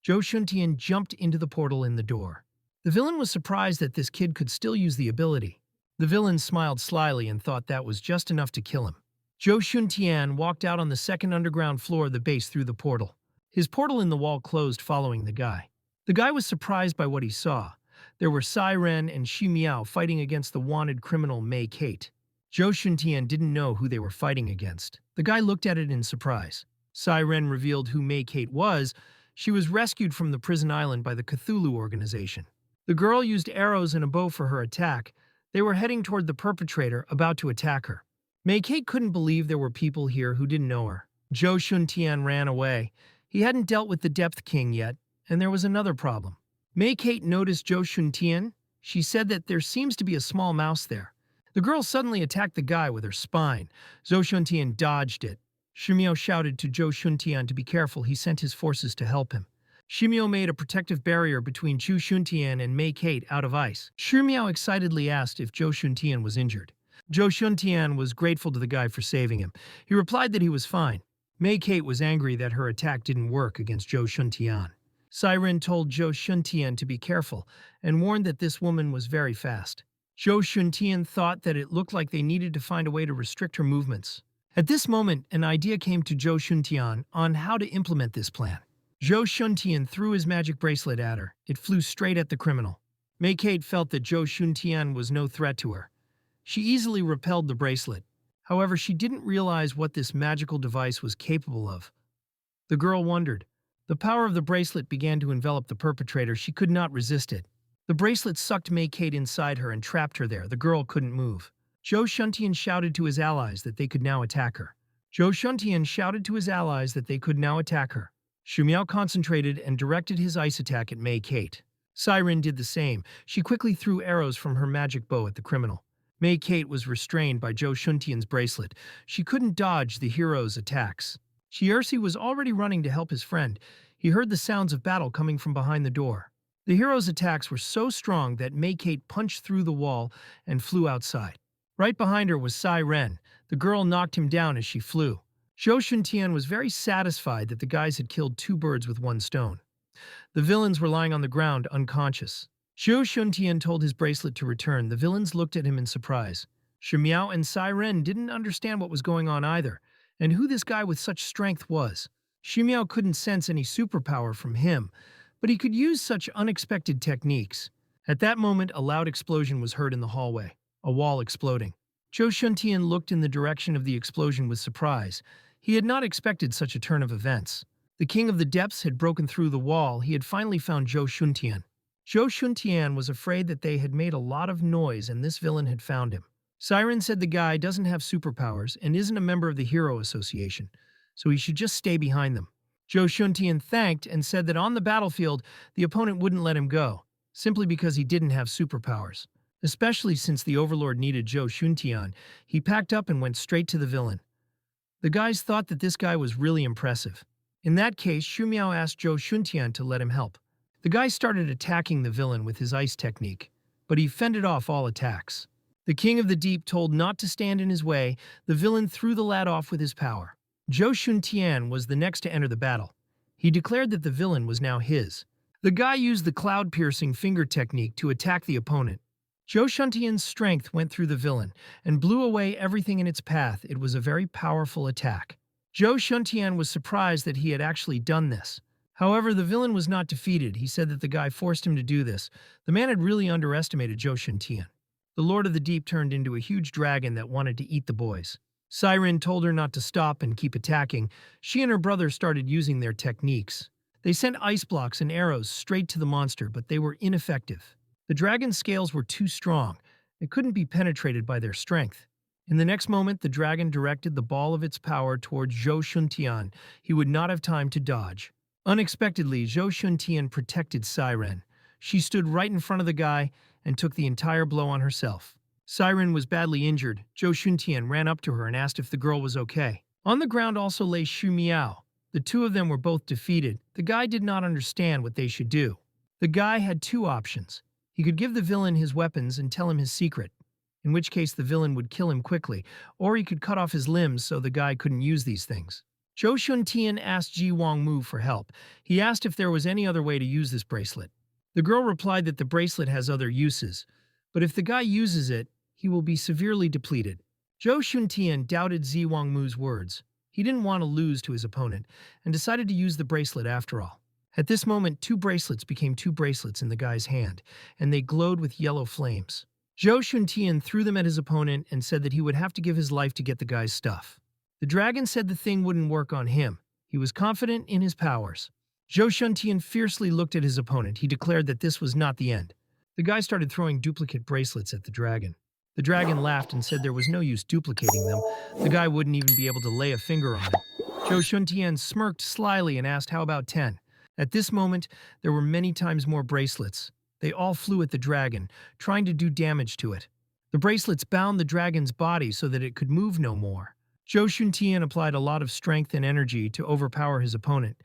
Zhou Shuntian jumped into the portal in the door. The villain was surprised that this kid could still use the ability. The villain smiled slyly and thought that was just enough to kill him. Zhou Shuntian walked out on the second underground floor of the base through the portal. His portal in the wall closed following the guy. The guy was surprised by what he saw. There were Siren and Xi Miao fighting against the wanted criminal May Kate. Zhou Shuntian didn't know who they were fighting against. The guy looked at it in surprise. Siren revealed who May Kate was. She was rescued from the prison island by the Cthulhu organization. The girl used arrows and a bow for her attack. They were heading toward the perpetrator, about to attack her. May Kate couldn't believe there were people here who didn't know her. Zhou Shuntian ran away. He hadn't dealt with the Depth King yet, and there was another problem. May Kate noticed Zhou Shuntian. She said that there seems to be a small mouse there. The girl suddenly attacked the guy with her spine. Zhou Shuntian dodged it. Xi Miao shouted to Zhou Shuntian to be careful. He sent his forces to help him. Shimiao made a protective barrier between Zhou Shuntian and Mei Kate out of ice. Shimiao excitedly asked if Zhou Shuntian was injured. Zhou Shuntian was grateful to the guy for saving him. He replied that he was fine. Mei Kate was angry that her attack didn't work against Zhou Shuntian. Siren told Zhou Shuntian to be careful and warned that this woman was very fast. Zhou Shuntian thought that it looked like they needed to find a way to restrict her movements. At this moment, an idea came to Zhou Shuntian on how to implement this plan. Zhou Shuntian threw his magic bracelet at her. It flew straight at the criminal. Mei Kate felt that Zhou Shuntian was no threat to her. She easily repelled the bracelet. However, she didn't realize what this magical device was capable of. The girl wondered. The power of the bracelet began to envelop the perpetrator. She could not resist it. The bracelet sucked Mei Kate inside her and trapped her there. The girl couldn't move. Zhou Shuntian shouted to his allies that they could now attack her. Shumiao concentrated and directed his ice attack at Mei Kate. Siren did the same. She quickly threw arrows from her magic bow at the criminal. Mei Kate was restrained by Zhou Shuntian's bracelet. She couldn't dodge the hero's attacks. Shiersi was already running to help his friend. He heard the sounds of battle coming from behind the door. The hero's attacks were so strong that Mei Kate punched through the wall and flew outside. Right behind her was Siren. The girl knocked him down as she flew. Zhou Shuntian was very satisfied that the guys had killed 2 birds with 1 stone. The villains were lying on the ground, unconscious. Zhou Shuntian told his bracelet to return. The villains looked at him in surprise. Shimiao and Siren didn't understand what was going on either, and who this guy with such strength was. Shimiao couldn't sense any superpower from him, but he could use such unexpected techniques. At that moment, a loud explosion was heard in the hallway, a wall exploding. Zhou Shuntian looked in the direction of the explosion with surprise. He had not expected such a turn of events. The king of the depths had broken through the wall. He had finally found Zhou Shuntian. Zhou Shuntian was afraid that they had made a lot of noise and this villain had found him. Siren said the guy doesn't have superpowers and isn't a member of the Hero Association, so he should just stay behind them. Zhou Shuntian thanked and said that on the battlefield, the opponent wouldn't let him go, simply because he didn't have superpowers. Especially since the Overlord needed Zhou Shuntian, he packed up and went straight to the villain. The guys thought that this guy was really impressive. In that case, Shumiao asked Zhou Shuntian to let him help. The guy started attacking the villain with his ice technique, but he fended off all attacks. The King of the Deep told not to stand in his way. The villain threw the lad off with his power. Zhou Shuntian was the next to enter the battle. He declared that the villain was now his. The guy used the cloud-piercing finger technique to attack the opponent. Zhou Shuntian's strength went through the villain and blew away everything in its path. It was a very powerful attack. Zhou Shuntian was surprised that he had actually done this. However, the villain was not defeated. He said that the guy forced him to do this. The man had really underestimated Zhou Shuntian. The Lord of the Deep turned into a huge dragon that wanted to eat the boys. Siren told her not to stop and keep attacking. She and her brother started using their techniques. They sent ice blocks and arrows straight to the monster, but they were ineffective. The dragon's scales were too strong. It couldn't be penetrated by their strength. In the next moment, the dragon directed the ball of its power towards Zhou Shuntian. He would not have time to dodge. Unexpectedly, Zhou Shuntian protected Siren. She stood right in front of the guy and took the entire blow on herself. Siren was badly injured. Zhou Shuntian ran up to her and asked if the girl was okay. On the ground also lay Shumiao. The two of them were both defeated. The guy did not understand what they should do. The guy had 2 options. He could give the villain his weapons and tell him his secret, in which case the villain would kill him quickly, or he could cut off his limbs so the guy couldn't use these things. Zhou Shuntian asked Ji Wangmu for help. He asked if there was any other way to use this bracelet. The girl replied that the bracelet has other uses, but if the guy uses it, he will be severely depleted. Zhou Shuntian doubted Ji Wangmu's words. He didn't want to lose to his opponent, and decided to use the bracelet after all. At this moment, 2 bracelets became 2 bracelets in the guy's hand, and they glowed with yellow flames. Zhou Shuntian threw them at his opponent and said that he would have to give his life to get the guy's stuff. The dragon said the thing wouldn't work on him. He was confident in his powers. Zhou Shuntian fiercely looked at his opponent. He declared that this was not the end. The guy started throwing duplicate bracelets at the dragon. The dragon laughed and said there was no use duplicating them. The guy wouldn't even be able to lay a finger on it. Zhou Shuntian smirked slyly and asked how about 10. At this moment, there were many times more bracelets. They all flew at the dragon, trying to do damage to it. The bracelets bound the dragon's body so that it could move no more. Zhou Shuntian applied a lot of strength and energy to overpower his opponent.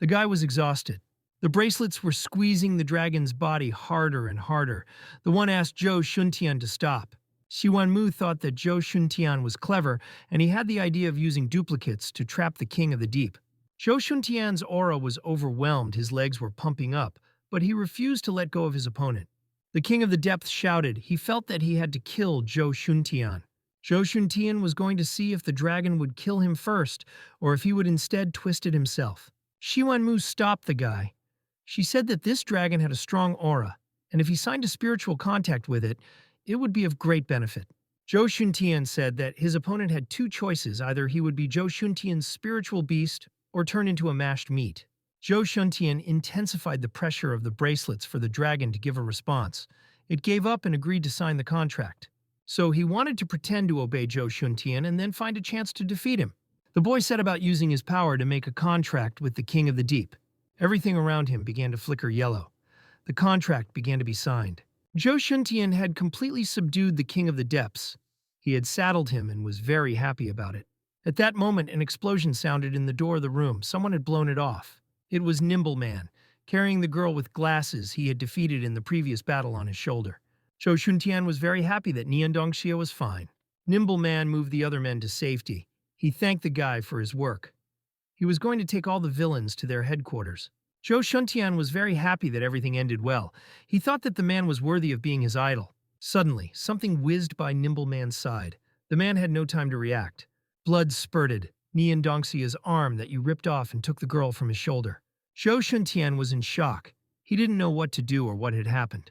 The guy was exhausted. The bracelets were squeezing the dragon's body harder and harder. The one asked Zhou Shuntian to stop. Xiwanmu thought that Zhou Shuntian was clever, and he had the idea of using duplicates to trap the king of the deep. Zhou Shuntian's aura was overwhelmed, his legs were pumping up, but he refused to let go of his opponent. The king of the depths shouted. He felt that he had to kill Zhou Shuntian. Zhou Shuntian was going to see if the dragon would kill him first, or if he would instead twist it himself. Xiwanmu stopped the guy. She said that this dragon had a strong aura, and if he signed a spiritual contract with it, it would be of great benefit. Zhou Shuntian said that his opponent had two choices. Either he would be Zhou Shuntian's spiritual beast or turn into a mashed meat. Zhou Shuntian intensified the pressure of the bracelets for the dragon to give a response. It gave up and agreed to sign the contract. So he wanted to pretend to obey Zhou Shuntian and then find a chance to defeat him. The boy set about using his power to make a contract with the king of the deep. Everything around him began to flicker yellow. The contract began to be signed. Zhou Shuntian had completely subdued the king of the depths. He had saddled him and was very happy about it. At that moment, an explosion sounded in the door of the room. Someone had blown it off. It was Nimbleman, carrying the girl with glasses he had defeated in the previous battle on his shoulder. Zhou Shuntian was very happy that Nian Dongxia was fine. Nimbleman moved the other men to safety. He thanked the guy for his work. He was going to take all the villains to their headquarters. Zhou Shuntian was very happy that everything ended well. He thought that the man was worthy of being his idol. Suddenly, something whizzed by Nimbleman's side. The man had no time to react. Blood spurted. Nian Dongxia's arm that you ripped off and took the girl from his shoulder. Zhou Shuntian was in shock. He didn't know what to do or what had happened.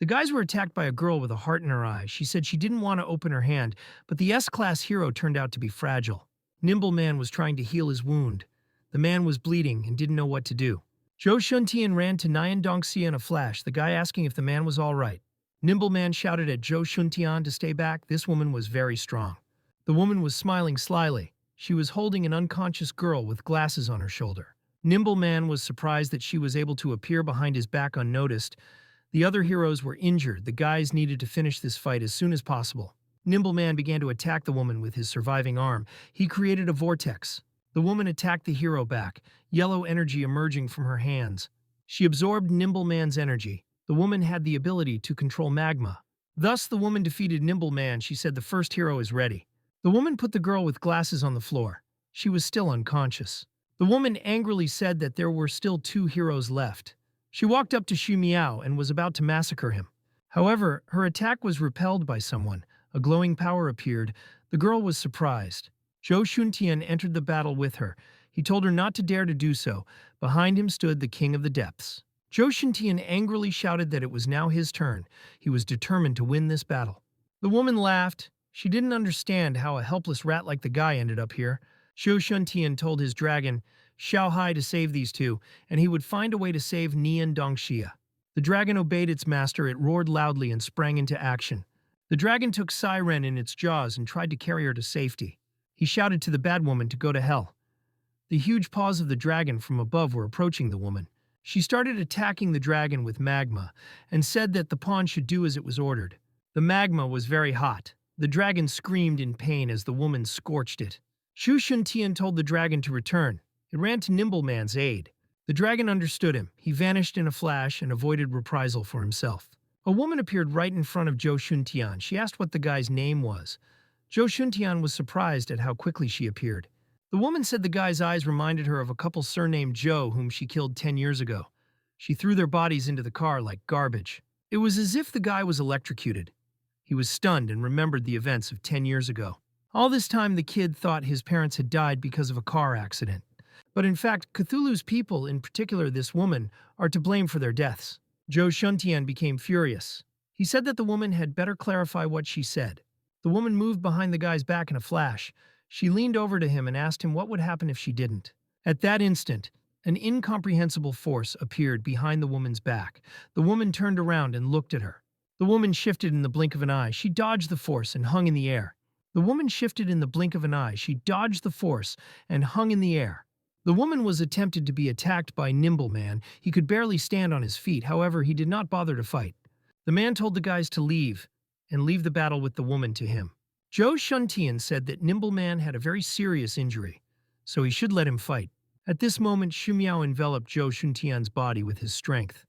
The guys were attacked by a girl with a heart in her eye. She said she didn't want to open her hand, but the S-class hero turned out to be fragile. Nimbleman was trying to heal his wound. The man was bleeding and didn't know what to do. Zhou Shuntian ran to Nian Dongxia in a flash, the guy asking if the man was all right. Nimbleman shouted at Zhou Shuntian to stay back. This woman was very strong. The woman was smiling slyly. She was holding an unconscious girl with glasses on her shoulder. Nimbleman was surprised that she was able to appear behind his back unnoticed. The other heroes were injured. The guys needed to finish this fight as soon as possible. Nimbleman began to attack the woman with his surviving arm. He created a vortex. The woman attacked the hero back, yellow energy emerging from her hands. She absorbed Nimbleman's energy. The woman had the ability to control magma. Thus, the woman defeated Nimbleman. She said the first hero is ready. The woman put the girl with glasses on the floor. She was still unconscious. The woman angrily said that there were still two heroes left. She walked up to Xu Miao and was about to massacre him. However, her attack was repelled by someone. A glowing power appeared. The girl was surprised. Zhou Shuntian entered the battle with her. He told her not to dare to do so. Behind him stood the king of the depths. Zhou Shuntian angrily shouted that it was now his turn. He was determined to win this battle. The woman laughed. She didn't understand how a helpless rat like the guy ended up here. Zhou Shuntian told his dragon, Xiao Hai, to save these two, and he would find a way to save Nian Dongxia. The dragon obeyed its master. It roared loudly and sprang into action. The dragon took Siren in its jaws and tried to carry her to safety. He shouted to the bad woman to go to hell. The huge paws of the dragon from above were approaching the woman. She started attacking the dragon with magma and said that the pawn should do as it was ordered. The magma was very hot. The dragon screamed in pain as the woman scorched it. Zhou Shuntian told the dragon to return. It ran to Nimbleman's aid. The dragon understood him. He vanished in a flash and avoided reprisal for himself. A woman appeared right in front of Zhou Shuntian. She asked what the guy's name was. Zhou Shuntian was surprised at how quickly she appeared. The woman said the guy's eyes reminded her of a couple surnamed Zhou whom she killed 10 years ago. She threw their bodies into the car like garbage. It was as if the guy was electrocuted. He was stunned and remembered the events of 10 years ago. All this time, the kid thought his parents had died because of a car accident. But in fact, Cthulhu's people, in particular this woman, are to blame for their deaths. Zhou Shuntian became furious. He said that the woman had better clarify what she said. The woman moved behind the guy's back in a flash. She leaned over to him and asked him what would happen if she didn't. At that instant, an incomprehensible force appeared behind the woman's back. The woman turned around and looked at her. The woman shifted in the blink of an eye. She dodged the force and hung in the air. The woman shifted in the blink of an eye. She dodged the force and hung in the air. The woman was attempted to be attacked by Nimbleman. He could barely stand on his feet. However, he did not bother to fight. The man told the guys to leave and leave the battle with the woman to him. Zhou Shuntian said that Nimbleman had a very serious injury, so he should let him fight. At this moment, Shumiao enveloped Zhou Shuntian's body with his strength.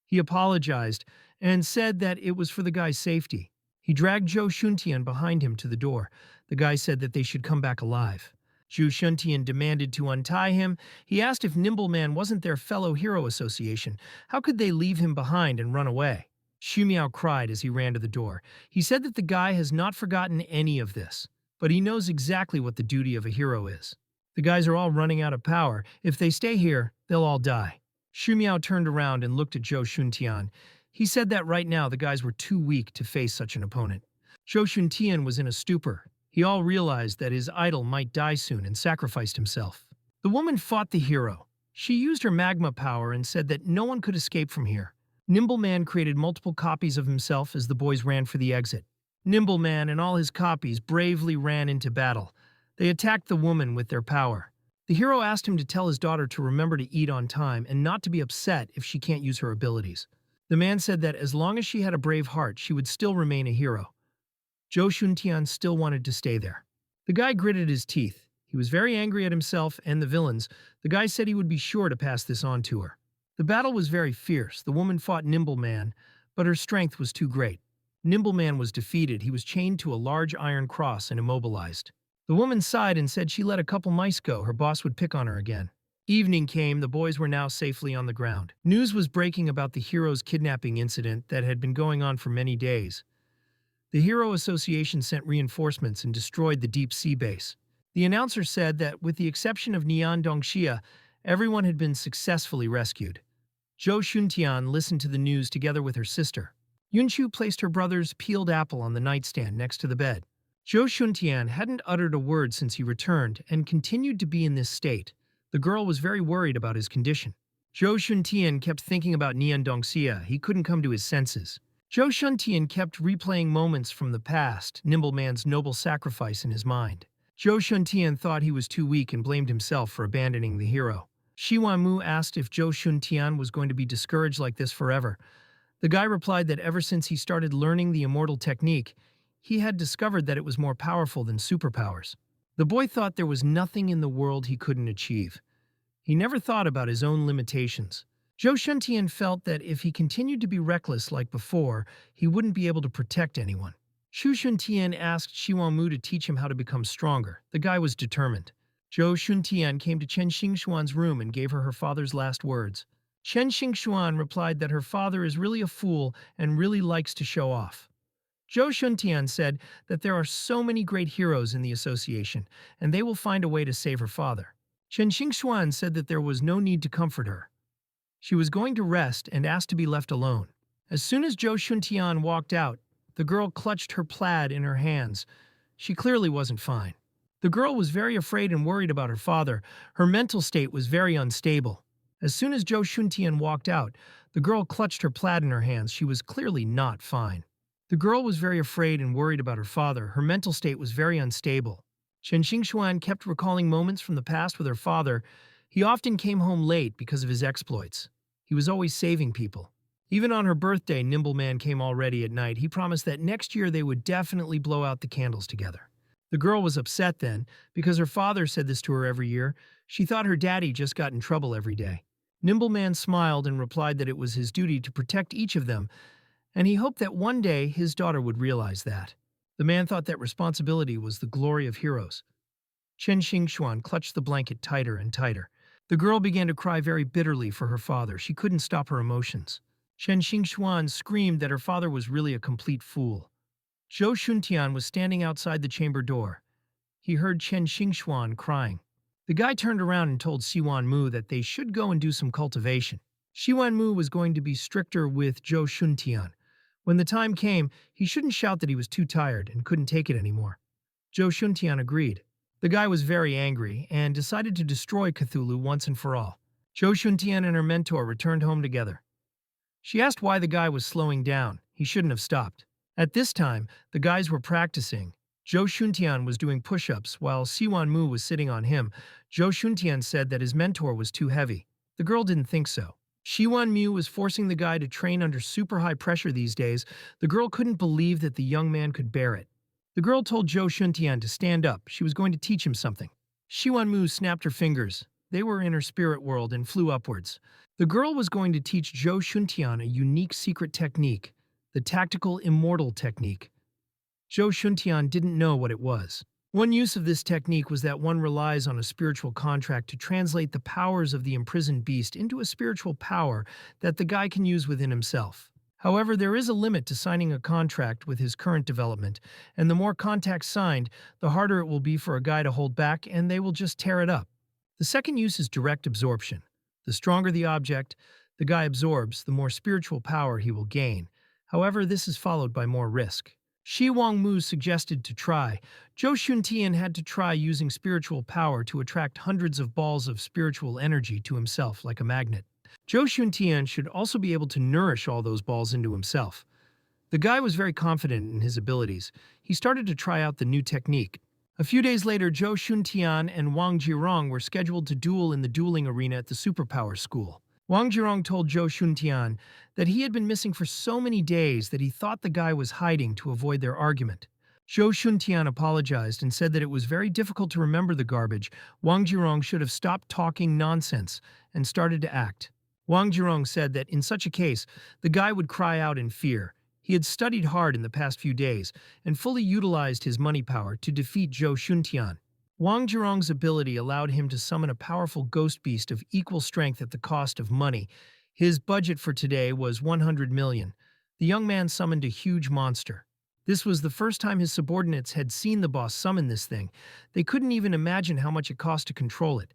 He apologized and said that it was for the guy's safety. He dragged Zhou Shuntian behind him to the door. The guy said that they should come back alive. Zhou Shuntian demanded to untie him. He asked if Nimbleman wasn't their fellow hero association. How could they leave him behind and run away? Shumiao cried as he ran to the door. He said that the guy has not forgotten any of this, but he knows exactly what the duty of a hero is. The guys are all running out of power. If they stay here, they'll all die. Shumiao turned around and looked at Zhou Shuntian. He said that right now the guys were too weak to face such an opponent. Zhou Shuntian was in a stupor. He all realized that his idol might die soon and sacrificed himself. The woman fought the hero. She used her magma power and said that no one could escape from here. Nimbleman created multiple copies of himself as the boys ran for the exit. Nimbleman and all his copies bravely ran into battle. They attacked the woman with their power. The hero asked him to tell his daughter to remember to eat on time and not to be upset if she can't use her abilities. The man said that as long as she had a brave heart, she would still remain a hero. Zhou Shuntian still wanted to stay there. The guy gritted his teeth. He was very angry at himself and the villains. The guy said he would be sure to pass this on to her. The battle was very fierce. The woman fought Nimbleman, but her strength was too great. Nimbleman was defeated. He was chained to a large iron cross and immobilized. The woman sighed and said she let a couple mice go. Her boss would pick on her again. Evening came. The boys were now safely on the ground. News was breaking about the hero's kidnapping incident that had been going on for many days. The Hero Association sent reinforcements and destroyed the deep sea base. The announcer said that, with the exception of Nian Dongxia, everyone had been successfully rescued. Zhou Shuntian listened to the news together with her sister. Yunqiu placed her brother's peeled apple on the nightstand next to the bed. Zhou Shuntian hadn't uttered a word since he returned and continued to be in this state. The girl was very worried about his condition. Zhou Shuntian kept thinking about Nian Dongxia. He couldn't come to his senses. Zhou Shuntian kept replaying moments from the past, Nimbleman's noble sacrifice in his mind. Zhou Shuntian thought he was too weak and blamed himself for abandoning the hero. Shiwanmu asked if Zhou Shuntian was going to be discouraged like this forever. The guy replied that ever since he started learning the immortal technique, he had discovered that it was more powerful than superpowers. The boy thought there was nothing in the world he couldn't achieve. He never thought about his own limitations. Zhou Shuntian felt that if he continued to be reckless like before, he wouldn't be able to protect anyone. Zhou Shuntian asked Shiwanmu to teach him how to become stronger. The guy was determined. Zhou Shuntian came to Chen Xingxuan's room and gave her her father's last words. Chen Xingxuan replied that her father is really a fool and really likes to show off. Zhou Shuntian said that there are so many great heroes in the association, and they will find a way to save her father. Chen Xingxuan said that there was no need to comfort her. She was going to rest and asked to be left alone. As soon as Zhou Shuntian walked out, the girl clutched her plaid in her hands. She clearly wasn't fine. The girl was very afraid and worried about her father. Her mental state was very unstable. As soon as Zhou Shuntian walked out, the girl clutched her plaid in her hands. She was clearly not fine. The girl was very afraid and worried about her father. Her mental state was very unstable. Chen Xingxuan kept recalling moments from the past with her father. He often came home late because of his exploits. He was always saving people. Even on her birthday, Nimbleman came already at night. He promised that next year they would definitely blow out the candles together. The girl was upset then, because her father said this to her every year. She thought her daddy just got in trouble every day. Nimbleman smiled and replied that it was his duty to protect each of them, and he hoped that one day his daughter would realize that. The man thought that responsibility was the glory of heroes. Chen Xingxuan clutched the blanket tighter and tighter. The girl began to cry very bitterly for her father. She couldn't stop her emotions. Chen Xingxuan screamed that her father was really a complete fool. Zhou Shuntian was standing outside the chamber door. He heard Chen Xingxuan crying. The guy turned around and told Shiwanmu that they should go and do some cultivation. Shiwanmu was going to be stricter with Zhou Shuntian. When the time came, he shouldn't shout that he was too tired and couldn't take it anymore. Zhou Shuntian agreed. The guy was very angry and decided to destroy Cthulhu once and for all. Zhou Shuntian and her mentor returned home together. She asked why the guy was slowing down. He shouldn't have stopped. At this time, the guys were practicing. Zhou Shuntian was doing push-ups while Shiwanmu was sitting on him. Zhou Shuntian said that his mentor was too heavy. The girl didn't think so. Shiwanmu was forcing the guy to train under super high pressure these days. The girl couldn't believe that the young man could bear it. The girl told Zhou Shuntian to stand up. She was going to teach him something. Shiwanmu snapped her fingers. They were in her spirit world and flew upwards. The girl was going to teach Zhou Shuntian a unique secret technique, the tactical immortal technique. Zhou Shuntian didn't know what it was. One use of this technique was that one relies on a spiritual contract to translate the powers of the imprisoned beast into a spiritual power that the guy can use within himself. However, there is a limit to signing a contract with his current development, and the more contacts signed, the harder it will be for a guy to hold back, and they will just tear it up. The second use is direct absorption. The stronger the object the guy absorbs, the more spiritual power he will gain. However, this is followed by more risk. Shi Wangmu suggested to try. Zhou Shuntian had to try using spiritual power to attract hundreds of balls of spiritual energy to himself like a magnet. Zhou Shuntian should also be able to nourish all those balls into himself. The guy was very confident in his abilities. He started to try out the new technique. A few days later, Zhou Shuntian and Wang Jirong were scheduled to duel in the dueling arena at the superpowers school. Wang Jirong told Zhou Shuntian that he had been missing for so many days that he thought the guy was hiding to avoid their argument. Zhou Shuntian apologized and said that it was very difficult to remember the garbage. Wang Jirong should have stopped talking nonsense and started to act. Wang Jirong said that in such a case, the guy would cry out in fear. He had studied hard in the past few days and fully utilized his money power to defeat Zhou Shuntian. Wang Jirong's ability allowed him to summon a powerful ghost beast of equal strength at the cost of money. His budget for today was 100 million. The young man summoned a huge monster. This was the first time his subordinates had seen the boss summon this thing. They couldn't even imagine how much it cost to control it.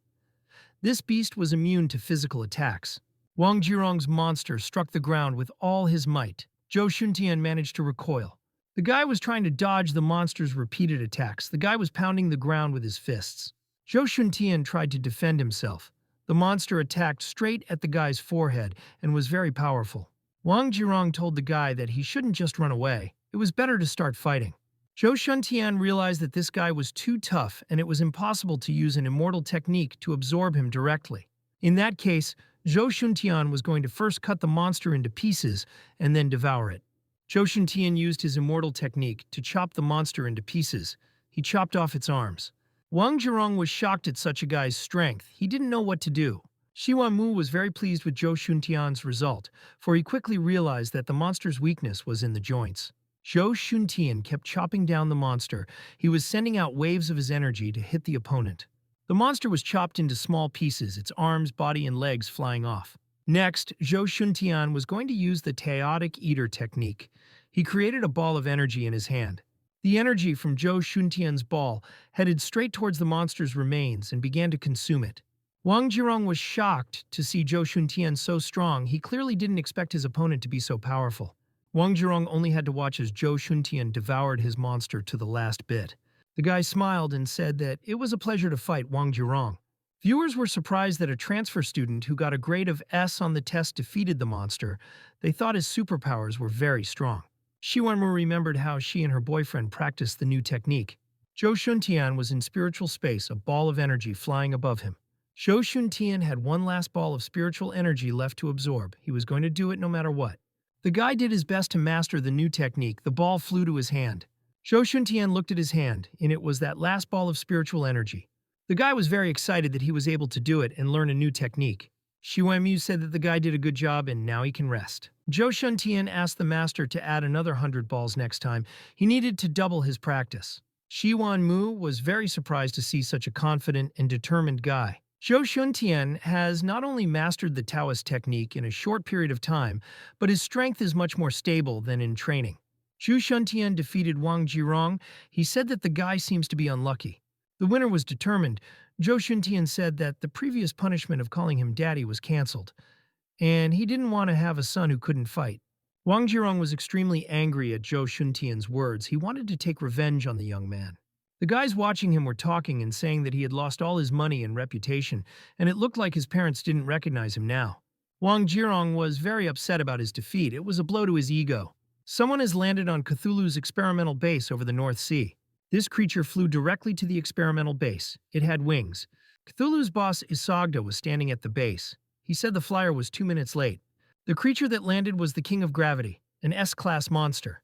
This beast was immune to physical attacks. Wang Jirong's monster struck the ground with all his might. Zhou Shuntian managed to recoil. The guy was trying to dodge the monster's repeated attacks. The guy was pounding the ground with his fists. Zhou Shuntian tried to defend himself. The monster attacked straight at the guy's forehead and was very powerful. Wang Jirong told the guy that he shouldn't just run away. It was better to start fighting. Zhou Shuntian realized that this guy was too tough and it was impossible to use an immortal technique to absorb him directly. In that case, Zhou Shuntian was going to first cut the monster into pieces and then devour it. Zhou Shuntian used his immortal technique to chop the monster into pieces. He chopped off its arms. Wang Jirong was shocked at such a guy's strength. He didn't know what to do. Shi Wanmu was very pleased with Zhou Shuntian's result, for he quickly realized that the monster's weakness was in the joints. Zhou Shuntian kept chopping down the monster. He was sending out waves of his energy to hit the opponent. The monster was chopped into small pieces, its arms, body, and legs flying off. Next, Zhou Shuntian was going to use the chaotic eater technique. He created a ball of energy in his hand. The energy from Zhou Shuntian's ball headed straight towards the monster's remains and began to consume it. Wang Jirong was shocked to see Zhou Shuntian so strong. He clearly didn't expect his opponent to be so powerful. Wang Jirong only had to watch as Zhou Shuntian devoured his monster to the last bit. The guy smiled and said that it was a pleasure to fight Wang Jirong. Viewers were surprised that a transfer student who got a grade of S on the test defeated the monster. They thought his superpowers were very strong. Shi Wanmu remembered how she and her boyfriend practiced the new technique. Zhou Shuntian was in spiritual space, a ball of energy flying above him. Zhou Shuntian had one last ball of spiritual energy left to absorb. He was going to do it no matter what. The guy did his best to master the new technique. The ball flew to his hand. Zhou Shuntian looked at his hand, and it was that last ball of spiritual energy. The guy was very excited that he was able to do it and learn a new technique. Shi Wanmu said that the guy did a good job and now he can rest. Zhou Shuntian asked the master to add another 100 balls next time. He needed to double his practice. Shi Wanmu was very surprised to see such a confident and determined guy. Zhou Shuntian has not only mastered the Taoist technique in a short period of time, but his strength is much more stable than in training. Zhou Shuntian defeated Wang Jirong. He said that the guy seems to be unlucky. The winner was determined. Zhou Shuntian said that the previous punishment of calling him daddy was cancelled, and he didn't want to have a son who couldn't fight. Wang Jirong was extremely angry at Zhou Shuntian's words. He wanted to take revenge on the young man. The guys watching him were talking and saying that he had lost all his money and reputation, and it looked like his parents didn't recognize him now. Wang Jirong was very upset about his defeat. It was a blow to his ego. Someone has landed on Cthulhu's experimental base over the North Sea. This creature flew directly to the experimental base. It had wings. Cthulhu's boss Isagda was standing at the base. He said the flyer was 2 minutes late. The creature that landed was the King of Gravity, an S-class monster.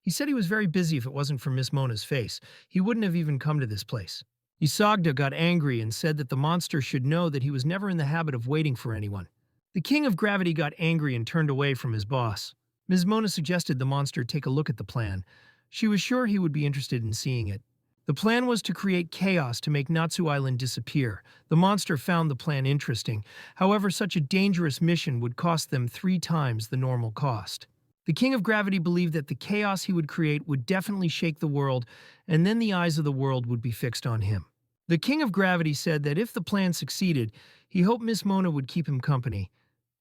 He said he was very busy. If it wasn't for Miss Mona's face, he wouldn't have even come to this place. Isagda got angry and said that the monster should know that he was never in the habit of waiting for anyone. The King of Gravity got angry and turned away from his boss. Ms. Mona suggested the monster take a look at the plan. She was sure he would be interested in seeing it. The plan was to create chaos to make Natsu Island disappear. The monster found the plan interesting. However, such a dangerous mission would cost them 3 times the normal cost. The King of Gravity believed that the chaos he would create would definitely shake the world, and then the eyes of the world would be fixed on him. The King of Gravity said that if the plan succeeded, he hoped Miss Mona would keep him company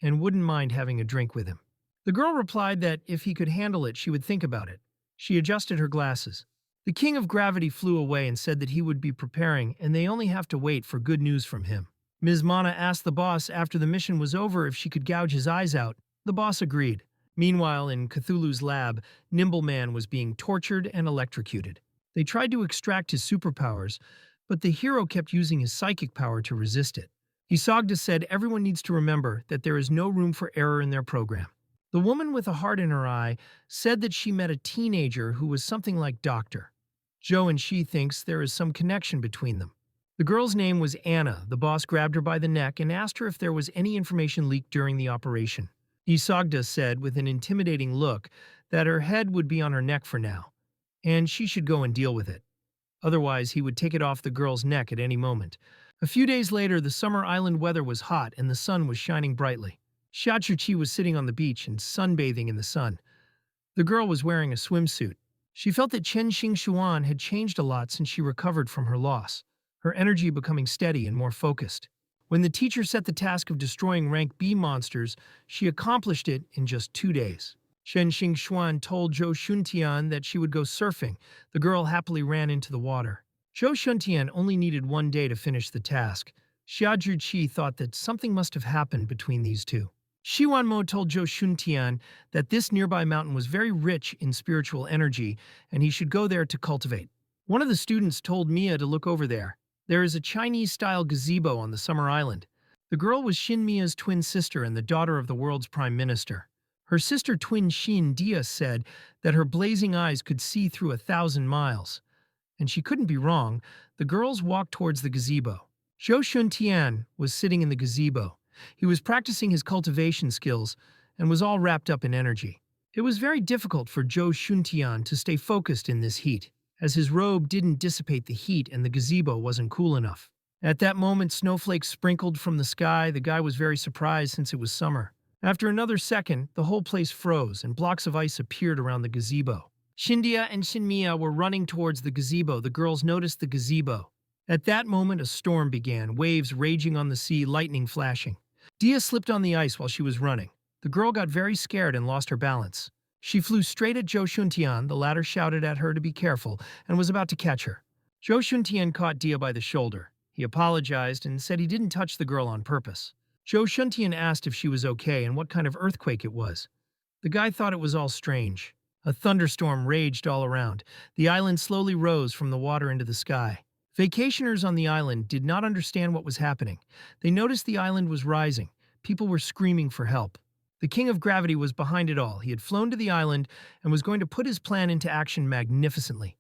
and wouldn't mind having a drink with him. The girl replied that if he could handle it, she would think about it. She adjusted her glasses. The King of Gravity flew away and said that he would be preparing, and they only have to wait for good news from him. Ms. Mana asked the boss after the mission was over if she could gouge his eyes out. The boss agreed. Meanwhile, in Cthulhu's lab, Nimbleman was being tortured and electrocuted. They tried to extract his superpowers, but the hero kept using his psychic power to resist it. Isagda said everyone needs to remember that there is no room for error in their program. The woman with a heart in her eye said that she met a teenager who was something like Doctor. Joe and she thinks there is some connection between them. The girl's name was Anna. The boss grabbed her by the neck and asked her if there was any information leaked during the operation. Isagda said with an intimidating look that her head would be on her neck for now, and she should go and deal with it. Otherwise, he would take it off the girl's neck at any moment. A few days later, the summer island weather was hot and the sun was shining brightly. Shachuchi was sitting on the beach and sunbathing in the sun. The girl was wearing a swimsuit. She felt that Chen Xingxuan had changed a lot since she recovered from her loss, her energy becoming steady and more focused. When the teacher set the task of destroying rank B monsters, she accomplished it in just 2 days. Chen Xingxuan told Zhou Shuntian that she would go surfing. The girl happily ran into the water. Zhou Shuntian only needed 1 day to finish the task. Xia Zhiqi thought that something must have happened between these two. Shi Wanmo told Zhou Shuntian that this nearby mountain was very rich in spiritual energy and he should go there to cultivate. One of the students told Mia to look over there. There is a Chinese-style gazebo on the summer island. The girl was Xin Mia's twin sister and the daughter of the world's prime minister. Her sister twin Xin Dia said that her blazing eyes could see through 1,000 miles. And she couldn't be wrong. The girls walked towards the gazebo. Zhou Shuntian was sitting in the gazebo. He was practicing his cultivation skills and was all wrapped up in energy. It was very difficult for Zhou Shuntian to stay focused in this heat, as his robe didn't dissipate the heat and the gazebo wasn't cool enough. At that moment, snowflakes sprinkled from the sky. The guy was very surprised since it was summer. After another second, the whole place froze and blocks of ice appeared around the gazebo. Shindia and Shinmia were running towards the gazebo. The girls noticed the gazebo. At that moment, a storm began, waves raging on the sea, lightning flashing. Dia slipped on the ice while she was running. The girl got very scared and lost her balance. She flew straight at Zhou Shuntian. The latter shouted at her to be careful and was about to catch her. Zhou Shuntian caught Dia by the shoulder. He apologized and said he didn't touch the girl on purpose. Zhou Shuntian asked if she was okay and what kind of earthquake it was. The guy thought it was all strange. A thunderstorm raged all around. The island slowly rose from the water into the sky. Vacationers on the island did not understand what was happening. They noticed the island was rising. People were screaming for help. The King of Gravity was behind it all. He had flown to the island and was going to put his plan into action magnificently.